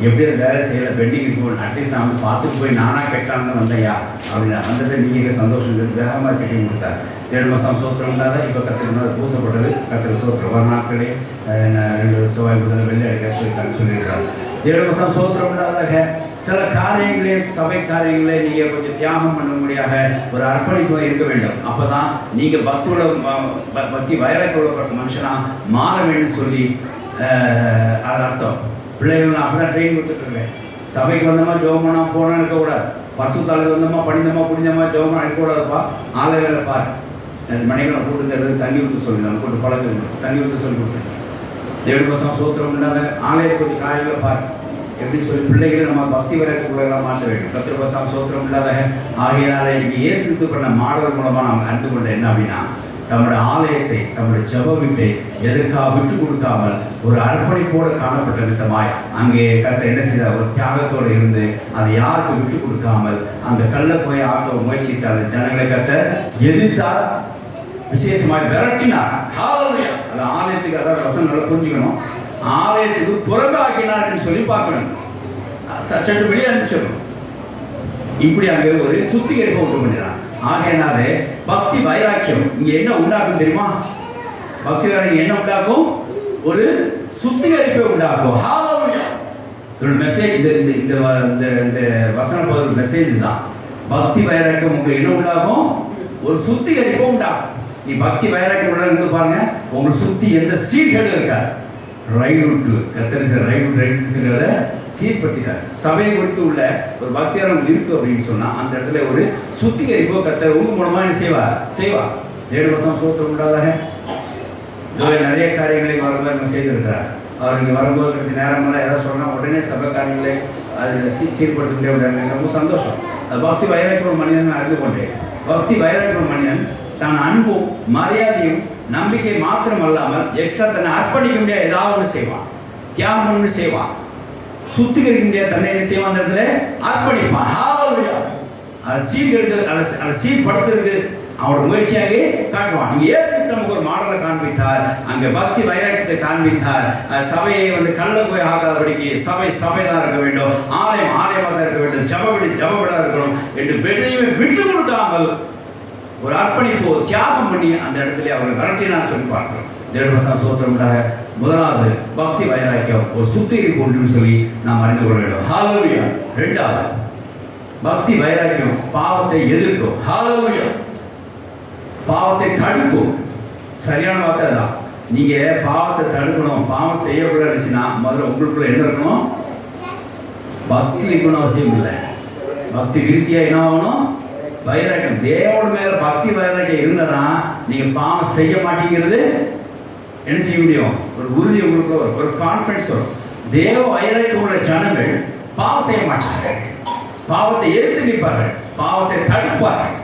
எப்படி அது வேலை செய்யலை பெண்டிங் இருக்கும், அட்லீஸ்ட் நான் வந்து பார்த்துட்டு போய் நானாக கேட்கலான்னு வந்தையா அப்படின்னு வந்துட்டு நீங்கள் சந்தோஷம் வேகமாக கட்டி கொடுத்தார். 7 மாதம் சோத்திரம் இல்லாத இப்போ கற்றுக்கணும் பூசப்பட்டது கற்றுக்க சோத்திரம் ஒரு நாட்களே 2 செவ்வாய் முதல்ல வெள்ளை அடிக்க சொல்லியிருக்காரு. 7 மாதம் சோத்திரம் இல்லாதாக சில காரியங்களே சபை காரியங்களே நீங்கள் கொஞ்சம் தியாகம் பண்ணும்படியாக ஒரு அர்ப்பணிப்பு இருக்க வேண்டும். அப்போ தான் நீங்கள் பக்தி வைராக்கியப்பட்ட மனுஷனாக மாற வேண்டும் சொல்லி அது அர்த்தம். பிள்ளைகள் நான் அப்படி தான் ட்ரெயின் கொடுத்துட்ருக்கேன். சபைக்கு வந்தோமா ஜோமனா போனால் இருக்கக்கூடாது, பசுத்தாளுக்கு வந்தோமா படிந்தோமா புரிஞ்சோமா ஜோமனா இருக்கக்கூடாதுப்பா. ஆலை வேலை பாரு, மனைகளை கூட்டுக்கிறது தண்ணி ஊற்ற சொல்லி நம்ம கூட்டு பழக்கம் தண்ணி ஊற்ற சொல்லி கொடுத்துருக்கேன். 7 மாதம் சோத்திரம் இல்லாத ஆலயத்தை கொஞ்சம் காரியங்களை பாரு எப்படி சொல்லி பிள்ளைகளை நம்ம பக்தி வரைக்குள்ளெல்லாம் மாற்ற வேண்டும். 10 மாதம் சோத்திரம் இல்லாத ஆகையினால இங்கே இயேசு பண்ண மாடல் மூலமாக நாம் அறிந்து கொண்ட என்ன அப்படின்னா, தம்முடைய ஆலயத்தை தம்முடைய ஜெப வீட்டை எதற்காக விட்டு கொடுக்காமல் ஒரு அர்ப்பணிப்போடு காணப்பட்ட விதமாய் அங்கே கர்த்தர் என்ன செய்தார், ஒரு தியாகத்தோடு இருந்து அதை யாருக்கு விட்டு கொடுக்காமல் அந்த கல்லை போய் ஆக்க முயற்சித்தார். ஜனங்களை கர்த்தர் எதிர்த்தார், விசேஷமாய் விரட்டினார். அது ஆலயத்துக்கு அதாவது வசனம் நல்லா புரிஞ்சுக்கணும். ஆலயத்துக்கு புறம்பாக்கினார்னு சொல்லி பார்க்கணும், சற்று வெளியே அனுப்பிச்சிடணும். இப்படி அங்கே ஒரு சுத்திகரிப்பை உண்டு பண்ணினார். ஆகையினாலே பக்தி வைராக்கியம் இங்கே என்ன உண்டாக்கும் தெரியுமா? பக்தி வைராக்கியம் என்ன உண்டாக்கும்? ஒரு சுத்திகரிப்பை உண்டாக்கும். ஒரு மெசேஜ் இந்த வசனம் ஒரு மெசேஜ் தான். பக்தி வைராக்கியம் உங்களுக்கு என்ன உண்டாகும்? ஒரு சுத்திகரிப்பை உண்டாகும். நீ பக்தி வைராக்கியம் உள்ள பாருங்க, உங்களை சுற்றி எந்த சீர்கேடும் இருக்காது. ரைடு கத்தரிச ரைடுங்கிறத சீர்படுத்திட்டார். சபையை குறித்து உள்ள ஒரு பக்தியாரம் இருக்கு அப்படின்னு சொன்னால் அந்த இடத்துல ஒரு சுத்திகரிப்போ கத்தர் உங்க மூலமாக என்ன செய்வார். 7 வருஷம் சோத்திரம் உண்டாதாக நிறைய காரியங்களை வரும்போது செய்திருக்கிறார். அவர் இங்கே வரும்போது கிடைச்ச நேரமெல்லாம் ஏதாவது சொன்னால் உடனே சபை காரியங்களை அது சீர்படுத்திட்டே விடாங்க. ரொம்ப சந்தோஷம். அது பக்தி வைராக்கிய மனிதன் அறிந்து கொண்டேன். பக்தி வைராக்கிய மனிதன் தான் அன்பும் மரியாதையும் நம்பிக்கை மாத்திரம் அல்லாமல் எக்ஸ்ட்ரா தன்னை அர்ப்பணிக்க முடியாது, ஏதாவது ஒன்று செய்வான், தியாகம் பண்ணி செய்வான், சுத்திகரிக்க முடியாது, தன்னை என்ன செய்வான், அந்த இடத்துல அர்ப்பணிப்பான். அதை சீர்கெடுத்து அதை சீர்படுத்துறதுக்கு அவனோட முயற்சியாக காட்டுவான். இங்கே இயேசு நமக்கு ஒரு மாடலை காண்பித்தார், அங்கே பக்தி வைராக்கியத்தை காண்பித்தார். சபையை வந்து கள்ள போய் ஆகாதபடிக்கு சபைதான் இருக்க வேண்டும், ஆலயமாக தான் இருக்க வேண்டும், ஜபவிடா இருக்கணும் என்று பெண்ணையுமே விட்டு கொடுக்காமல் ஒரு அர்ப்பணிப்பு தியாகம் பண்ணி அந்த இடத்துல அவரை விரட்டினார் சொல்லி பார்க்கிறோம். 7 வருஷம் சோத்திரம்டாக முதலாவது பக்தி வைராக்கியம் ஒரு சுத்திகரிப்பு ஒன்று சொல்லி நாம் அறிந்து கொள்ள வேண்டும். ஹல்லேலூயா. 2வது பக்தி வைராக்கியம் பாவத்தை எதிர்க்கும். ஹல்லேலூயா. பாவத்தை தடுக்கும். சரியான வார்த்தை தான். நீங்க பாவத்தை தடுக்கணும், பாவம் செய்யக்கூடாதுன்னா முதல்ல உங்களுக்குள்ள என்ன இருக்கணும்? பக்தி இருக்கணும் அவசியம் இல்லை. பக்தி விருத்தியா என்ன ஆகணும்? வைராக்கியம். தேவோட மேல பக்தி வைராக்கியம் இருந்தாதான் நீங்க பாவம் செய்ய மாட்டேங்கிறது என்ன செய்ய முடியும்? ஒரு உறுதி உங்களுக்கு வரும், ஒரு கான்ஃபிடன்ஸ் வரும். தேவ வைராக்கியம் உள்ள ஜனங்கள் பாவம் செய்ய மாட்டாங்க, பாவத்தை எதிர்த்து நிற்பார்கள், பாவத்தை தடுப்பார்கள்.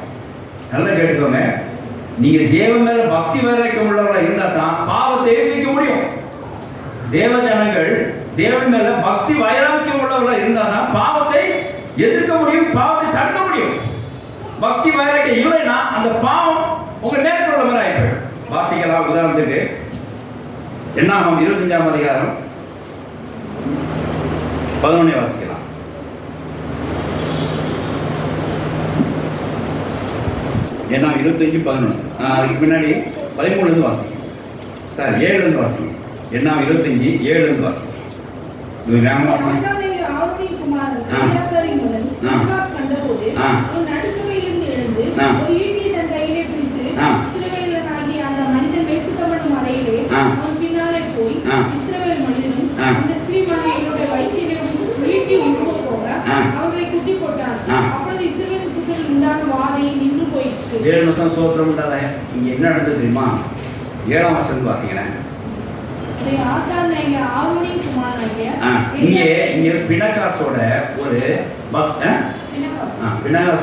நல்லா கேட்டுக்கோங்க. நீங்க தேவ மேல பக்தி வைராக்கியம் உள்ளவர்களா இருந்தா தான் பாவத்தை எதிர்க்க முடியும். தேவ ஜனங்கள் தேவன் மேல பக்தி வைராக்கியம் உள்ளவர்களா இருந்தா தான் பாவத்தை எதிர்க்க முடியும், பாவத்தை தடுக்க முடியும். பக்தி வைராக்கியம் இல்லைன்னா அந்த பாவம் உங்க நேரத்தில் மாதிரி ஆயிடும். வாசிக்கலாம். உதாரணத்துக்கு என்னாகும் 25ஆம் அதிகாரம் 11 வாசிக்கலாம். ஏன்னா 25:11 அதுக்கு பின்னாடி 13 வாசிங்க. சார் 7 வாசிங்க. என்ன 25 7 வாசிங்க. இது வேகமாக சோத்திரம் உண்டாத. இங்க என்ன நடந்தது தெரியுமா? 7ஆம் வசனம் வாசிக்கிறேன். இங்க பினகாசோட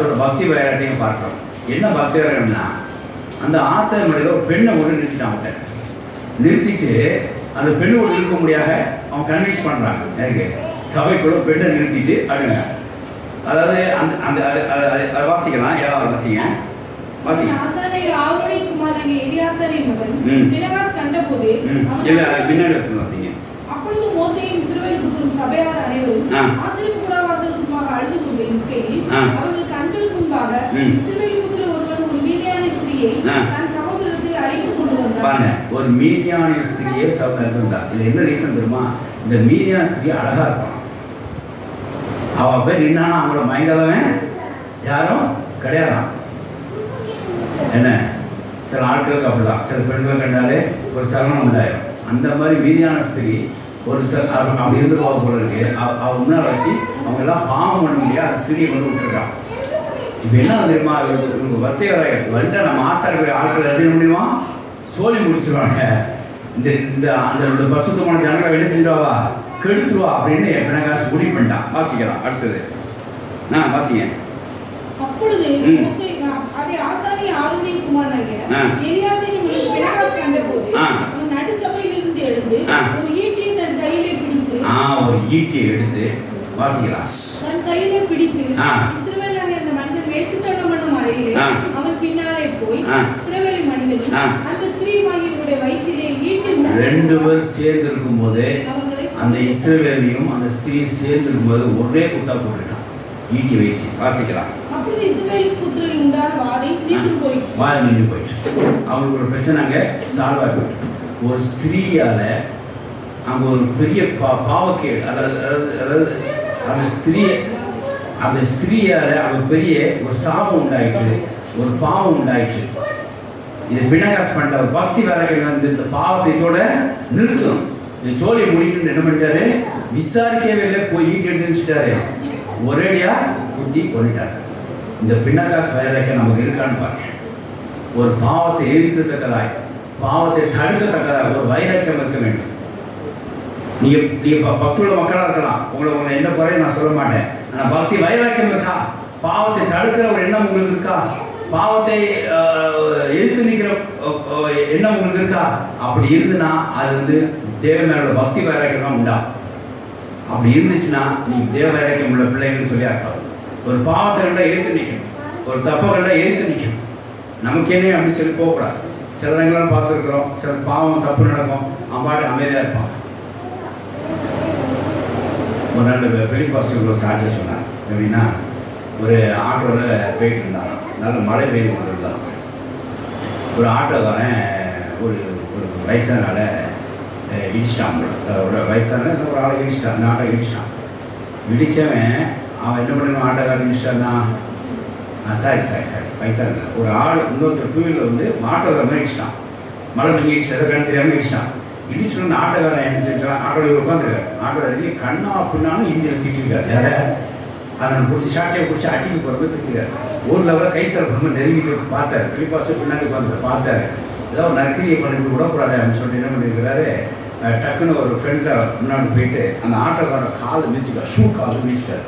ஒரு பக்தி வைராக்கியம் பார்க்கிறோம். என்ன பக்தி வைராக்கியம்னா, அந்த ஆசிரியர் ஒரு பெண்ணை ஒன்று நிறுத்திட்டாங்க. நிறுத்திட்டு அந்த பெண்ணோடு இருக்க முடியாத அவன் கன்வின்ஸ் பண்றாங்க. எனக்கு சபைக்குள்ள பெண்ணை நிறுத்திட்டு அப்படிங்க. அதாவது அந்த வாசிக்கலாம். 7ஆவது வாசிங்க. குமாரனாகிய எலியாசாரின் மகன் பினகாஸ் கண்டபோது பின்னாடி வாசிங்க. அப்பொழுது மோசேயும் இஸ்ரவேல் புத்திரரும் சபையார் அனைவரும் ஆசரிப்பு கூடாரவாசலுக்குமாக அழுது கொண்டு இருக்கையில் அவர்கள் கண்களுக்கு முன்பாக இஸ்ரவேல் புத்திரர் ஒருவன் ஒரு மீதியான ஸ்திரியை தன் சகோதரத்தில் அழைத்துக் கொண்டு வந்தான். ஒரு மீதியான ஸ்திரியை சகோதரர் இருந்தார். இது என்ன ரீசன் தெரியுமா? இந்த மீதியான ஸ்திரீ அழகா இருப்பான். அவ பேர் நின்னானா அவங்கள மயங்காதவன் யாரும் கிடையாதான். என்ன சில ஆட்களுக்கு அப்படிதான், சில பெண்களை கண்டாலே ஒரு சலனம் உண்டாயிரும். அந்த மாதிரி மீதியான ஸ்திரீ ஒரு அப்படி இருந்து போக போல இருக்கு. அவ முன்னாள் வச்சு அவங்க எல்லாம் பாவம் பண்ண முடியாது, அந்த ஸ்திரியை கொண்டு விட்டுருக்கான். இப்போ என்ன தெரியுமா, இவங்க வர்த்தையராக வந்துட்டு நம்ம ஆசாரிய ஆட்கள் எழுத முடியுமா, சோழி முடிச்சிருவாங்க. இந்த அந்த பசுத்தமான ஜனங்களை என்ன செஞ்சுருவா, கெடுத்துருவா அப்படின்னு பினகாஸ் முடிவு பண்ணிட்டான். வாசிக்கலாம் அடுத்தது. வாசிங்க. அப்பொழுது மோசே அதை ஆசாரிய ஆரோனின் குமாரனாகிய எலியாசாரின் மகன் பினகாஸ் கண்டபோது அவன் நடுச்சபையிலிருந்து எழுந்து ஒரு ஈட்டியை தன் கையிலே பிடித்து ஒரு ஈட்டியை எடுத்து வாசிக்கலாம். தன் கையிலே பிடித்து இஸ்ரவேலாகிய அந்த மனிதன் வேசித்தனம் பண்ணும் அறையிலே அவன் பின்னாலே போய் இஸ்ரவேல் மனிதனும் அந்த ஸ்திரீவாகியவருடைய வயிற்றிலே ஈட்டி 2 பேர் சேர்ந்து இருக்கும் போது அந்த இஸ்ரவேலையும் அந்த ஸ்திரீ சேர்ந்து இருக்கும்போது ஒரே குத்தா போட்டுட்டான், ஈட்டி வச்சு. வாசிக்கலாம். அப்பொழுது இஸ்ரவேல் புத்திரரில் உண்டான வாதை நின்று போயிடுச்சு. அவங்களுக்கு ஒரு பிரச்சனை அங்கே சால்வ் ஆகி போயிட்டு, ஒரு ஸ்திரீயால அங்கே ஒரு பெரிய பாவக்கேடு, அதாவது அந்த ஸ்திரீயால அங்கே பெரிய ஒரு சாபம் உண்டாயிட்டு, ஒரு பாவம் உண்டாயிட்டு. இது பினகாஸ் பண்ணிட்ட ஒரு பக்தி வேலைகள் வந்து இந்த பாவத்தைத்தோட நிறுத்தணும். இந்த சோழியை முடிக்கணும்னு என்ன பண்ணிட்டாரு, விசாரிக்கவே இல்லை, போய் ஈட்டி எடுத்து வச்சுட்டாரு, ஒரேடியா ஊற்றி கொண்டுட்டார். இந்த பினகாஸ் வைராக்கியம் நமக்கு இருக்கான்னு பாருங்க. ஒரு பாவத்தை எதிர்க்கத்தக்கதாய், பாவத்தை தடுக்கத்தக்கதாய் ஒரு வைராக்கியம் இருக்க வேண்டும். நீங்கள் பக்தியுள்ள மக்களாக இருக்கலாம், உங்களை என்ன குறையும் நான் சொல்ல மாட்டேன். ஆனால் பக்தி வைராக்கியம் இருக்கா, பாவத்தை தடுக்கிற ஒரு எண்ணம் உங்களுக்கு இருக்கா, பாவத்தை எதிர்த்து நிற்கிற எண்ணம் உங்களுக்கு இருக்கா, அப்படி இருந்துன்னா அது வந்து தேவ மேல பக்தி வைராக்கியம் உண்டா. அப்படி இருந்துச்சுன்னா நீங்க தேவ வைராக்கியம் உள்ள பிள்ளைங்கன்னு சொல்லி அர்த்தம். ஒரு பாவத்தை கண்டா எழுத்து நிற்கணும், ஒரு தப்பை கண்டா எழுத்து நிற்கணும். நமக்கு என்ன அப்படி சொல்லி போகக்கூடாது. சில இடங்கள்லாம் பார்த்துருக்குறோம், சில பாவம் தப்பு நடக்கும், அம்பாட்டு அமைதியாக இருப்பான். ஒரு நாள் வெளிப்பாசிகள் ஒரு சாட்சியை சொன்னார். எப்படின்னா, ஒரு ஆட்டோவில் போயிட்டு இருந்தாங்க, நல்ல மழை பெய்து கொண்டு இருந்தாங்க. ஒரு ஆட்டோக்காரன் ஒரு வயசானால இடிச்சிட்டான். ஒரு வயசான ஒரு ஆளை இடிச்சிட்டான், அந்த ஆட்டோ இடிச்சிட்டான். இடித்தவன் அவன் என்ன பண்ணணும், ஆட்டோக்காரன் இடிச்சிட்டான்னா சாரி வயசான ஒரு ஆள் இன்னொருத்தர் டூவீலர் வந்து ஆட்டோக்கார மாதிரி இடிச்சிட்டான். மழை பெஞ்சு இடிச்சதை கண் தெரியாமல் இடிச்சிட்டான். இடிச்சுன்னு ஆட்டோக்காரன் என்ன செஞ்சான், ஆட்டோவில் உட்காந்துருக்காரு. ஆட்டோவில் இறங்கி கண்ணா பின்னாலும் இந்தியில் திட்டிருக்காரு. அதை பிடிச்சி ஷார்ட்டியை பிடிச்சி அட்டிக்கு போகிறப்ப திட்டிருக்காரு. ஊரில் வர கை சார் ரொம்ப நெருங்கிட்டு பார்த்தாரு, வெளிப்பாசு பின்னாடி உட்காந்து பார்த்தாரு. ஏதாவது நற்கிரியை பண்ணிட்டு விடக்கூடாது அப்படின்னு சொல்லிட்டு என்ன பண்ணியிருக்கிறாரு, டக்குன்னு ஒரு ஃப்ரெண்டில் முன்னாடி போயிட்டு அந்த ஆட்டோக்காரன் காலை மிதிச்சுட்டார், ஷூ காலை மிதிச்சிட்டார்.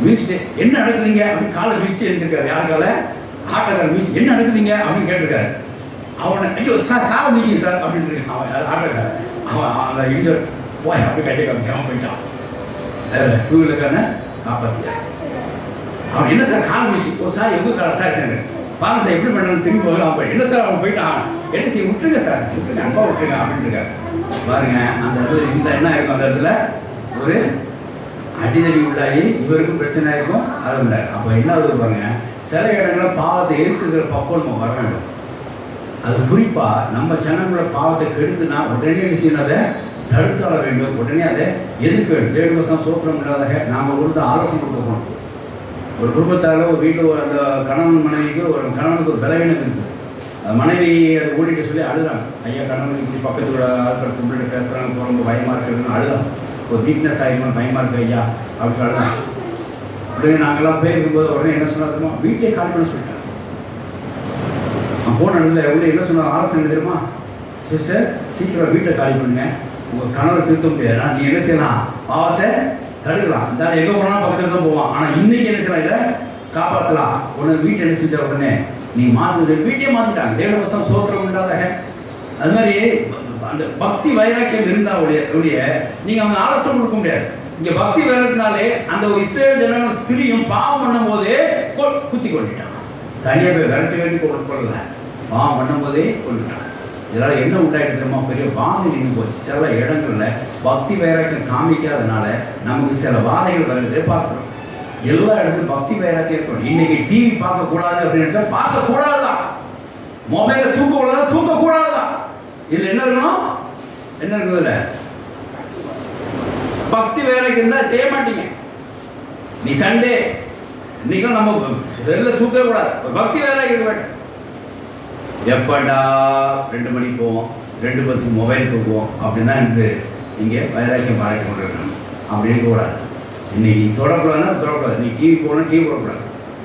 மிதிச்சுட்டு என்ன நடக்குதுங்க அப்படின்னு காலை மிதிச்சு எழுந்திருக்காரு. யாருக்கால ஆட்டோக்காரன் மிதிச்சு என்ன நடக்குதுங்க அப்படின்னு கேட்டிருக்காரு. அவனை ஐயோ சார் காலை மிதிங்க சார் அப்படின்னு இருக்கான். அவன் ஆட்டோக்காரன் அவன் அந்த இடிச்சர் போய் அப்படி கட்டி காமிச்சான், போயிட்டான். டூ வீலருக்கான காப்பாற்றிட்டார். அவன் என்ன சார் காலை மிதிச்சு, ஓ சார் எங்கே காலை சார் சார் பாருங்க சார் எப்படி பண்ணுறது திரும்பி போகலாம். அப்போ என்ன சார் அவன் போயிட்டான், என்ன செய்ய விட்டுருங்க சார், விட்டுருங்க அன்பா விட்டுருங்க அப்படின்னு இருக்காரு. பாருங்க அந்த இடத்துல இந்த என்ன இருக்கும், அந்த இடத்துல ஒரு அடிதடி உள்ளாகி இவருக்கும் பிரச்சனை இருக்கும், அது உள்ளாரு. அப்போ என்ன ஆகுது பாருங்க, சில இடங்களில் பாவத்தை எதிர்த்துக்கிற பக்குவம் நம்ம வர வேண்டும். அது குறிப்பாக நம்ம ஜனங்களோட பாவத்தை கெடுத்துனா உடனே விஷயம் அதை தடுத்தாள வேண்டும், உடனே அதை எதிர்க்க வேண்டும். 7 வருஷம் சோத்திரம் இல்லாத நாம் கொடுத்து ஆலோசனை கொடுக்கணும். ஒரு குடும்பத்தால் ஒரு வீட்டில் ஒரு அந்த கணவன் மனைவிக்கு ஒரு கணவனுக்கு ஒரு பலவீனம் இருக்குது. மனைவி அதை ஓடிட்டு சொல்லி அழுதாங்க, ஐயா கணவனுக்கு பக்கத்தோட ஆட்கள் கும்பிட்டு பேசுகிறாங்க, ரொம்ப பயமாக இருக்குதுன்னு அழுதான். ஒரு வீக்னஸ் ஆகிருக்கணும், பயமாக இருக்கு ஐயா அப்படின்னு அழுதான். உடனே நாங்கள்லாம் போயிருக்கும்போது உடனே என்ன சொன்னாருமா, வீட்டை காலி பண்ண சொல்லிட்டாங்க. நான் போன இடத்துல உடனே என்ன சொன்ன ஆலோசனை தெரியுமா, சிஸ்டர் சீக்கிரம் வீட்டை காலி பண்ணுங்க, உங்கள் கணவரை திருத்த முடியாது. நான் நீங்கள் என்ன செய்யலாம், பாவத்தை தடுக்கலாம். இந்த எங்கே போனாலும் பக்கத்தில் தான் போவான். ஆனால் இன்றைக்கி என்ன செய்யலாம், இதை காப்பாற்றலாம். உடனே வீட்டை என்ன செஞ்ச உடனே நீ மாற்று வீட்டையே மாற்றிட்டாங்க. 7 வருஷம் சோத்திரம் இல்லாத அது மாதிரி அந்த பக்தி வைராக்கியம் இருந்தால் உடைய நீங்கள் அவங்க ஆலோசனை கொடுக்க முடியாது. இங்கே பக்தி வைரத்தினாலே அந்த ஒரு இஸ்ரேல் ஜனங்கள் ஸ்திரியும் பாவம் பண்ணும் போதே குத்தி கொண்டுட்டான், தனியாக போய் விரட்டி வேண்டி கொள்ளல, பாவம் பண்ணும்போதே கொண்டுட்டான். இதனால் என்ன உண்டாயிடுமா, பெரிய வாதை நின்று போச்சு. சில இடங்களில் பக்தி வைராக்கியம் காமிக்காதனால நமக்கு சில வாதைகள் வருவதை பார்க்குறோம். எல்லா இடத்துலையும் பக்தி வைராக்கியம் இருக்கணும். இன்னைக்கு டிவி பார்க்கக்கூடாது அப்படின்னு நினச்சா பார்க்கக்கூடாதுதான், மொபைலை தூக்கக்கூடாது தூக்கக்கூடாதுதான். இதில் என்ன இருக்கணும், என்ன இருக்குதுல்ல, பக்தி வைராக்கியம் தான் செய்ய மாட்டீங்க. நீ சண்டே இன்னைக்கும் நம்ம வெளில தூக்கவே கூடாது, பக்தி வைராக்கியம் வேண்டாம். எப்படா 2 மணிக்கு போவோம், 2:10 மொபைல் தூக்குவோம் அப்படின்னா எனக்கு இங்கே வைராக்கியம் பாராட்டி கொண்டு இருக்கணும். அப்படி இருக்கக்கூடாது. இன்னைக்கு தொடக்கூடாதுன்னா தொடக்கூடாது. நீ டிவி போகணும், டிவி போடக்கூடாது.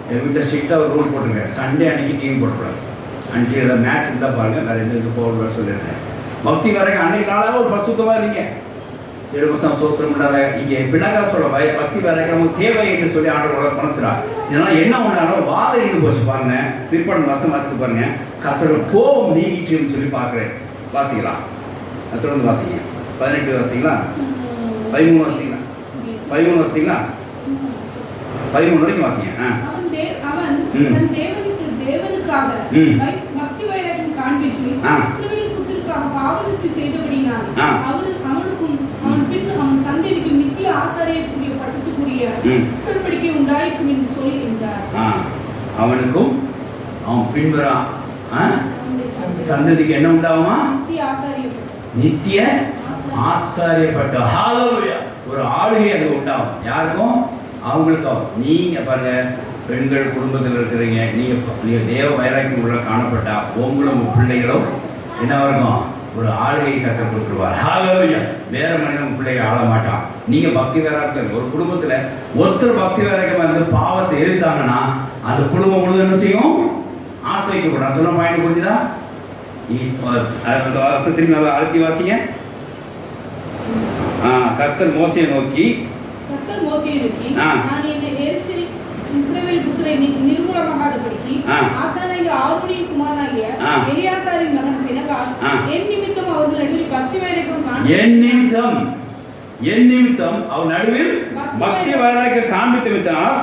எங்கள் வீட்டில் ஸ்ட்ரிக்டாக ஒரு ரூல் போட்டுருக்கேன், சண்டே அன்னைக்கு டிவி போடக்கூடாது. அன்றைக்கி ஏதாவது மேட்ச் இருந்தால் பாருங்கள், வேறு எந்த இது போகக்கூடாது சொல்லியிருக்கேன். பக்தி வரைக்கும் அன்னைக்கு நாளாக ஒரு பசுத்தமாக இருங்க. 7 சோத்திரம் இல்லாத இங்கே பின்னகாசோட பக்தி வரைக்கும் நமக்கு தேவை என்று சொல்லி ஆண்டவரோட பணத்துறா. இதனால் என்ன ஒன்றாலும் வாதை இருந்து போச்சு பாருங்க. பிற்படும் வாசித்து பாருங்க. கர்த்தரோட கோபம் நீங்கிட்டுன்னு சொல்லி பார்க்குறேன். வாசிக்கலாம், கர்த்தரோட வாசிங்க. 18 வாசிங்களா, 13 வாசிங்களா, 13 வாசிங்களா, 13 வரைக்கும் வாசிங்க. அவன் தன் தேவனுக்காக பக்தி வைராக்கியம் காண்பித்து இஸ்ரவேல் புத்திரருக்காக பாவநிவர்த்தி செய்தபடியினால் அவனுக்கும் அவன் சந்ததிக்கும் நித்திய ஆசாரியருக்குரிய பட்டத்துக்குரிய உடன்படிக்கை உண்டாயிருக்கும் என்று சொல்லி என்றார். அவனுக்கும் அவன் பின்வரா சந்ததிக்கு என்ன உண்டாகுமா, நித்திய ஆசாரியப்பட்ட ஒரு ஆளுகை அங்கே உண்டாகும். யாருக்கும், அவங்களுக்கும். நீங்கள் பாருங்க, பெண்கள் குடும்பத்தில் இருக்கிறீங்க, நீங்கள் தேவ வைராக்கியம் உள்ள காணப்பட்டா உங்களும் பிள்ளைகளும் என்ன இருக்கும், ஒரு ஆளுகை கற்றுக் கொடுத்துருவார். ஹalleluya. வேற மனிதன் பிள்ளைங்க ஆள மாட்டான். நீங்கள் பக்தி வைராக்கியம் ஒரு குடும்பத்தில் ஒருத்தர் பக்தி வைராக்கியமாக இருந்து பாவத்தை எதிர்த்தாங்கன்னா அந்த குடும்பம் முழுவதும் என்ன செய்யும், ஆசிரியக்கப்படும். நான் சொன்ன பாயிண்ட் புரிஞ்சுதா? அந்த வருஷத்துக்கு நல்லா அழுத்தி வாசிங்க. கர்த்தர் மோசையை நோக்கி நான் என்னை எரிச்சல் இஸ்ரவேல் புத்திரை நிர்மூலமாகாதபடிக்கு ஆசாரியர் ஆரோனின் குமாரனாகிய எலியாசாரின் மகன் பினகாஸ் என் நிமித்தம் அவர்கள் நடுவில் பக்தி வைராக்கியம் அவர் நடுவில் பக்தி வைராக்கியம் காண்பித்து விட்டார்.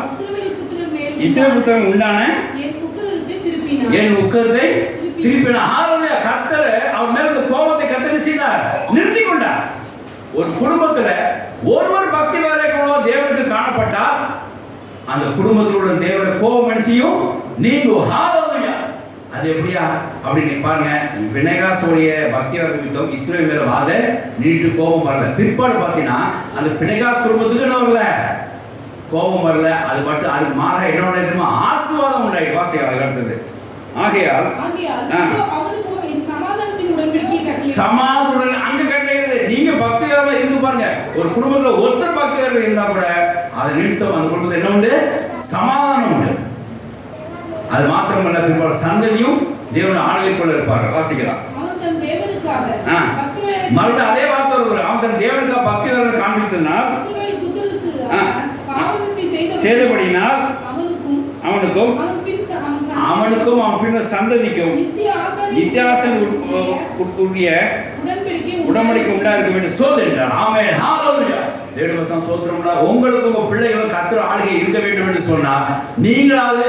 இஸ்ரவேல் புத்திரன் உண்டான என் உக்கரத்தை திருப்பினார். ஹalleluya. கர்த்தர் அவர் மேல இருந்த கோபத்தை கர்த்தர் செய்தார், நிறுத்தி கொண்டார். ஒரு குடும்பத்துல ஒருவர் பக்தி வைராக்கியமா தேவனுக்கு காணப்பட்டால் அந்த குடும்பத்தில் உள்ள தேவனுடைய கோபம் மனுஷியும் நீங்கும். ஹalleluya. அது எப்படியா அப்படின்னு பாருங்க. பினகாசோடைய பக்தி வைராக்கியம் இஸ்ரவேல் மேல வாத நீட்டு கோபம் வரல. பிற்பாடு பார்த்தீங்கன்னா அந்த பினகாஸ் குடும்பத்துக்கு என்ன வரல, கோபம் வரல. அது மட்டும் அதுக்கு மாறாக என்ன தெரியுமா, ஆசீர்வாதம் உண்டாயிட்டு. வாசிக்க அதுக்கு அடுத்தது. ஆகையால் சமாதானம் அங்க கட்டளை. நீங்க பக்தியாக இருந்து பாருங்க. ஒரு குடும்பத்துல ஒருத்தர் பக்தியாக இருந்தா கூட அதை நிமித்தம் அந்த குடும்பத்தில் என்ன உண்டு, சமாதானம் உண்டு. அது மாத்திரமல்ல, பிற்பாடு சந்ததியும் தேவன் ஆளுகைக்குள்ள இருப்பார்கள். வாசிக்கலாம். மறுபடியும் அதே வார்த்தை வருவார். அவன் தன் தேவனுக்காக பக்தி வைராக்கியம் காண்பித்ததினால் செய்தபடியினால் அவனுக்கும் அவன் பின்னர் சந்ததிக்கும் நித்தியாசனுடைய உடன்படிக்கை உண்டாயிருக்கும் என்று சொல் என்றார். ஆமென். ஹalleluya. தேவனுக்கு ஸ்தோத்திரம். உங்களுக்கு உங்க பிள்ளைகளும் கர்த்தர் ஆளுகை இருக்க வேண்டும் என்று சொன்னார். நீங்களாவது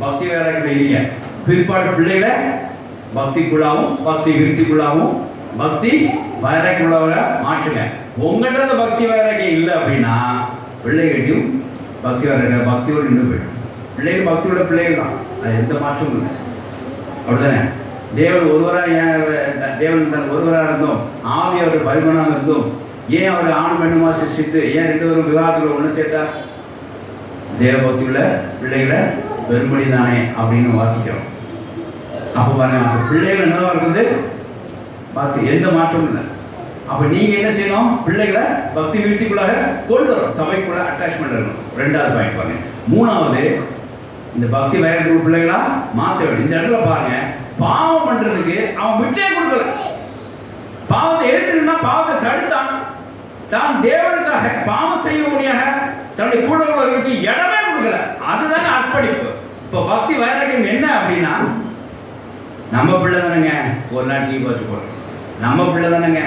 பக்தி வைராக்கியம் இருங்க. பிற்பாடு பிள்ளைகளை பக்திக்குள்ளாவும் பக்தி விருத்திக்குள்ளாவும் பக்தி வைராக்கியமுள்ளவரை மாற்றுங்க. உங்கள்கிட்ட அந்த பக்தி வைராக்கியம் இல்லை அப்படின்னா பிள்ளைகிட்டையும் பக்தி வைராக்கியம் பக்தியோடு நின்று போயிடும். பிள்ளைகள் பக்தியோட பிள்ளைகள் தான், அது எந்த மாற்றமும் இல்லை. அப்படித்தானே? தேவன் ஒருவராக இருந்தோம், ஆவி அவர் பரிமாணம் இருந்தோம். ஏன் அவர் ஆண் பெண்ணுமா சிருஷ்டித்து ஏன் 2 பேரும் விவாதத்தில் ஒன்று சேர்த்தார்? தேவ பக்தி உள்ள பிள்ளைகளை பெரும்படி தானே அப்படின்னு வாசிக்கிறோம். அப்போ பாருங்க, அந்த பிள்ளைகள் என்னதான் இருக்குது பார்த்து எந்த மாற்றமும் இல்லை. அப்போ நீங்கள் என்ன செய்யணும், பிள்ளைகளை பக்தி வீட்டுக்குள்ளாக கொண்டு வரும், சபைக்குள்ள அட்டாச்மெண்ட் இருக்கணும். 2வது பாயிண்ட் பாருங்க. 3வது, இந்த பக்தி வைராக்கியம் பிள்ளைகளா மாற்ற வேண்டும். இந்த இடத்துல பாருங்க, பாவம் பண்றதுக்கு அவன் விட்டே கொடுக்கல. பாவத்தை எடுத்துனா பாவத்தை தடுத்தான். தான் தேவனுக்காக பாவம் செய்ய முடியாத தன்னுடைய கூடவர்களுக்கு இடமே கொடுக்கல. அதுதாங்க அர்ப்பணிப்பு. இப்போ பக்தி வைராக்கியம் என்ன அப்படின்னா, நம்ம பிள்ளை தானேங்க ஒரு நாள் டிவி பார்த்து போடுறோம், நம்ம பிள்ளை தானேங்க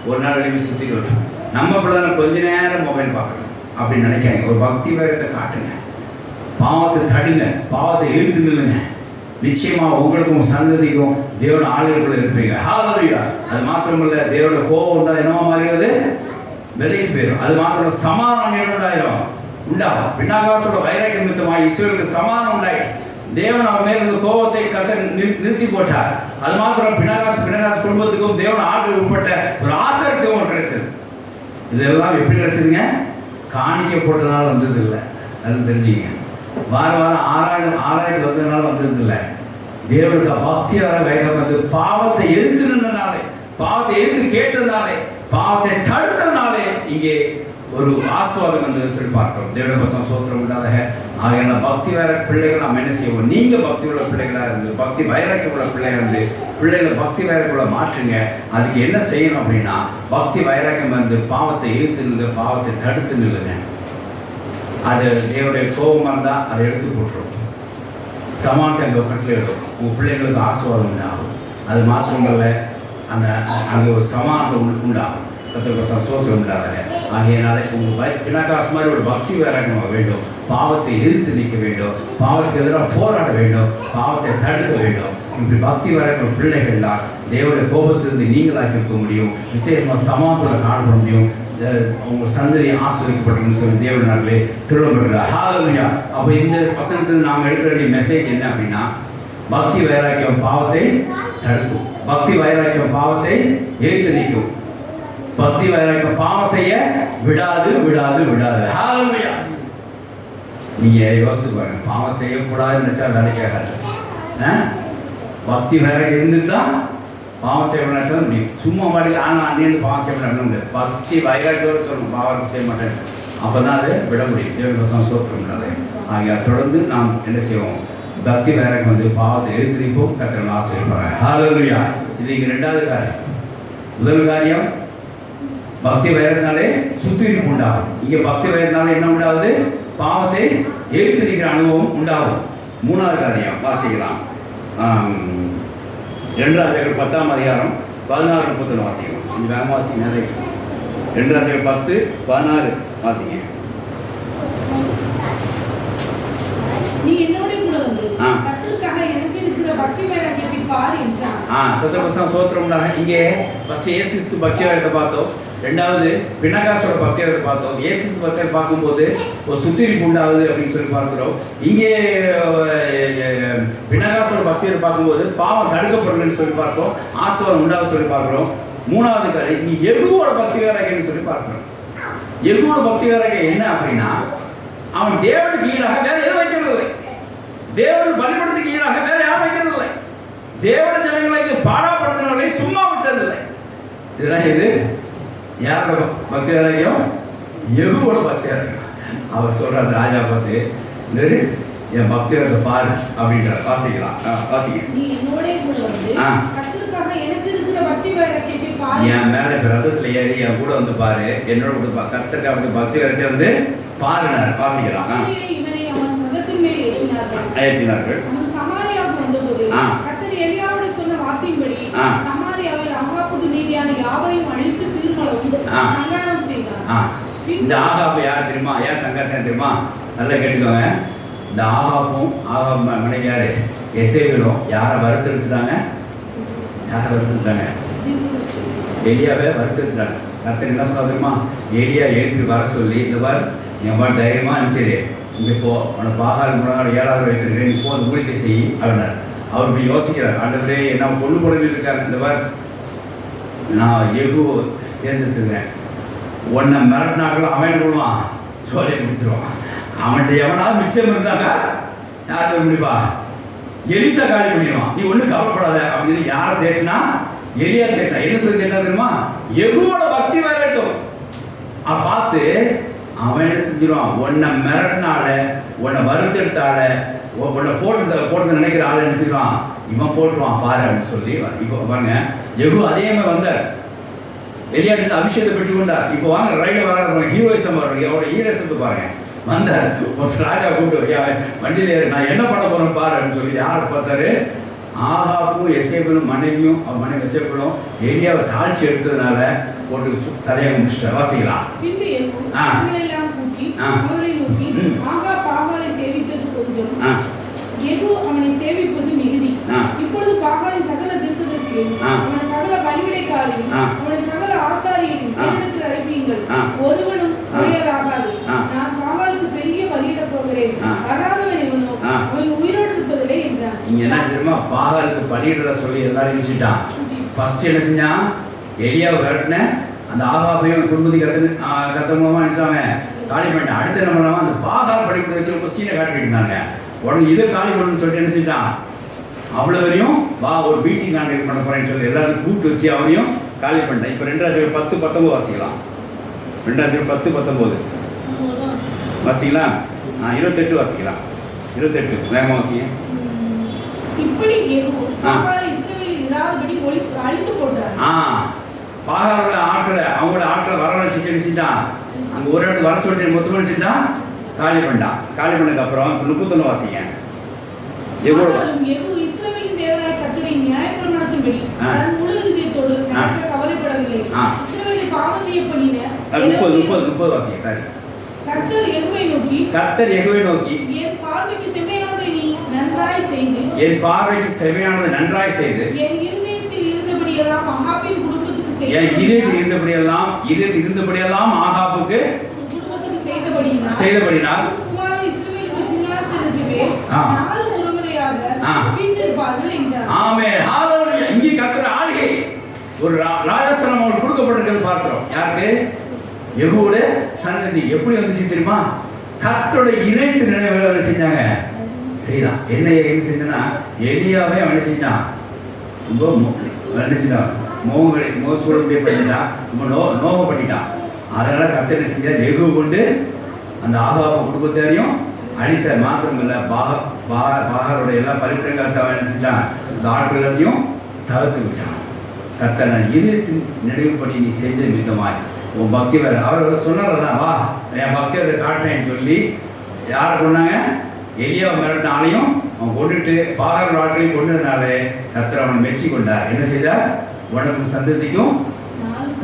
ஒரு நாள் வெளியே சுற்றிட்டு வரும், நம்ம பிள்ளை தானே கொஞ்ச நேரம் மொபைல் பார்க்கணும் அப்படின்னு நினைக்காங்க. ஒரு பக்தி வைரத்தை காட்டுங்க, பாவத்தை தடுங்க, பாவத்தை இழுத்து நில்லுங்க. நிச்சயமா உங்களுக்கும் சந்ததிக்கும் தேவன் ஆளுக்குள்ள இருப்பீங்க. ஹalleluya. அது மாத்திரமல்ல, தேவனோட கோபம் வந்தா என்னவா மாறியது? விலகி போயிடும். அது மாத்திரம் சமாதானம் உண்டாகும். பினாகாசோட வைராக்கியம் நிமித்தமாக இஸ்ரவேலுக்கு சமாதானம் உண்டாயிட்டு தேவன் அவர் மேல் இந்த கோபத்தை நிறுத்தி போட்டார். அது மாத்திரம் பினாகாஸ் குடும்பத்துக்கும் தேவன் ஆண்டு உட்பட்ட ஒரு ஆசீர்வாதம் கிடைச்சது. இதெல்லாம் எப்படி கிடைச்சதுங்க? காணிக்க போட்டதுனால வந்தது இல்லை, அது தெரிஞ்சுங்க. வாரம் 6000 வந்ததுனால வந்தது இல்லை. தேவனுக்கு பக்தியார வேகம் வந்து பாவத்தை எதிர்த்து நின்றனாலே, பாவத்தை எதிர்த்து கேட்டதுனாலே, பாவத்தை தடுத்ததுனாலே இங்கே ஒரு ஆசீர்வாதம் வந்து சொல்லி பார்க்கிறோம். தேவனுடைய வசனம் சோத்திரம் உண்டாதாக. ஆகையான பக்தி வேற பிள்ளைகள் நாம் என்ன செய்வோம்? நீங்க பக்தி உள்ள பிள்ளைகளா இருந்து, பக்தி வைராக்கியம் உள்ள பிள்ளைகள் இருந்து பிள்ளைகளை பக்தி வைராக்கியக்குள்ள மாற்றுங்க. அதுக்கு என்ன செய்யணும் அப்படின்னா, பக்தி வைராக்கியம் வந்து பாவத்தை எதிர்த்து நின்று பாவத்தை தடுத்து நில்லுங்க. அது தேவனுடைய கோபமாக இருந்தால் அதை எடுத்து போட்டுரும். சமானத்தை அங்கே கட்டளையிடும். உங்கள் பிள்ளைங்களுக்கு ஆசீர்வாதம் உண்டாகும். அது மாத்திரமல்ல, அங்கே ஒரு சமானத்தை உண்டாகும். சோத்திரம் உண்டாக. ஆகையினால உங்கள் பினாகாஸ் மாதிரி ஒரு பக்தி வைராக்கியம் வேண்டும். பாவத்தை எதிர்த்து நிற்க வேண்டும், பாவத்துக்கு எதிராக போராட வேண்டும், பாவத்தை தடுக்க வேண்டும். இப்படி பக்தி வைராக்கியம் பிள்ளைகள்லாம் தேவனுடைய கோபத்திலிருந்து நீங்களாக்கி இருக்க முடியும். விசேஷமாக சமானத்தோட காணப்பட முடியும். உங்கள் சந்ததி ஆசிரியப்பட்டதுன்னு சொல்லி தேவன் நாட்டிலே திருவள்ளுவர். ஹalleluya. அப்போ இந்த வசனத்தில் நாம் எடுக்க வேண்டிய மெசேஜ் என்ன அப்படின்னா, பக்தி வைராக்கியம் பாவத்தை தடுக்கும், பக்தி வைராக்கியம் பாவத்தை எதிர்த்து நிற்கும், பக்தி வைராக்கியம் பாவம் செய்ய விடாது விடாது விடாது. ஹalleluya. நீங்க யோசிச்சு பாருங்க, பாவம் செய்யக்கூடாதுன்னு நினைச்சா வேலைக்காகாது. பக்தி வைராக்கியம் இருந்துட்டு தான் பாவம் செய்ய நினைச்சா முடியும். சும்மா மாட்டி அண்ணன் பாவம் செய்ய முடியாது. பக்தி வைராக்கியோட சொல்லணும், பாவம் செய்ய மாட்டேன், அப்பதான் அதை விட முடியும். தேவனுடைய வசனம் சோத்திரம் உண்டாது. ஆகிய தொடர்ந்து நாம் என்ன செய்வோம்? பக்தி வைராக்கியம் வந்து பாவத்தை எதிர்த்து நிற்போம். கர்த்தர் ஆசீர்வதிப்பார். ஹalleluya. இது இங்க 2வது காரியம். முதல் காரியம், பக்தி வைரத்தினாலே சுத்திகரிப்பு உண்டாகும். இங்கே பக்தி வைரத்தினால என்ன உண்டாகுது? பாவத்தை எதிர்த்து நிற்கிற அனுபவம் உண்டாகும். 3வது காரியம் வாசிக்கலாம். 2 ராஜாக்கள் 10ஆம் அதிகாரம் 16-31 வாசிக்கலாம். கொஞ்சம் வேகமாக வாசிங்க. நிறைய 2 ராஜாக்கள் 10-16 வாசிங்க. நீ என்னோட கூட வந்து கர்த்தருக்காக எனக்கு இருக்கிற பக்தி வைராக்கியத்தை பார் என்றார். கர்த்தர் சோத்திரம் உண்டாக. இங்கே ஃபர்ஸ்ட் இயேசு பக்தி வைரத்தை பார்த்தோம். 2வது பினாகாசோட பக்தி வைரத்தை பார்த்தோம். இயேசு பக்தியை பார்க்கும்போது ஒரு சுத்திகரிப்பு உண்டாகுது அப்படின்னு சொல்லி பார்க்கிறோம். இங்கே பினாகாசோட பக்தியை பார்க்கும்போது பாவம் தடுக்கப்படுதுன்னு சொல்லி பார்த்தோம், ஆசீர்வாதம் உண்டாகுது சொல்லி பார்க்கிறோம். 3வது காரியம், நீ யெகூவோட பக்தி வைராக்கியம்னு சொல்லி பார்க்கிறோம். யெகூவோட பக்தி வைராக்கியம் என்ன அப்படின்னா, அவன் தேவனுக்கு ஈடாக வேற எதுவும் வைக்கிறது இல்லை, தேவனுக்கு பலிபடத்துக்கு ஈடாக வேற யாரும் வைக்கிறது இல்லை, தேவன ஜனங்களுக்கு பாடாப்படுத்தினவர்களை சும்மா விட்டதில்லை. இதுதான் இது யாரோட பக்தி வைராக்கியம்? யெகூவோட பக்தி வைராக்கியம். அவர் சொல்றாரு ராஜா பார்த்து, என் பக்தி வைராக்கியத்தை பாரு அப்படின்றார். வாசிக்கலாம். வாசிக்க. நீ என்னோட கூட வந்து கர்த்தருக்காக எனக்கு இருக்கிற பக்தி வைராக்கியத்தை பாரு. என் மேல ரதத்துல ஏறி என் கூட வந்து பாரு, என்னோட கூட கர்த்தருக்காக பக்தி வைராக்கியத்தை வந்து பாருனார். வாசிக்கலாம். இவனை அவன் மகத்தின் மேல் ஏற்றினார்கள். அவன் சமாரியாவுக்கு வந்தபோது கர்த்தர் எலியாவோடு சொன்ன வார்த்தையின்படி சமாரியாவில் ஆகாபுக்கு மீதியான யாவரையும் அழித்து தீர்மானம் சங்காரம் செய்தார். இந்த ஆகாபு யார் தெரியுமா? ஏன் சங்காரம் தெரியுமா? நல்லா கேட்டுக்கோங்க. இந்த ஆகாப் மனைவி யாரு? எசேபிலும் யாரை வறுத்தெடுத்துட்டாங்க? யாரை வறுத்தெடுத்தாங்க? எலியாவை வறுத்தெடுத்துட்டாங்க. கர்த்தர் என்ன சொன்னா தெரியுமா? எலியா எழுப்பி வர சொல்லி, இந்த வார் என் தைரியமா சரி இங்கே போ, அவனை பாகால் முன்னாடி 7வது வைத்திருக்கிறேன், நீ போ அந்த ஊழியத்தை செய் அப்படின்னார். அவர் இப்படி யோசிக்கிறார், ஆண்டவரே என்ன பொண்ணு பொழுது இருக்காங்க, இந்த வார் நான் யெகூ தேர்ந்தெடுத்துக்கிறேன், உன்னை மிரட்டினாக்களும் அவன் போடுவான், சோலையை முடிச்சிருவான். அவன்கிட்ட எவனாவது மிச்சம் இருந்தாங்க யார் சொல்ல முடியுப்பா? எலிசா காலி பண்ணிடுவான், நீ ஒன்றும் கவலைப்படாத அப்படின்னு யாரை தேட்டினா? எலியா தேட்டினா. என்ன சொல்லி தேட்டா தெரியுமா? யெகூவோட பக்தி வைராக்கியம் பார்த்து அவன் என்ன செஞ்சிருவான்? உன்னை மிரட்டினால, உன்னை வறுத்தெடுத்தால, உன்னை போட்டு நினைக்கிற ஆள் என்ன செய்வான்? இவன் போட்டுருவான் பாரு அப்படின்னு சொல்லி. இப்போ பாருங்க, யெகூ அதே மாதிரி வந்தார், எலியாட்டு அபிஷேகத்தை பெற்று கொண்டார். இப்போ வாங்க ரைடு வர ஹீரோயிசம் வர்றீங்க, அவரோட ஹீரோயிசத்தை பாருங்க. வந்தார், ஒரு ராஜா கூப்பிட்டு வண்டியில் ஏறு, நான் என்ன பண்ண போறேன் பாரு அப்படின்னு சொல்லி யாரை பார்த்தாரு? ஆகாப்பும் எசேபிலும் மனைவியும் அவன் மனைவி எசேபிலும் எலியாவை தாழ்ச்சி எடுத்ததுனால போட்டு கதையை முடிச்சுட்டு வாசிக்கலாம். அவனை சேவிப்பது மிகுதி காரியத்தையும் அவனை சகல பணிவிடைக்காரையும் அவனை சகல ஆசாரியையும் என்னிடத்தில் அழைப்பீங்கள், ஒருவனும் குறையலாகாது. நான் பாகாலுக்கு பெரிய பலியிட போகிறேன், வராதவன் இவனோ, அவன் உயிரோடு இருப்பதில்லை என்றான். இங்க என்ன செய்யுமா, பாகாலுக்கு பலியிடுறத சொல்லி எல்லாரும் யோசிச்சிட்டான். ஃபர்ஸ்ட் என்ன செஞ்சான், எலியாவை விரட்டின அந்த ஆகாபையும் குடும்பத்தை கத்த மூலமா நினைச்சாங்க காலி பண்ணிட்டான். அடுத்து என்ன பண்ணாம அந்த பாகால் பலியிட வச்சு ரொம்ப சீனை காட்டிட்டு இருந்தாங்க. உடனே இதை காலி பண்ணணும்னு சொல்லிட்டு என்ன செஞ்சான், அவ்வளோ வரையும் வா ஒரு மீட்டிங் கான்டாக்ட் பண்ண போறேன்னு சொல்லி எல்லாரும் கூப்பிட்டு வச்சு அவனையும் காலி பண்ணிட்டேன். இப்போ 2:10-19 வாசிக்கலாம். 2:10-19 வாசிக்கலாம். 28 வாசிக்கலாம். 28 வேகமாக வாசிங்க. இப்படி யெகூ இஸ்ரவேலில் இராதபடி அழித்து போட்டார். பாகாலோட ஆட்களை அவங்களோட ஆட்களை வரவழைச்சு கழிச்சுட்டான். அங்கே ஒரு இடத்துக்கு வர சொல்லிட்டு மொத்தம் பண்ணிச்சுட்டான், காலி பண்ணிட்டான். காலி பண்ணதுக்கு அப்புறம் 31 வாசிங்க. யெகூ இஸ்ரவேலின் தேவனாகிய கர்த்தரை நியாயப்பிரமாணத்தின்படி தன் முழு இதயத்தோடு நடக்க கவலைப்படவில்லை. இஸ்ரவேலை பாவம் செய்ய பண்ணின 30 வாசிங்க. சாரி. கர்த்தர் யெகூவை நோக்கி என் பார்வைக்கு செம்மையானதை நீ நன்றாய் செய்து என் இருதயத்தில் இருந்தபடியெல்லாம் ஆகாபின் குடும்பத்துக்கு செய்தபடினால் குமாரன் இஸ்ரவேலுக்கு சிங்காசனத்தின் மேல் 4 தலைமுறையாக வீற்றிருப்பார்கள் என்றார். ஆமென். ஹalleluya. இங்கே கர்த்தர் ஆளுகை ஒரு ராஜாசனம் அவங்களுக்கு கொடுக்கப்பட்டிருக்கிறது பார்க்கிறோம். யாருக்கு? யெகூவோட சந்ததி. எப்படி வந்துச்சு தெரியுமா? கர்த்தரோட இணைத்து நினைவுகளை செஞ்சாங்க, செய்தான். என்ன செஞ்சனா, எலியாவே அவனை செஞ்சான். ரொம்ப என்ன செஞ்சான், மோசோடைய பண்ணிட்டான், ரொம்ப நோவ பண்ணிட்டான். அதனால கர்த்தரை செஞ்ச யெகூ கொண்டு அந்த ஆகாப குடும்பத்தாரையும் அழிச்சார். மாத்திரம் இல்லை, பாகாரோட எல்லா பரிபூரணத்தை என்ன செஞ்சான், அந்த ஆட்கள் எல்லாத்தையும் தவிர்த்து விட்டான். கர்த்தர் இதயத்தின் நினைவுப்படி நீ செஞ்ச மித்தமாய் உன் பக்தி வேற. அவர் சொன்னார்தான், வா என் பக்தியை காட்டுறேன்னு சொல்லி யாரை கொண்டாங்க, எலியாவை மிரட்டினாலையும் அவன் கொண்டுட்டு பாகாரோட ஆட்களையும் கொண்டதுனால கர்த்தர் அவன் மெச்சி கொண்டார். என்ன செய்தார், உனக்கு சந்ததிக்கும்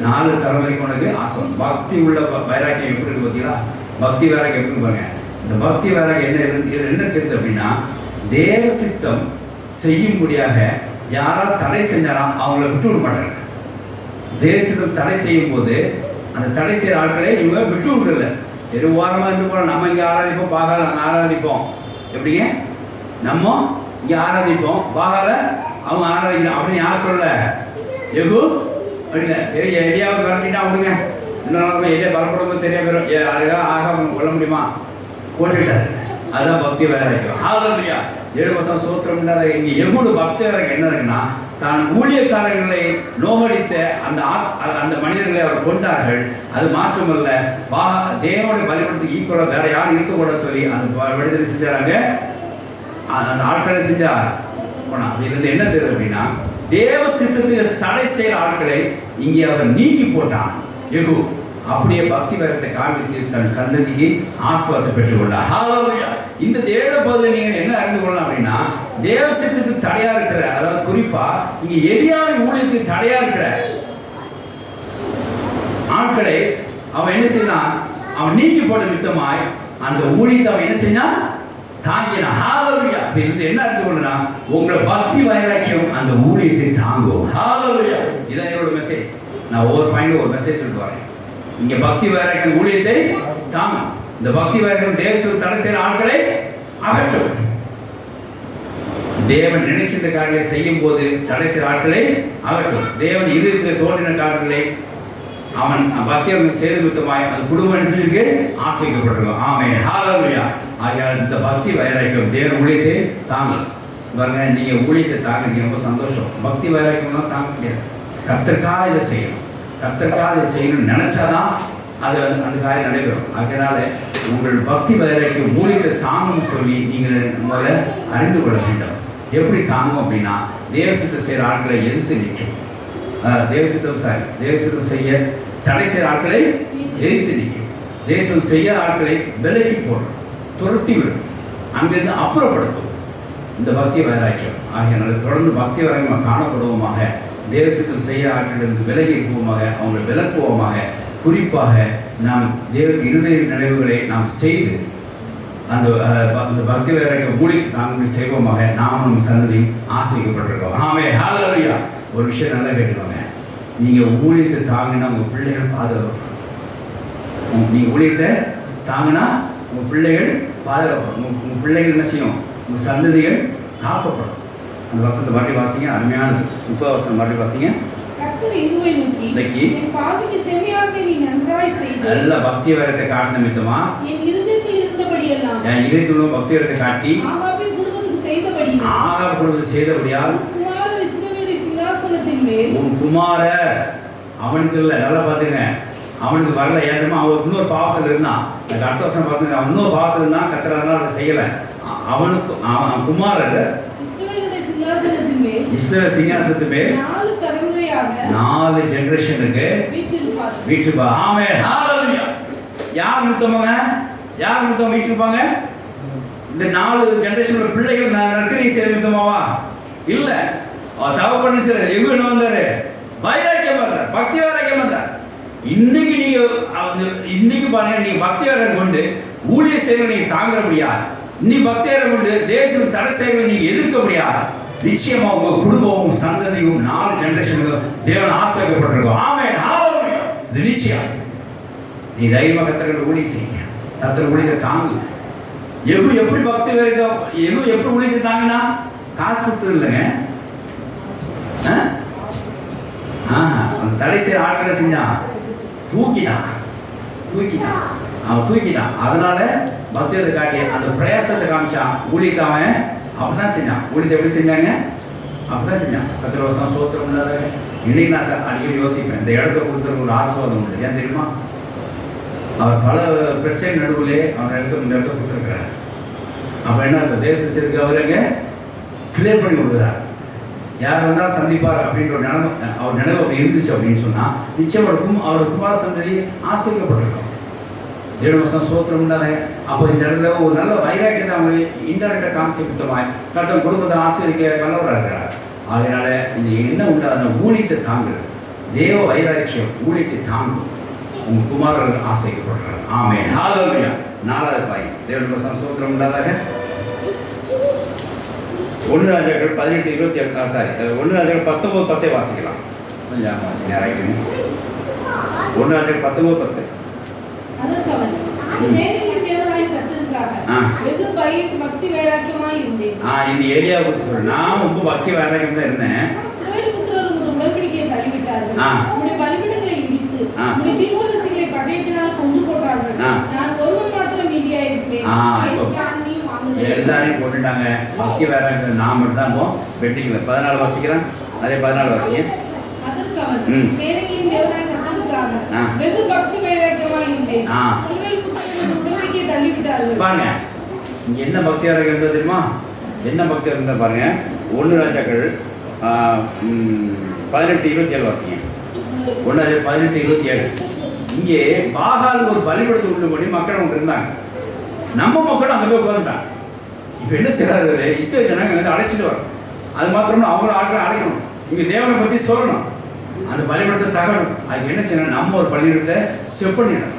4 தலைமுறைக்கு உனக்கு ஆசம். பக்தி உள்ள வைராக்கியம் எப்படி இருக்கு பார்த்தீங்களா? பக்தி வைராக்கியம் எப்படி பாருங்க. இந்த பக்தி வைராக்கியம் என்ன இருந்து இதில் என்ன தெரியுது அப்படின்னா, தேவ சித்தம் செய்யும்படியாக யாரால் தடை செஞ்சாலும் அவங்கள விட்டு விட மாட்டாங்க. தேவ சித்தம் தடை செய்யும் போது அந்த தடை செய்கிற ஆட்களை இவங்க விட்டு விடல. சரி ஓரமாக இருந்து போகிறோம், நம்ம இங்கே ஆராதிப்போம், பாகால அங்கே ஆராதிப்போம். எப்படிங்க, நம்ம இங்கே ஆராதிப்போம், பாகால அவங்க ஆராதிக்கணும் அப்படின்னு யார் சொல்ல? யெகூ அப்படின்னா சரி எலியாவை பரப்பிட்டா விடுங்க, இன்னொரு எலியா பரப்படும் சரியா போயிடும், அதுக்காக ஆக கொள்ள முடியுமா, போட்டுட்டாரு. அதுதான் பக்தி வைராக்கியம். ஹalleluya. 7% சோத்திரம். இங்கே யெகூவோட பக்தி வைராக்கியம் என்ன இருக்குன்னா, தான் ஊழியக்காரர்களை நோகடித்த அந்த மனிதர்களை அவர் கொண்டார்கள். அது மாற்றமல்ல, தேவனுடைய பலிபடத்துக்கு ஈக்குவலாக வேற யாரும் இருக்கக்கூடாது சொல்லி அந்த விடுதலை செஞ்சாங்க. அந்த ஆட்களை செஞ்சார். இதுலேருந்து என்ன தெரியுது அப்படின்னா, தேவ சித்தத்துக்கு தடை செய்கிற ஆட்களை இங்கே அவர் நீக்கி போட்டான் யெகூ. அப்படியே பக்தி வைரத்தை காண்பித்து தன் சந்ததிக்கு ஆசீர்வாதத்தை பெற்றுக்கொண்டார். ஹalleluya. இந்த தேவ பகுதியில் நீங்கள் என்ன அறிந்து கொள்ளலாம் அப்படின்னா, தேவசத்துக்கு தடையா இருக்கிற, அதாவது குறிப்பா இங்க எலியாவின் ஊழியத்துக்கு தடையா இருக்கிற ஆட்களை அவன் என்ன செய்தான், அவன் நீக்கி போட நிமித்தமாய் அந்த ஊழியத்தை அவன் என்ன செஞ்சான், தாங்கினான். ஹalleluya. இது என்ன அறிந்து கொள்ளலாம், உங்களை பக்தி வைராக்கியம் அந்த ஊழியத்தை தாங்கும். ஹalleluya. இதான் என்னோட மெசேஜ். நான் ஒவ்வொரு பாயிண்ட் ஒரு மெசேஜ் சொல்லிட்டு வரேன். இங்க பக்தி வைராக்கியம் ஊழியத்தை தாங்கும். இந்த பக்தி வைராக்கியம் தேவசத்துக்கு தடை செய்கிற ஆட்களை அகற்றும். தேவன் நினைச்சிருந்த காரியங்களை செய்யும் போது தடை செய்கிற ஆட்களை அகற்றும். தேவன் இதயத்தில் தோன்றின காரியங்களை அவன் பக்தியை செய்து வித்தமாய் அது குடும்ப நினைச்சிருக்கு ஆசைக்கப்பட்டிருக்கும். ஆமென். ஹalleluya. ஆகையால் இந்த பக்தி வைராக்கியம் தேவன் ஊழியத்தை தாங்கும். பாருங்க, நீங்க ஊழியத்தை தாங்க ரொம்ப சந்தோஷம். பக்தி வைராக்கியம்லாம் தாங்க முடியாது. கர்த்தருக்காக இதை செய்யணும், கர்த்தருக்காக இதை செய்யணும்னு நினைச்சாதான் அது அந்த காரியம் நடைபெறும். அதனால உங்கள் பக்தி வைராக்கியம் ஊழியத்தை தாங்கும் சொல்லி நீங்கள் முதல்ல அறிந்து கொள்ள வேண்டும். எப்படி தாங்கும் அப்படின்னா, தேவசித்தம் செய்கிற ஆட்களை எதிர்த்து நிற்கும். தேவசித்தம் செய்ய தடை செய்கிற ஆட்களை எதிர்த்து நிற்கும். தேசம் செய்ய ஆட்களை விலக்கி போடும், துரத்தி விடும், அங்கிருந்து அப்புறப்படுத்தும். இந்த பக்தி வைராக்கியம் ஆகியனால தொடர்ந்து பக்தி வைராக்கியமாக காணப்படுவோமாக. தேவசித்தம் செய்ய ஆட்களிலிருந்து விலகி இருப்போமாக, அவங்களை விலக்குவோமாக. குறிப்பாக நாம் தேவனுக்கு இருதய நினைவுகளை நாம் செய்து அந்த பக்தி வைராக்கியம் ஊழியத்தை தாங்க செய்வோமாக. நாமும் சந்ததியும் ஆசைக்கப்பட்டிருக்கோம். ஆமென். ஹalleluya. ஒரு விஷயம் நல்லா கேட்டுக்கோங்க. நீங்கள் ஊழியத்தை தாங்கினா உங்கள் பிள்ளைகள் பாதுகாப்பு. நீங்கள் ஊழியத்தை தாங்கினா உங்கள் பிள்ளைகள் பாதுகாப்படும். உங்கள் பிள்ளைகள் என்ன செய்யும்? உங்கள் சந்ததிகள் காக்கப்படும். அந்த வசனத்தை மறுபடி வாசிங்க. அருமையானது. 30 வசனம் மறுபடி வாசிங்க. கர்த்தர் யெகோவாவை நோக்கி, என் பார்வைக்கு செம்மையாக நீ நன்றாய் செய்து நல்ல பக்தி வரத்தை காட்ட நிமித்தமா என் இருதயத்தில் இருந்தபடியெல்லாம் என் இதயத்தில் பக்தி வரத்தை காட்டி ஆகாபின் குடும்பத்துக்கு செய்தபடியினால் ஆகாப் குடும்பத்துக்கு செய்தபடியால் குமாரர் இஸ்ரவேலுடைய சிங்காசனத்தின் மேல் உன் குமாரர் அவனுக்கு இல்லை. நல்லா பார்த்துங்க, அவனுக்கு வரல. ஏற்றமா அவன் இன்னொரு பாவத்தில் இருந்தான். எனக்கு அடுத்த வருஷம் பார்த்துங்க, அவன் இன்னொரு பாவத்தில் இருந்தான். கத்துறதுனால அதை செய்யலை. அவனுக்கு அவன் குமாரர் இஸ்ரவேலுடைய சிங்காசனத்தின் மேல் இஸ்ரவேல் சிங்காசனத்து மேல் 4 தலைமுறையாக 4 ஜெனரேஷனுக்கு வீற்றிருப்பார். வீட்டுப்பா. ஆமென். ஹalleluya. யார் முத்தவங்க? யார் முத்தவங்க வீட்டுப்பாங்க? இந்த 4 ஜெனரேஷனோட பிள்ளைகள் நற்கிரியை செய்ய முத்தமாவா? இல்ல. தவப்பண்ணி சார் எங்க வந்தாரு? வைராக்கியம் வந்தார், பக்தி வைராக்கியம் வந்தார். இன்னைக்கு நீங்க இன்னைக்கு பாருங்க, நீங்க பக்தி வைராக்கியம் கொண்டு ஊழிய சேவை நீங்க தாங்குற முடியாது. நீ பக்தி வைராக்கியம் கொண்டு தேசம் தடை சேவை நீங்க எதிர்க்க முடியாது. நிச்சயமா உங்க குடும்பமும் சந்ததியும் 4 ஜெனரேஷனுக்கு தேவன் ஆசீர்வதிக்கப்பட்டிருக்கும். ஆமென். ஹalleluya. இது நிச்சயம். நீ தைரியமா கர்த்தரோட ஊழியம் செய்யுங்க. கர்த்தர் ஊழியத்தை தாங்கு. எப்படி பக்தி வைராக்கியம் எப்படி ஊழியத்தை தாங்கினா? காசு கொடுத்தது இல்லைங்க. அந்த தடை செய்ய ஆட்களை செஞ்சான், தூக்கிட்டான். அவன் தூக்கிட்டான். அதனால பக்தியத்தை காட்டி அந்த பிரயாசத்தை காமிச்சான். ஊழியத்தை அவன் அப்படிதான் செஞ்சான். ஊழியத்தை எப்படி செஞ்சாங்க? அப்படிதான் செஞ்சான். 10 வருஷம் சோத்திரம் இல்லாத. இன்னைக்கு நான் சார் அடிக்கடி யோசிப்பேன், இந்த இடத்த கொடுத்துருக்கு ஒரு ஆசீர்வாதம் உண்டு. ஏன் தெரியுமா? அவர் பல பிரச்சனை நடுவிலே அவன் இந்த இடத்த கொடுத்துருக்கிறார். அப்போ என்ன அர்த்தம்? தேச சிறுக்கு அவருங்க கிளியர் பண்ணி கொடுக்குறார். யார் வந்தால் சந்திப்பார் அப்படின்ற ஒரு அவர் நினைவு அப்படி இருந்துச்சு அப்படின்னு சொன்னால் நிச்சயம் அவர் குமார சந்ததி ஆசீர்வதிக்கப்பட்டிருக்கும். தேவவசம் சோத்திரம் இல்லாத. அப்போ இந்த இடத்துல ஒரு நல்ல வைராக்கியத்தை அவங்க இன்டெரக்டாக காமிச்சுமாய் கர்த்தர் குடும்பத்தை ஆசீர்வதிக்க வல்லவராக இருக்கிறார். அதனால இது என்ன உண்டான ஊழியத்தை தாங்குறது, தேவ வைராக்கியம் ஊழியத்தை தாங்கும். உங்கள் குமாரர்கள் ஆசைக்கப்படுறாங்க. ஆமென். ஹalleluya. 4வது பாயிண்ட், தேவவசம் சோத்திரம் இல்லாத. 1 ராஜாக்கள் 18:27 சாரி 1 ராஜாக்கள் 19:10 வாசிக்கலாம். கொஞ்சம் வாசிங்க. 1 ராஜாக்கள் 19:10. அதற்கு அவன், சேனைகளின் தேவனாகிய கர்த்தருக்காக வெகு பக்தி வைராக்கியமாய் இருந்தேன். இது எலியா பத்தி சொல்றேன். நான் ரொம்ப பக்தி வைராக்கியம் தான் இருந்தேன். இஸ்ரவேல் புத்திரர் உமது உடன்படிக்கையை தள்ளிவிட்டார்கள். உம்முடைய பலிபீடங்களை இடித்து உம்முடைய தீர்க்கதரிசிகளை பட்டயத்தினால் கொன்று போட்டார்கள். நான் ஒருவன் மாத்திரம் மீதியாய் இருக்கிறேன். எல்லாரையும் போட்டுட்டாங்க. பக்தி வைராக்கியம் நான் மட்டும் தான் வெட்டிக்கல. 14 வாசிக்கிறேன். அதே 14 வாசிங்க. அதற்கு அவன், சேனைகளின் தேவனாகிய கர்த்தருக்காக வெகு பக்தி வைராக்கியமாய் இருந்தேன். இஸ்ரவேல் புத்திரர் உடன்படிக்கையை தள்ளிவிட்டார்கள். பாருங்க, இங்க என்ன பக்தி வைராக்கியம் இருந்தா தெரியுமா? என்ன பக்தி இருந்தா பாருங்க. 1 ராஜாக்கள் 18:27 வாசிங்க. 1 ராஜாக்கள் 18:27. இங்கே பாகால் ஒரு பலிபடத்தை உள்ளபடி மக்கள் ஒன்று இருந்தாங்க. நம்ம மக்களும் அங்கே போய் உட்காந்துட்டாங்க. இப்போ என்ன செய்யறாரு? இஸ்ரவேல் ஜனங்க வந்து அழைச்சிட்டு வரும். அது மாத்திரம்னா அவங்கள ஆட்களை அழைக்கணும். இங்கே தேவனை பற்றி சொல்லணும். அந்த பலிபடத்தை தகணும். அதுக்கு என்ன செய்யணும்? நம்ம ஒரு பலிபடத்தை செப்பண்ணிடணும்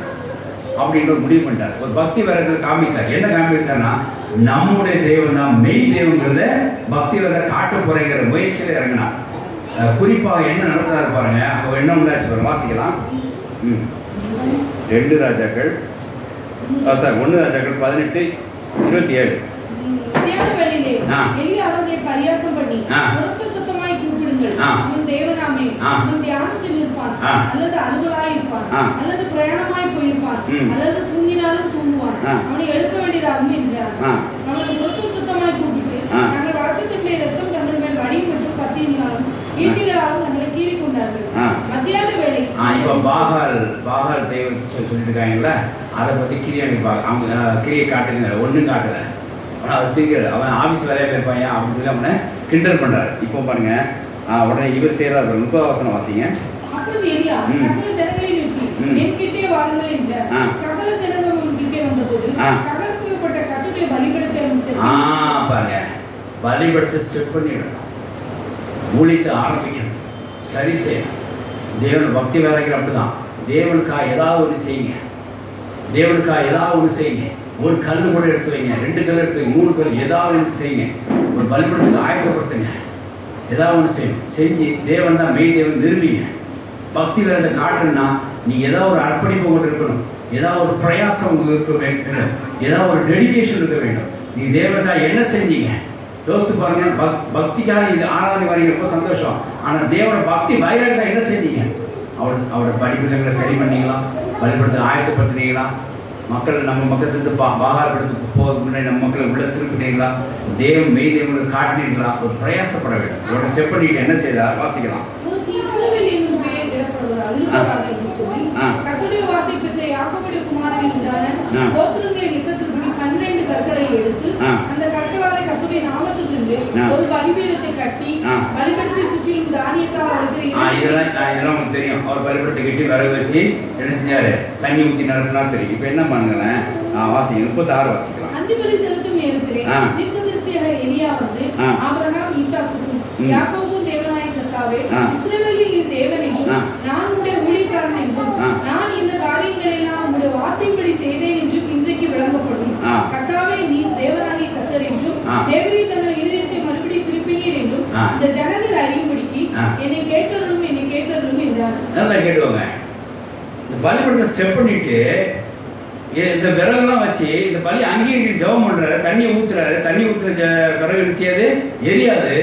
அப்படின்ற ஒரு முடிவு பண்ணிட்டார். ஒரு பக்தி வரத்தில் காமித்தார். என்ன காமிச்சார்னா, நம்முடைய தேவன் தான் மெய் தேவங்கிறத பக்தி வரத்தை காட்ட போறேங்கிற முயற்சியில் இறங்கினார். குறிப்பாக என்ன நடத்துறாரு பாருங்க. அங்கே என்ன உண்டாச்சு வாசிக்கலாம். 2 ராஜாக்கள் 1 ராஜாக்கள் 18:27. எலியா அவர்களை பரியாசம் பண்ணி, உரத்த சத்தமாய் கூப்பிடுங்கள், உன் தேவனாமே உன் தியானத்தில் இருப்பான், அல்லது அலுவலாய் இருப்பான், அல்லது பிரயாணமாய் போயிருப்பான், அல்லது தூங்கினாலும் தூங்குவான், அவனை எழுப்ப வேண்டியதாகும் என்றார். அவனை உரத்த சத்தமாய் கூப்பிட்டு, நாங்கள் வாக்குத்தத்தமுடைய இரத்தம் தங்கள் மேல் வடியும் மற்றும் கத்தியினாலும் ஈட்டிகளாலும் தங்களை கீறிக் கொண்டார்கள். மத்தியான வேளை இப்போ பாகால் தெய்வம் சொல்லிட்டு இருக்காங்கல்ல, அதை பற்றி அவங்க கிரியை காட்டுங்க. ஒன்றும் காட்டலை. அவர் சீக்கிரம் அவன் ஆஃபீஸ் வேலையாக போயிருப்பாங்க அப்படின்னு சொல்லி அவனை கிண்டல் பண்ணுறாரு. இப்போ பாருங்க, உடனே இவர் செய்கிறார். 30 வசனம் வாசிங்க. அப்பொழுது எலியா சகல ஜனங்களை நோக்கி, என் கிட்டே வாருங்கள் என்றார். சகல ஜனங்கள் உன் கிட்டே வந்தபோது தகர்க்கப்பட்ட கர்த்தருடைய பலிபீடத்தை அவன் செட் பாருங்க, பலிபீடத்தை செட் பண்ணிடணும். ஊழியத்தை ஆரம்பிக்கணும், சரி செய்யணும். தேவன் பக்தி வேலைகள் அப்படிதான். தேவனுக்காக ஏதாவது ஒன்று செய்யுங்க. தேவனுக்காக ஏதாவது ஒன்று செய்யுங்க. ஒரு கல் கூட எடுத்து வைங்க, 2 கல் எடுத்து வைங்க, 3 கல் ஏதாவது ஒன்று செய்யுங்க. ஒரு பலிபீடத்துக்கு ஆயத்தப்படுத்துங்க. ஏதாவது ஒன்று செய்யணும். செஞ்சு தேவன் தான் மெய் தேவன் நிரூபிங்க. பக்தி வேறதை காட்டணும்னா நீங்கள் ஏதாவது ஒரு அர்ப்பணிப்பு உங்களுக்கு இருக்கணும், ஏதாவது ஒரு பிரயாசம் உங்களுக்கு இருக்க வேண்டும், ஏதாவது ஒரு டெடிகேஷன் இருக்க வேண்டும். நீ தேவனுக்காக என்ன செஞ்சீங்க யோசித்து பாருங்க. பக்திக்காக இது ஆராதனை வரீங்க, ரொம்ப சந்தோஷம். ஆனால் தேவனோட பக்தி வைராக்கியம் என்ன செஞ்சீங்க? அவரோட படிப்புகளை சரி பண்ணீங்களா? பலிபடுத்த ஆயத்தப்படுத்தினீங்களா? மக்கள் நம்ம மக்களுக்கு பாகாரப்படுத்த போகிறதுக்கு முன்னாடி நம்ம மக்களை உள்ள திருப்பினீங்களா? தேவன் மெய் தேவனுக்கு காட்டினீங்களா? ஒரு பிரயாசப்பட வேண்டும். அவரோட செப் பண்ணிட்டு என்ன செய்தார் வாசிக்கலாம். கர்த்தருடைய வார்த்தை பெற்ற யாக்கோபுடைய குமாரன் என்றான கோத்திரங்களின் யுத்தத்தின்படி 12 கற்களை எடுத்து அந்த கற்களாலே கர்த்தருடைய நாமத்துக்கு ஒரு பலிபீடத்தை கட்டி பலிபீடத்தை சுற்றிலும் தானியத்தால் இதெல்லாம் உங்களுக்கு தெரியும். அவர் பலிபீடத்தை கட்டி விறகு வச்சு என்ன செஞ்சாரு? தண்ணி ஊற்றி நிரப்பினா தெரியும். இப்போ என்ன பண்ணுங்களேன், வாசிங்க 36 வாசிக்கலாம். அந்திபலி செலுத்தும் நேரத்திலே தீர்க்கதரிசியாக எலியா வந்து ஆபிரகாம் ஈசாக்குக்கும் யாக்கோபும் தேவனாய கர்த்தாவே இஸ்ரவேலின் தேவன் என்றும் நான் உம்முடைய ஊழியக்காரன் என்றும் நான் இந்த காரியங்களை எல்லாம் உம்முடைய வார்த்தைப்படி செய்தேன் என்றும் இன்றைக்கு விளங்கப்படும். கர்த்தாவே நீர் தேவனாகிய கர்த்தர் என்றும் தேவரீர் தங்கள் இருதயத்தை மறுபடி திருப்பினீர் என்றும் இந்த ஜனங்கள் அறியும்படிக்கு என்னை கேட்டரும் என்றார். நல்லா கேட்டுவாங்க. இந்த பலிபீடத்தை ஸ்டெப் பண்ணிட்டு இந்த விறகுலாம் வச்சு இந்த பலி அங்கேயே ஜெபம் பண்றாரு, தண்ணி ஊத்துறாரு. தண்ணி ஊத்துற விறகு என்ன செய்யாது? எரியாது.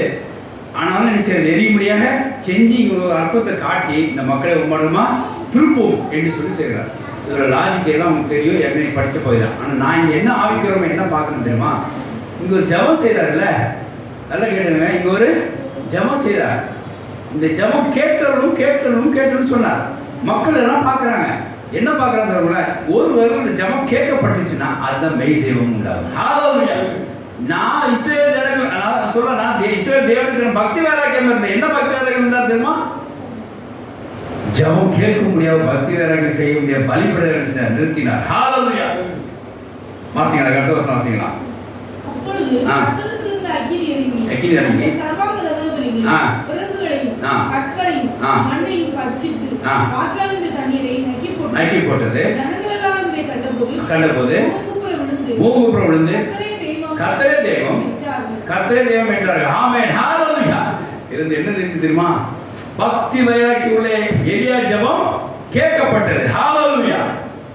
ஆனாலும் என்ன செய்யாது? எரியும்படியாக செஞ்சு இங்கே ஒரு அற்புதத்தை காட்டி இந்த மக்களை உண்மடமா திருப்போம் என்று சொல்லி செய்கிறார். இதோட லாஜிக் எல்லாம் உங்களுக்கு தெரியும், ஏற்கனவே படித்த போய் தான். ஆனால் நான் இங்கே என்ன ஆவிக்கிறோம் என்ன பார்க்கணும் தெரியுமா? இங்கே ஒரு ஜபம் செய்தார்ல, நல்லா கேட்டுங்க. இங்கே ஒரு ஜபம் செய்தார். இந்த ஜபம் கேட்டணும் சொன்னார். மக்கள் எல்லாம் பார்க்குறாங்க. என்ன பார்க்குறாங்க? ஒருவர் இந்த ஜபம் கேட்கப்பட்டுச்சுன்னா அதுதான் மெய் தெய்வம் உண்டாகும். நான் இஸ்ரேல் ஜனங்கள் சொல்ல, நான் இஸ்ரேல் தேவனுக்கு பக்தி வைராக்கியம் இருந்தேன். என்ன பக்தி வைராக்கியம் இருந்தால் தெரியுமா? ஜபம் கேட்க முடியாது, பக்தி வைராக்கியம் செய்ய முடியாது, பலிபீடத்தை நிறுத்தினார். ஹalleluya. வாசிங்களா, கர்த்தர் வசனம் வாசிங்களா. அப்பொழுது கர்த்தரிடத்திலிருந்து அக்கினி இறங்கி சர்வாங்க தகனபலிகளையும் விறகுகளையும் கற்களையும் மண்ணையும் பட்சித்து ஆற்றாலிருந்த தண்ணீரை நக்கி போட்டது. ஜனங்கள் எல்லாம் இதை கண்டபோது மூக்குப்புறம் விழுந்து கர்த்தரே தெய்வம் என்றார்கள். ஆமென், ஹalleluya. இருந்து என்ன தெரிஞ்சு தெரியுமா? பக்தி வைராக்கியம் உள்ள எலியா ஜெபம் கேட்கப்பட்டது. ஹalleluya.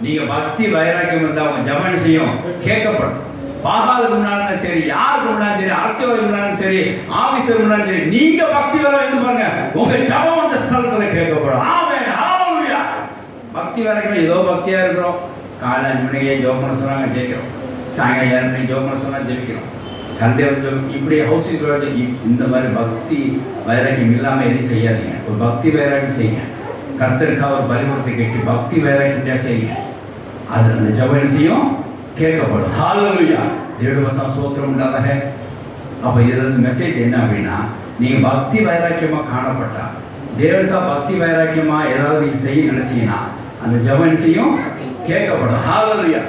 நீங்க பக்தி வைராக்கியம் இருந்தா உங்க ஜெபம் செய்யும் கேட்கப்படும். பாகாலுக்கு முன்னாலும் சரி, யாருக்கு முன்னாலும் சரி, அரசியலுக்கு முன்னாலும் சரி, ஆபீஸருக்கு முன்னாலும் சரி, நீங்க பக்தி வைராக்கியம் பாருங்க, உங்க ஜெபம் அந்த ஸ்தலத்துல கேட்கப்படும். ஆமென், ஹalleluya. பக்தி வைராக்கியம் ஏதோ பக்தியா இருக்கிறோம். காலை 5 மணிக்கே ஜெபம் பண்ண சொன்னாங்க ஜெபிக்கிறோம், சாயங்காலம் 7 மணிக்கு ஜெபம் பண்ண சொன்னா ஜெபிக்கிறோம், சண்டே வந்து இப்படி ஹவுசிங் இந்த மாதிரி பக்தி வைராக்கியம் இல்லாமல் எதையும் செய்யாதீங்க. ஒரு பக்தி வைராக்கியம் செய்யுங்க. கர்த்தருக்காக ஒரு பலிபீடத்தை கட்டி பக்தி வைராக்கியம் செய்யுங்க. அது அந்த ஜெபம் செய்யும் கேட்கப்படும். ஹalleluya. தேவனுடைய வசனம் ஸ்தோத்திரம் உண்டாதாக. அப்போ இதிலிருந்து மெசேஜ் என்ன அப்படின்னா, நீங்கள் பக்தி வைராக்கியமாக காணப்பட்டா, தேவனுக்காக பக்தி வைராக்கியமாக ஏதாவது நீங்கள் செய்ய நினைச்சீங்கன்னா அந்த ஜெபம் செய்யும் கேட்கப்படும். ஹalleluya.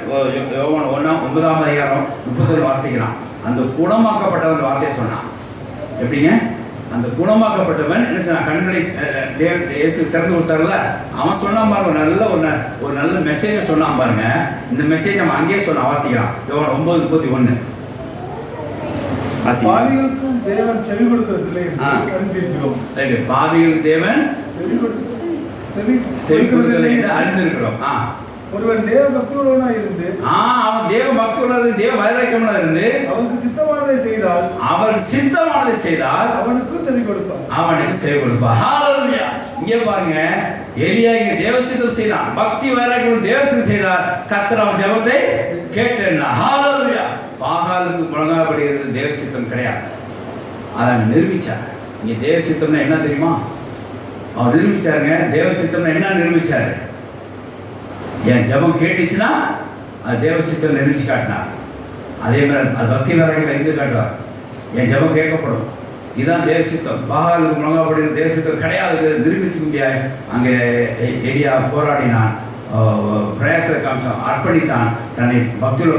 யோவான் 1:9 வாசிக்கலாம். அந்த குணமாக்கப்பட்டவன் வார்த்தை சொன்னான். எப்படிங்க? அந்த குணமாக்கப்பட்டவன் என்ன சொன்னான்? கண்களை இயேசு திறந்து கொடுத்தாருல, அவன் சொன்னான் பாருங்க, நல்ல ஒரு நல்ல மெசேஜை சொன்னான் பாருங்க. இந்த மெசேஜ் நம்ம அங்கேயே சொன்ன வாசிக்கலாம். யோவான் 9:31. பாவிகளுக்கும் தேவன் செவி கொடுக்கிறதில்லை அறிந்திருக்கிறோம். பாவிகளுக்கு தேவன் செவி கொடுக்கிறதில்லை என்று அறிந்திருக்கிறோம். ஒருவன் தேவ பக்தியுள்ளவனாய் இருந்து அவன் தேவ பக்தியுள்ளது தேவ வைராக்கியமுள்ளவனாய் இருந்து அவனுக்கு சித்தமானதை செய்தால் அவனுக்கு செவி கொடுப்பார். ஹalleluya. இங்கே பாருங்க, எலியா இங்க தேவசித்தம் செய்தான், பக்தி வைராக்கியம் தேவசித்தம் செய்தார். கர்த்தர் அவன் ஜெபத்தை கேட்டார். ஹalleluya. பாகாலுக்கு முழங்கால்படியிறது தேவசித்தம் கிடையாது. அதை நிரூபிச்சார். இங்க தேவசித்தம்னா என்ன தெரியுமா? அவர் நிரூபிச்சாருங்க. தேவசித்தம்னா என்ன நிரூபிச்சாரு? என் ஜபம் கேட்டுச்சுன்னா அது தேவசித்தம் நிரூபிச்சு காட்டினார். அதே மாதிரி அது பக்தி வைராக்கியம் எங்கே காட்டுவார்? என் ஜபம் கேட்கப்படும். இதுதான் தேவசித்தம். பாகாலுக்கு முழங்கால்படியிறது தேவசித்தம் கிடையாது, நிரூபிக்க முடியாது. அங்கே எலியா போராடினான், பிரயாசத்தை காமிச்சான், அர்ப்பணித்தான், தன்னை பக்தியுள்ள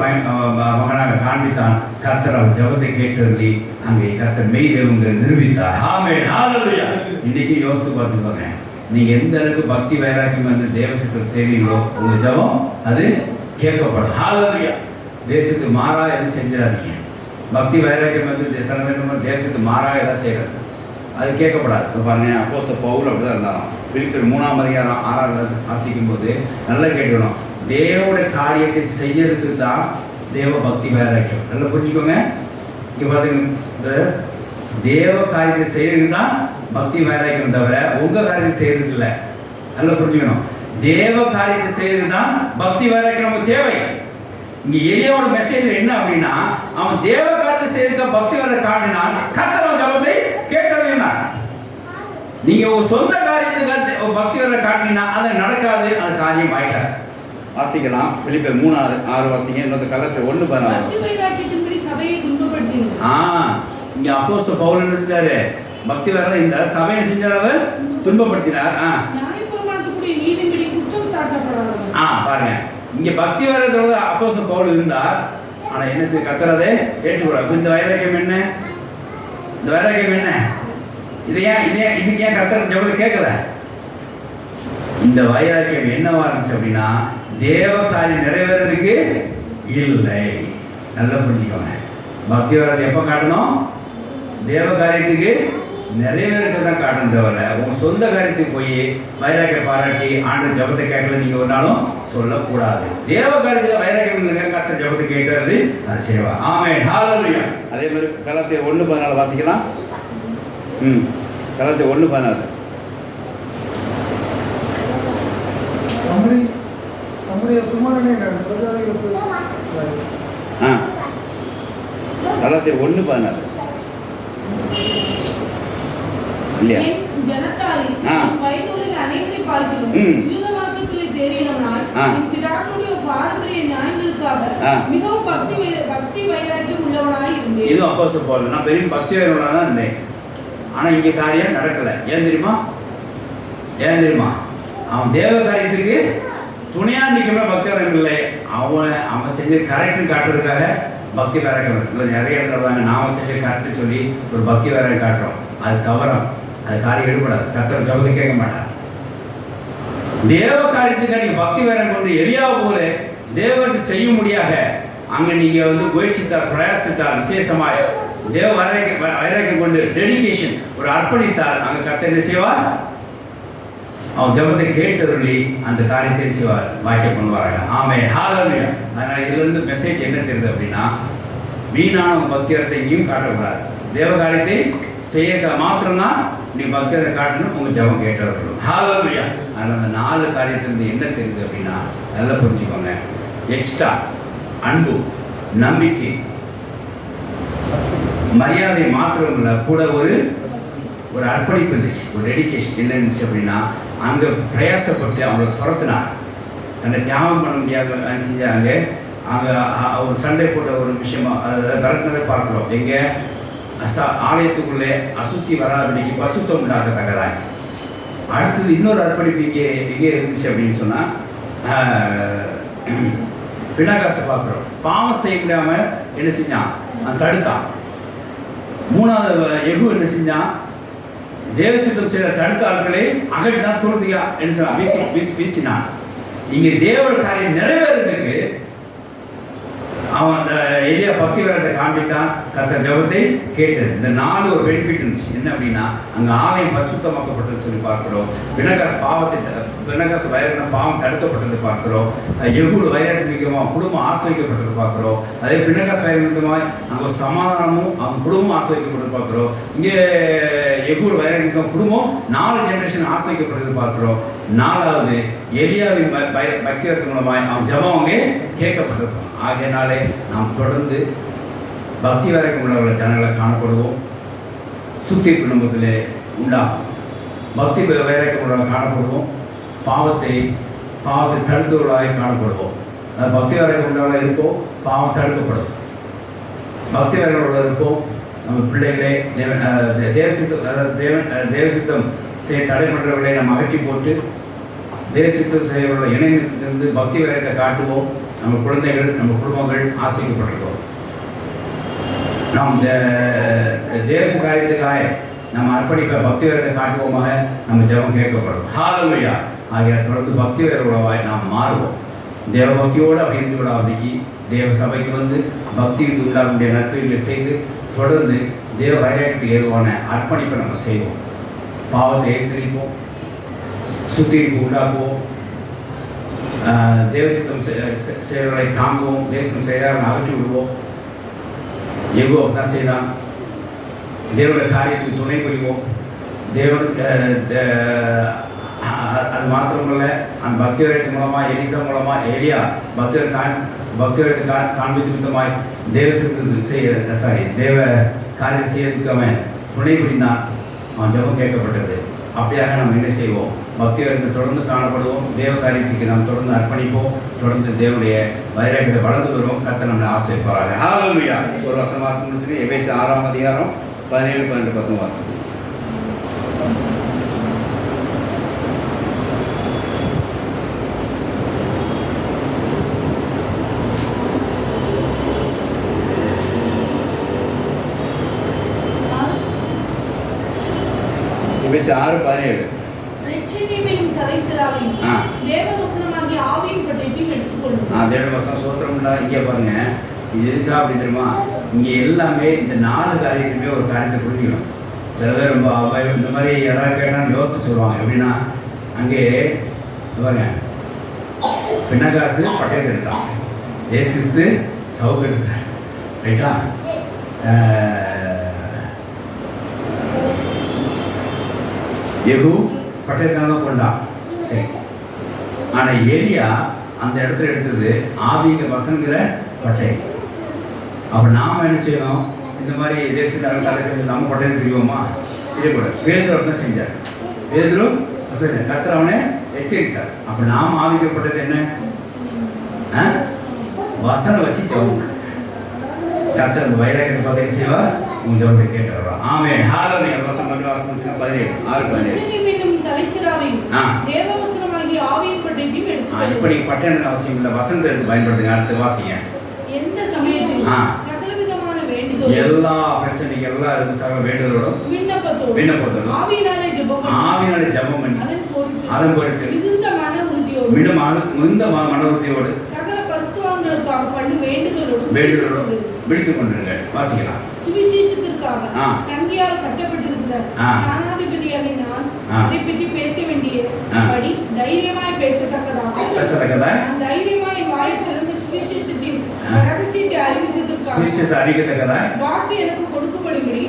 மகனாக காண்பித்தான். கர்த்தர் அவர் ஜபத்தை கேட்டவர்களே அங்கே கர்த்தர் மெய் தேவங்க நிரூபித்தார். ஆமென், ஹalleluya. இன்னைக்கு யோசித்து பார்த்துக்கோங்க, நீங்க எந்த அளவுக்கு பக்தி வைராக்கியம் வந்து தேவசித்தம் செய்றீங்களோ உங்க ஜபம் அது கேட்கப்படும். ஹalleluya. தேவசித்து மாறா எதுவும் செஞ்சிடாதீங்க. பக்தி வைராக்கியம் வந்து சில நேரம் தேவசித்து மாறா எதாவது செய்யறது. அது கேட்கப்படாது. இப்போ பாருங்க, அப்போஸ்தலர் பவுல் அப்படி தான் இருந்தாராம். பிலிப்பியர் 3ஆம் அதிகாரம் 6வது வாசிக்கும் போது நல்லா கேட்கணும். தேவனுடைய காரியத்தை செய்யறதுக்கு தான் தேவ பக்தி வைராக்கியம். நல்லா புரிஞ்சுக்கோங்க. இங்கே பார்த்தீங்கன்னா தேவ காரியத்தை செய்யறதுக்கு தான் பக்தி வைராக்கியம், தவிர உங்கள் காரியத்தை செய்யறதுக்கு இல்லை. நல்லா புரிஞ்சுக்கணும். தேவ காரியத்தை செய்யறது தான் பக்தி வைராக்கியம் நமக்கு தேவை. இங்கே எலியாவோட மெசேஜ் என்ன அப்படின்னா, அவன் தேவ காரியத்தை செய்யறதுக்கு பக்தி வைராக்கியம் காட்டினான், கர்த்தர் ஜெபத்தை கேட்டறினா. நீங்க ஒரு சொந்த காரியத்துக்கு பக்தி வைராக்கியம் காட்டினா அது நடக்காது, அது காரியம் வாய்க்காது. வாசிக்கலாம். பிலிப்பியர் 3:6 வாசிங்க. இன்னொரு கலத்தை 1:14. சபையை துன்பப்படுத்தினார். இங்க அப்போஸ்தலர் பவுல் என்ன செஞ்சாரு? பக்தி வைராக்கியம் இந்த சபையை செஞ்சார், அவர் துன்பப்படுத்தினார். நியாயப்பிரமாணத்துக்குரிய நீதிபடி குற்றம் சாட்டப்படாதவர். பாருங்க, இங்க பக்தி வைராக்கியத்தோட அப்போஸ்தலர் பவுல் இருந்தார். ஆனா என்ன செய்ய கர்த்தரதை ஏற்றுக்கொள்ளார். இந்த வைராக்கியம் என்ன? இந்த வைராக்கியம் என்ன? இதுக்கு ஏன் கர்த்தர் ஜெபத்தை கேட்கல? இந்த வைராக்கியம் என்னவா இருந்துச்சு அப்படின்னா, தேவ காரியம் நிறைவேறதுக்கு இல்லை. நல்லா புரிஞ்சுக்கோங்க. பக்தி வைராக்கியம் எப்போ காட்டணும்? தேவ காரியத்துக்கு நிறைவேறதுக்கு தான் காட்டணும், தவிர உங்க சொந்த காரியத்துக்கு போய் வைராக்கியம் பாராட்டி ஆண்டு ஜெபத்தை கேட்கல நீங்க ஒரு நாளும் சொல்லக்கூடாது. தேவ காரியத்தில் வைராக்கியம் இல்லைங்க, கர்த்தர் ஜெபத்தை கேட்கறது அது சேவா. ஆமென், ஹல்லேலூயா. அதே மாதிரி கலாத்தியர் 1:14 வாசிக்கலாம். கலாத்தியர் 1:14. நம்முடைய குமாரனை நான் பிரஜாதிகளுக்கு கலாத்தியர் 1:14 இல்லையா? ஜனத்தாரில் வயதுள்ள அனைவரை பார்க்கிறோம். யூத மார்க்கத்திலே தேறினவனாய் பிதாக்களுடைய பாரம்பரிய நியாயங்களுக்காக மிகவும் பக்தி வைராக்கியம் உள்ளவனாய் இருந்தேன். இது அப்போஸ்தலர் பவுல். நான் பெரிய பக்தி வைராக்கியமா தான் இருந்தேன். ஆனா இங்க காரியம் நடக்கல. ஏன் தெரியுமா? அவன் தேவ காரியத்துக்கு துணையா நிற்கவே பக்தி வைராக்கியம் இல்லை. அவன் செஞ்ச கரெக்ட் காட்டுறதுக்காக பக்தி வைராக்கியம் இல்லை. நிறைய இடத்துல நாம செஞ்ச கரெக்ட் சொல்லி ஒரு பக்தி வைராக்கியம் காட்டுறோம், அது தவறம். அது காரியம் எடுபடாது. கர்த்தர் ஜெபத்தை கேட்க மாட்டார். தேவ காரியத்துக்கு நீங்க பக்தி வைராக்கியம் கொண்டு எலியாவை போல தேவத்தை செய்ய முடியாக அங்க நீங்க முயற்சித்தார், பிரயாசித்தார், விசேஷமாய் தேவ வைராக்கியம் கொண்டு டெடிகேஷன் ஒரு அர்ப்பணித்தார். அங்க கர்த்தர் என்ன செய்வார்? அவன் ஜெபத்தை கேட்டருளி அந்த காரியத்தை செய்வார், வாக்கியம் பண்ணுவாங்க. ஆமென், ஹல்லேலூயா. அதனால இதுல இருந்து மெசேஜ் என்ன தெரியுது அப்படின்னா, வீணான பக்தியத்தை எங்கேயும் காட்டக்கூடாது. தேவ காரியத்தை செய்ய மாத்திரம்தான் நீ பக்தியத்தை காட்டணும், உங்க ஜெபம் கேட்டவர்களும். ஹல்லேலூயா. அதனால அந்த 4 காரியத்திலிருந்து என்ன தெரியுது அப்படின்னா, நல்லா புரிஞ்சுக்கோங்க. எக்ஸ்ட்ரா அன்பு, நம்பிக்கை, மரியாதை மாத்திரம் இல்லை, கூட ஒரு அர்ப்பணிப்பு இருந்துச்சு, ஒரு டெடிகேஷன். என்ன இருந்துச்சு அப்படின்னா, அங்கே பிரயாசப்பட்டு அவங்களை துரத்தினார். தன்னை தியாகம் பண்ண முடியாத செஞ்சாங்க. அங்கே ஒரு சண்டை போட்ட ஒரு விஷயமா அதை விரட்டினதை பார்க்குறோம். எங்கே ஆலயத்துக்குள்ளே அசுசி வராதபடிக்கு பசுத்தம் உண்டாக்கத்தக்கதாங்க. அடுத்தது இன்னொரு அர்ப்பணிப்பு எங்கே இருந்துச்சு அப்படின்னு சொன்னால், பினாகாசை பார்க்குறோம். பாவம் செய்ய முடியாமல் என்ன செஞ்சான்? அவன் தடுத்தான். 3வது எகு என்ன செஞ்சான்? தேவசித்தம் செய்த தடுத்த ஆட்களை அகற்றினான், துரத்தியா என்ன வீசினான். இங்கே தேவ காரியம் நிறைவேறதுக்கு அவன் அந்த எலியா பக்தி வைராக்கியத்தை காண்பித்தான், கர்த்தர் ஜெபத்தை கேட்டது. இந்த 4 ஒரு பெனிஃபிட் இருந்துச்சு. என்ன அப்படின்னா, அங்கே ஆலயம் பரிசுத்தமாக்கப்பட்டது சொல்லி பார்க்கிறோம். பினகாஸ் வைராக்கியம் பாவம் தடுக்கப்பட்டது பார்க்கிறோம். எகுடு வைராக்கியமாக குடும்பம் ஆசிரியக்கப்பட்டது பார்க்கிறோம். அதே பினகாஸ் வைராக்கியமாக அங்கே ஒரு சமாதானமும் அவங்க குடும்பம் ஆசிரியக்கப்பட்டது பார்க்கிறோம். இங்கே எகுடு வைராக்கியம் குடும்பம் 4 ஜெனரேஷன் ஆசிரியக்கப்பட்டது பார்க்கிறோம். 4வது எலியாவின் பக்தி வைராக்கியம் மூலமாய் அவன் ஜெபம் அங்கே கேட்கப்பட்டிருக்கும். ஆகையினாலே நாம் தொடர்ந்து பக்தி வைராக்கியம் உள்ளவர்களை ஜனங்களை காணப்படுவோம். சுத்தி குடும்பத்திலே உண்டாகும் பக்தி வைராக்கியம் உள்ளவர்கள் காணப்படுவோம். பாவத்தை தடுத்தவர்களாக காணப்படுவோம். அது பக்தி வைராக்கியம் உள்ளவர்களாக இருப்போம், பாவம் தடுக்கப்படும். பக்தி வைராக்கியம் உள்ளவர்கள் இருப்போம். நம்ம பிள்ளைகளே தேவசித்தம் செய்ய தடைப்பட்டவர்களை நம்ம அகற்றி போட்டு தேவசித்தம் செய்யவர்களை இணைந்து பக்தி வைராக்கியத்தை காட்டுவோம். நம்ம குழந்தைகள், நம்ம குடும்பங்கள் ஆசைக்கப்பட்டிருக்கோம். நாம் தேவ காரியத்துக்காக நம்ம அர்ப்பணிப்ப பக்தி வைராக்கியத்தை காட்டுவோமாக நம்ம ஜெபம் கேட்கப்படும். ஹல்லேலூயா. ஆகிய தொடர்ந்து பக்தி வைராக்கியமாய் நாம் மாறுவோம். தேவ பக்தியோடு அப்படி இருந்து விடாதபடிக்கு தேவ சபைக்கு பக்தி உண்டாகக்கூடிய நற்கிரிகளை செய்து தொடர்ந்து தேவ வைராக்கியத்துக்கு ஏதுவான அர்ப்பணிப்பை நம்ம செய்வோம். பாவத்தை எதிர்ப்போம், சுத்திகரிப்பு உண்டாக்குவோம், தேவசித்தம் செயல்களை தாங்குவோம், தேவசித்தம் செயலாளர்களை அகற்றி விடுவோம். எங்கோ அப்படிதான் செய்யலாம். தேவனுடைய காரியத்துக்கு துணை புரிவோம். தேவனுக்கு அது மாத்திரமல்ல, அந்த பக்தி வைரத்தின் மூலமாக எலிசா மூலமாக எலியா பக்தி காண்பித்து வித்தமாய் தேவ காரியத்தை செய்யறதுக்கு அவன் துணை புரிந்தான். அவன் ஜெபம் கேட்கப்பட்டது. அப்படியாக நம்ம என்ன செய்வோம்? பக்தி வைரத்தை தொடர்ந்து காணப்படுவோம். தேவ காரியத்துக்கு நாம் தொடர்ந்து அர்ப்பணிப்போம். தொடர்ந்து தேவனுடைய வைராக்கியத்தை வளர்ந்து வருவோம். கர்த்தர் நம்மளை ஆசீர்வதிப்பாராக. ஹல்லேலூயா. ஒரு வாசம் முடிச்சுட்டு எபேசியர் 6ஆம் அதிகாரம் 17, 12, 10 வாசம். எபேசியர் 6:17. ரட்சணியையும் கரைசலாவையும் தேவவசனமாகிய ஆவியின் பட்டயத்தையும் எடுத்துக்கொள்ளும். தேவவசனம் சோத்திரம்டா. இங்கே பாருங்க, இது இருக்கா அப்படின்னு தெரியுமா? இங்கே எல்லாமே இந்த 4 காரியத்துமே ஒரு காரியத்தை புரிஞ்சுக்கணும். சில பேர் ரொம்ப இந்த மாதிரி யாராவது கேட்டாலும் யோசிச்சு சொல்லுவாங்க. எப்படின்னா, அங்கே பாருங்க, பின்னகாசு பட்டயத்தை எடுத்தான், ஏசிஸ்து சவுக்கு எடுத்தார், ரைட்டா? யெகூ பட்டயத்தினால தான் கொண்டான். சரி, ஆனால் எலியா அந்த இடத்துல எடுத்தது ஆவிங்க வசங்கிற பட்டயம். அப்போ நாம் என்ன செய்யணும்? இந்த மாதிரி தேசத்தார்கள் தலை செஞ்சு நம்ம பட்டயத்தை தெரியுமா? தெரியக்கூடாது. பேதுரு அப்படிதான் செஞ்சார். பேதுரு அப்படிதான் கர்த்தர் அவனை எச்சரித்தார். அப்போ நாம் ஆவிக்கப்பட்டது என்ன? வசனம் வச்சு ஜெபம். கர்த்தர் அந்த வைராக்கியத்தை பார்த்து செய்வா உங்க ஜெபத்தை கேட்டுறோம். ஆமென். ஹல்லேலூயா. வசனம் 6:17. இப்படி பட்டயம் அவசியம் இல்லை, வசனத்தை எடுத்து பயன்படுத்துங்க. அடுத்து வாசிங்க. எந்த சமயத்திலும் சகலவிதமான வேண்டுதல், எல்லா பிரச்சனைக்கு எல்லா சகல வேண்டுதலோடும் விண்ணப்பத்தோடும் ஆவியினாலே ஜெபம் பண்ணி அதன் பொருட்டு மிகுந்த மன உறுதியோடு சகல பரிசுத்தவான்களுக்காக பண்ணி வேண்டுதலோடும் விழித்துக் கொண்டிருங்க. வாசிக்கலாம். சுவிசேஷத்திற்காக சங்கியால் கட்டப்பட்டிருக்கிற ஸ்தானாதிபதியாக நான் அதை பற்றி பேச வேண்டியபடி தைரியமாய் பேசத்தக்கதாக தைரியமாய் வாயை திறந்து சுவிசேஷத்தின் ரகசியத்தை அறிவித்ததற்காக வாக்கு எனக்கு கொடுக்கப்படும்படி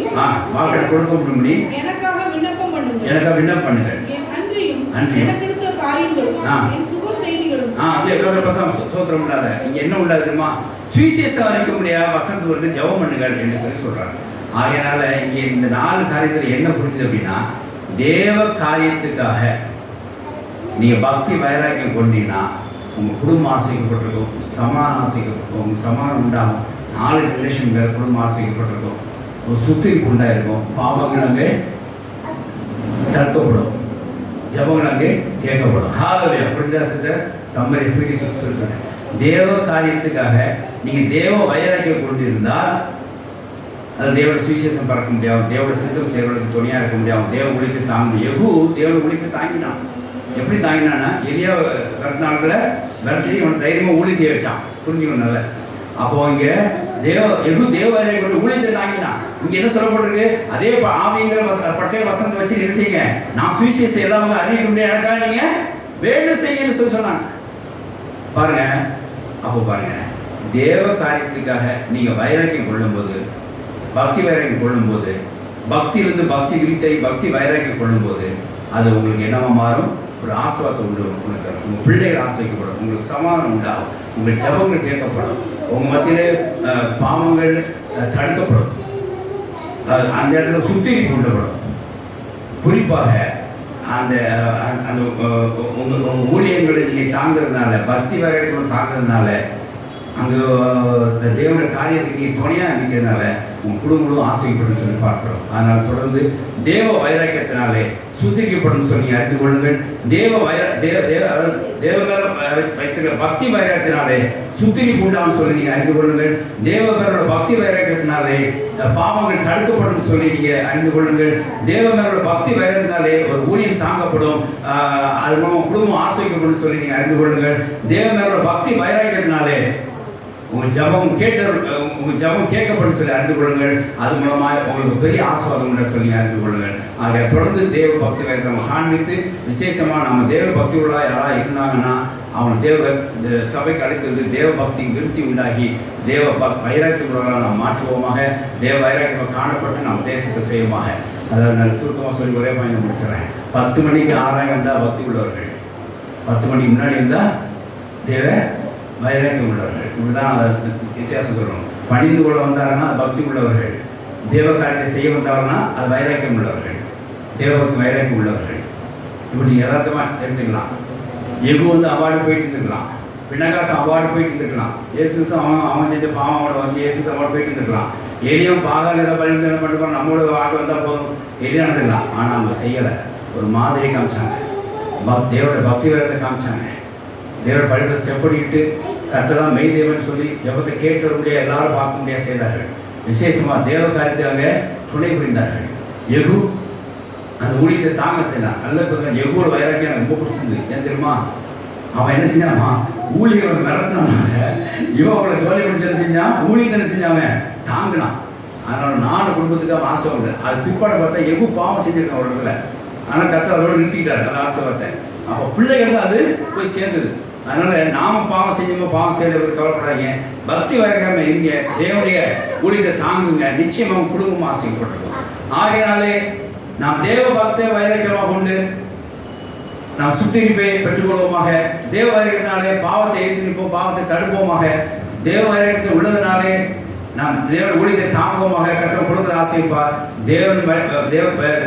எனக்காக விண்ணப்பம் பண்ணுங்கள். அன்றியும் எனக்கு இருக்க காரியங்களும் என் சுக செய்திகளும் சோத்திரம் இல்லாத இங்க என்ன உள்ளது தெரியுமா? சுவிசேஷம் அறிவிக்க முடியாத வசனத்து வந்து ஜெபம் பண்ணுங்கள் என்று சொல்றாங்க. ஆகையினால இங்கே இந்த 4 காரியத்தில் என்ன புரிஞ்சுது அப்படின்னா, தேவ காரியத்துக்காக நீங்க பக்தி வைராக்கியம் கொண்டீங்கன்னா உங்க குடும்பம் ஆசைக்கப்பட்டிருக்கும், சமாதானம் ஆசைக்கப்பட்டிருக்கும், உங்க சமாதானம் உண்டாகும், 4 ஜெனரேஷன் பேர் குடும்பம் ஆசைக்கப்பட்டிருக்கும், ஒரு சுத்திரிப்பு உண்டாயிருக்கும், பாவங்கள் அங்கே தடுக்கப்படும், ஜபங்கள் அங்கே கேட்கப்படும். ஹல்லேலூயா. புரிஞ்சா சிஸ்டர்? சம்மரி சொல்றேன். தேவ காரியத்துக்காக நீங்க தேவ வைராக்கியம் கொண்டிருந்தால் அது தேவனுடைய சுவிசேஷம் பறக்க முடியாது, தேவனுடைய சித்தம் செய்வதற்கு துணையாக இருக்க முடியாது, தேவ உழைத்து தாங்க. யெகூ தேவனை உழைத்து தாங்கினான். எப்படி தாங்கினான்னா, எலியா கட்டினால விரட்டி அவனை தைரியமாக ஊழி செய்ய வச்சான். புரிஞ்சுக்கணும் நல்ல. அப்போ இங்கே யெகூ தேவ வைராக்கியம் ஊழியத்தை தாங்கினான். இங்கே என்ன சொல்லப்பட்டிருக்கு? அதே ஆவிங்கிற பட்டய வசனத்தை வச்சு என்ன செய்யுங்க? நான் சுவிசேஷம் எல்லாமே அறிவிக்க முடியாதா, நீங்க வேண்டு செய்யன்னு சொன்னாங்க. பாருங்க. அப்போ பாருங்க, தேவ காரியத்துக்காக நீங்க வைராக்கியம் கொள்ளும்போது, பக்தி வைராக்கியம் கொள்ளும்போது, பக்தியிலிருந்து பக்தி விரித்தை பக்தி வைராக்கியம் கொள்ளும்போது அது உங்களுக்கு என்னவா மாறும்? ஒரு ஆசீர்வாதத்தை உங்களுக்கு தரும். உங்கள் பிள்ளைகள் ஆசைக்கப்படும், உங்களுக்கு சமாதானம் உண்டாகும், உங்கள் ஜபங்கள் கேட்கப்படும், உங்கள் மத்தியிலே பாவங்கள் தடுக்கப்படும், அந்த இடத்துல சுத்திகரிப்பு உண்டப்படும். குறிப்பாக அந்த அந்த உங்கள் ஊழியர்களை நீங்கள் தாங்கிறதுனால, பக்தி வைராக்கியத்தோடு தாங்கிறதுனால, அங்கே தேவனுடைய காரியத்துக்கு நீங்கள் துணையாக நிற்கிறதுனால உங்கள் குடும்பங்களும் ஆசைப்படும் சொல்லி பார்க்குறோம். அதனால் தொடர்ந்து தேவ வைராக்கியத்தினாலே சுத்திகரிக்கப்படும் சொல்லி அறிந்து கொள்ளுங்கள். தேவ மேல வைத்திருக்கிற பக்தி வைராக்கியத்தினாலே சுத்திகரிப்பு உண்டான்னு சொல்லி நீங்கள் அறிந்து கொள்ளுங்கள். தேவ மேலோட பக்தி வைராக்கியத்தினாலே பாவங்கள் தடுக்கப்படும் சொல்லி நீங்கள் அறிந்து கொள்ளுங்கள். தேவ மேலோட பக்தி வைராக்கியத்தினாலே ஒரு ஊழியம் தாங்கப்படும், அது மூலம் குடும்பம் ஆசைக்கப்படும் சொல்லி நீங்கள் அறிந்து கொள்ளுங்கள். தேவ மேலோட பக்தி வைராக்கியத்தினாலே உங்கள் ஜபம் கேட்கப்படும் சொல்லி அறிந்து கொள்ளுங்கள். அது மூலமாக உங்களுக்கு பெரிய ஆசீர்வாதம் என்று சொல்லி அறிந்து கொள்ளுங்கள். ஆக தொடர்ந்து தேவ பக்தி வைத்து நம்ம காண்பித்து விசேஷமாக நம்ம தேவ பக்தி உள்ள யாராக இருந்தாங்கன்னா அவன் சபைக்கு அழைத்து தேவ பக்தி விருத்தி உண்டாகி தேவ வைராக்கியமுள்ளவர்களாக நாம் மாற்றுவோமாக. தேவ வைராக்கியம் காணப்பட்டு நாம் தேசத்தை செய்வோமாக. அதாவது நான் சுருக்கமாக சொல்லி ஒரே பாயிண்ட் முடிச்சிடறேன். 10 மணிக்கு ஆராயம் வந்தால் பக்தி உள்ளவர்கள், 10 மணிக்கு முன்னாடி இருந்தால் தேவ வைராக்கியம் உள்ளவர்கள். இப்படிதான் வித்தியாசம் சொல்லணும். பணிந்து கொள்ள வந்தாருன்னா பக்தி உள்ளவர்கள், தேவ காரியத்தை செய்ய வந்தாருன்னா அது வைராக்கியம் உள்ளவர்கள், தேவபக்தி வைராக்கியம் உள்ளவர்கள். இப்படி யதார்த்தமாக எடுத்துக்கலாம். எகு அவார்டு போயிட்டு இருந்துக்கலாம், பின்னகாசம் அவார்டு போயிட்டு இருந்துக்கலாம், இயேசுசும் அவன் செஞ்ச பாவம் அவனோட வந்து இயேசு அவார்டு போயிட்டு இருந்துக்கலாம். எலியும் பாகால் ஏதாவது பழி பண்ணுறோம், நம்மளோட ஆடு வந்தால் போதும் எலியானதுலாம். ஆனால் அவங்க செய்யலை. ஒரு மாதிரி காமிச்சாங்க, தேவோட பக்தி வேறத்தை காமிச்சாங்க. தேவ பழிப்பை செப்படிக்கிட்டு கர்த்ததான் மெய் தேவன் சொல்லி ஜபத்தை கேட்டு முடியாது, எல்லாரும் பார்க்க முடியாது செய்தார்கள். விசேஷமாக தேவ காரியத்தை அவங்க துணை புரிந்தார்கள். எகு அந்த ஊழியத்தை தாங்க செய்யலாம். நல்ல பேர் எவ்வளோ வைராக்கியம் எனக்கு ரொம்ப பிடிச்சிருந்து. ஏன் தெரியுமா? அவன் என்ன செஞ்சாமா, ஊழியர்கள் மிரட்டினாங்க. இவன் அவளை தோல்வி பிடிச்சி என்ன செஞ்சான், ஊழியத்தை செஞ்சாவன் தாங்கினான். அதனால் 4 குடும்பத்துக்கு அவன் ஆசை உண்டு. அது பிற்பாடு பார்த்தா எகு பாவம் செஞ்சிருக்கான் ஒரு இடத்துல. ஆனால் கர்த்தர் அதோடு நிறுத்திக்கிட்டார் அந்த ஆசைவார்த்தை. அப்போ பிள்ளைகள் தான் அது போய் சேர்ந்தது. அதனால் நாம பாவம் செஞ்சோமோ பாவம் செய்யறது கவலைப்படாதீங்க. பக்தி வைராக்கியமா இருங்க, தேவனுடைய ஊழியத்தை தாங்குங்க. நிச்சயமாக குடும்பமாக ஆசைப்பட்டிருக்கோம். ஆகையினாலே நாம் தேவ பக்த வைராக்கியமாக கொண்டு நாம் சுத்திகரிப்பை பெற்றுக்கொள்வோமாக. தேவ வைராக்கியத்தினாலே பாவத்தை எதிர்த்து நிற்போம், பாவத்தை தடுப்போமாக. தேவ வைராக்கியத்தை உள்ளதுனாலே நாம் தேவன் ஊழியத்தை தாங்குவோமாக. கர்த்தர் குடும்பத்தை ஆசைப்பார். தேவனுடைய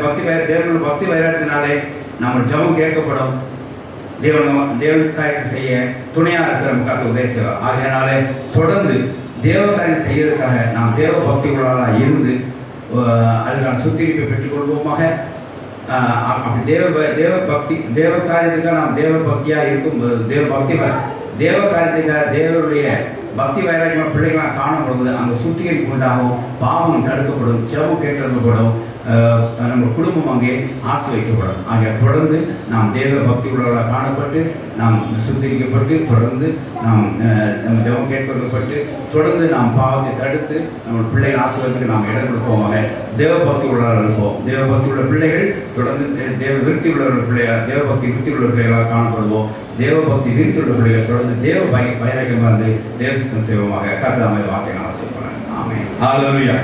பக்தி வைராக்கியத்தினாலே நம்ம ஜபம் கேட்கப்படும். தேவன் காரியத்தை செய்ய துணையாக இருக்கிற மக்களுக்கு உதவி செய்வார். ஆகையினாலே தொடர்ந்து தேவ காரியம் செய்வதற்காக நாம் தேவ பக்தி உள்ளவர்களாக இருந்து அதுக்கான சுத்திகரிப்பை பெற்றுக்கொள்வோமாக. அப்படி தேவ காரியத்துக்காக நாம் தேவ பக்தியாக இருக்கும் தேவ காரியத்துக்காக தேவனுடைய பக்தி வைராக்கியமாக பிள்ளைகளாக காணப்படுவது அங்கே சுத்திகரிப்பு உண்டாகும், பாவம் தடுக்கப்படும், ஜெபம் கேட்கப்படும், நம்ம குடும்பம் அங்கே ஆசீர்வதிக்கப்படும். ஆகிய தொடர்ந்து நாம் தேவ பக்தி உள்ளவர்களாக காணப்பட்டு நாம் சுத்திகரிக்கப்பட்டு தொடர்ந்து நாம் நம்ம ஜெபம் கேட்கப்பட்டு தொடர்ந்து நாம் பாவத்தை தடுத்து நம்ம பிள்ளைகள் ஆசீர்வாதத்துக்கு நாம் இடம் கொடுப்போமாக. தேவ பக்தி உள்ளவர்கள் இருப்போம். தேவ பக்தி உள்ள பிள்ளைகள் தொடர்ந்து தேவ விருத்தி உள்ளவர்கள் பிள்ளைகள், தேவ பக்தி விருத்தி உள்ள பிள்ளைகளாக காணப்படுவோம். தேவ பக்தி விருத்தி உள்ள பிள்ளைகள் தொடர்ந்து தேவ வைராக்கியமாக இருந்து தேவ சித்தம் செய்வோமாக. கர்த்தர் வார்த்தையை ஆசீர்வதிப்பார். ஆமென். ஹல்லேலூயா.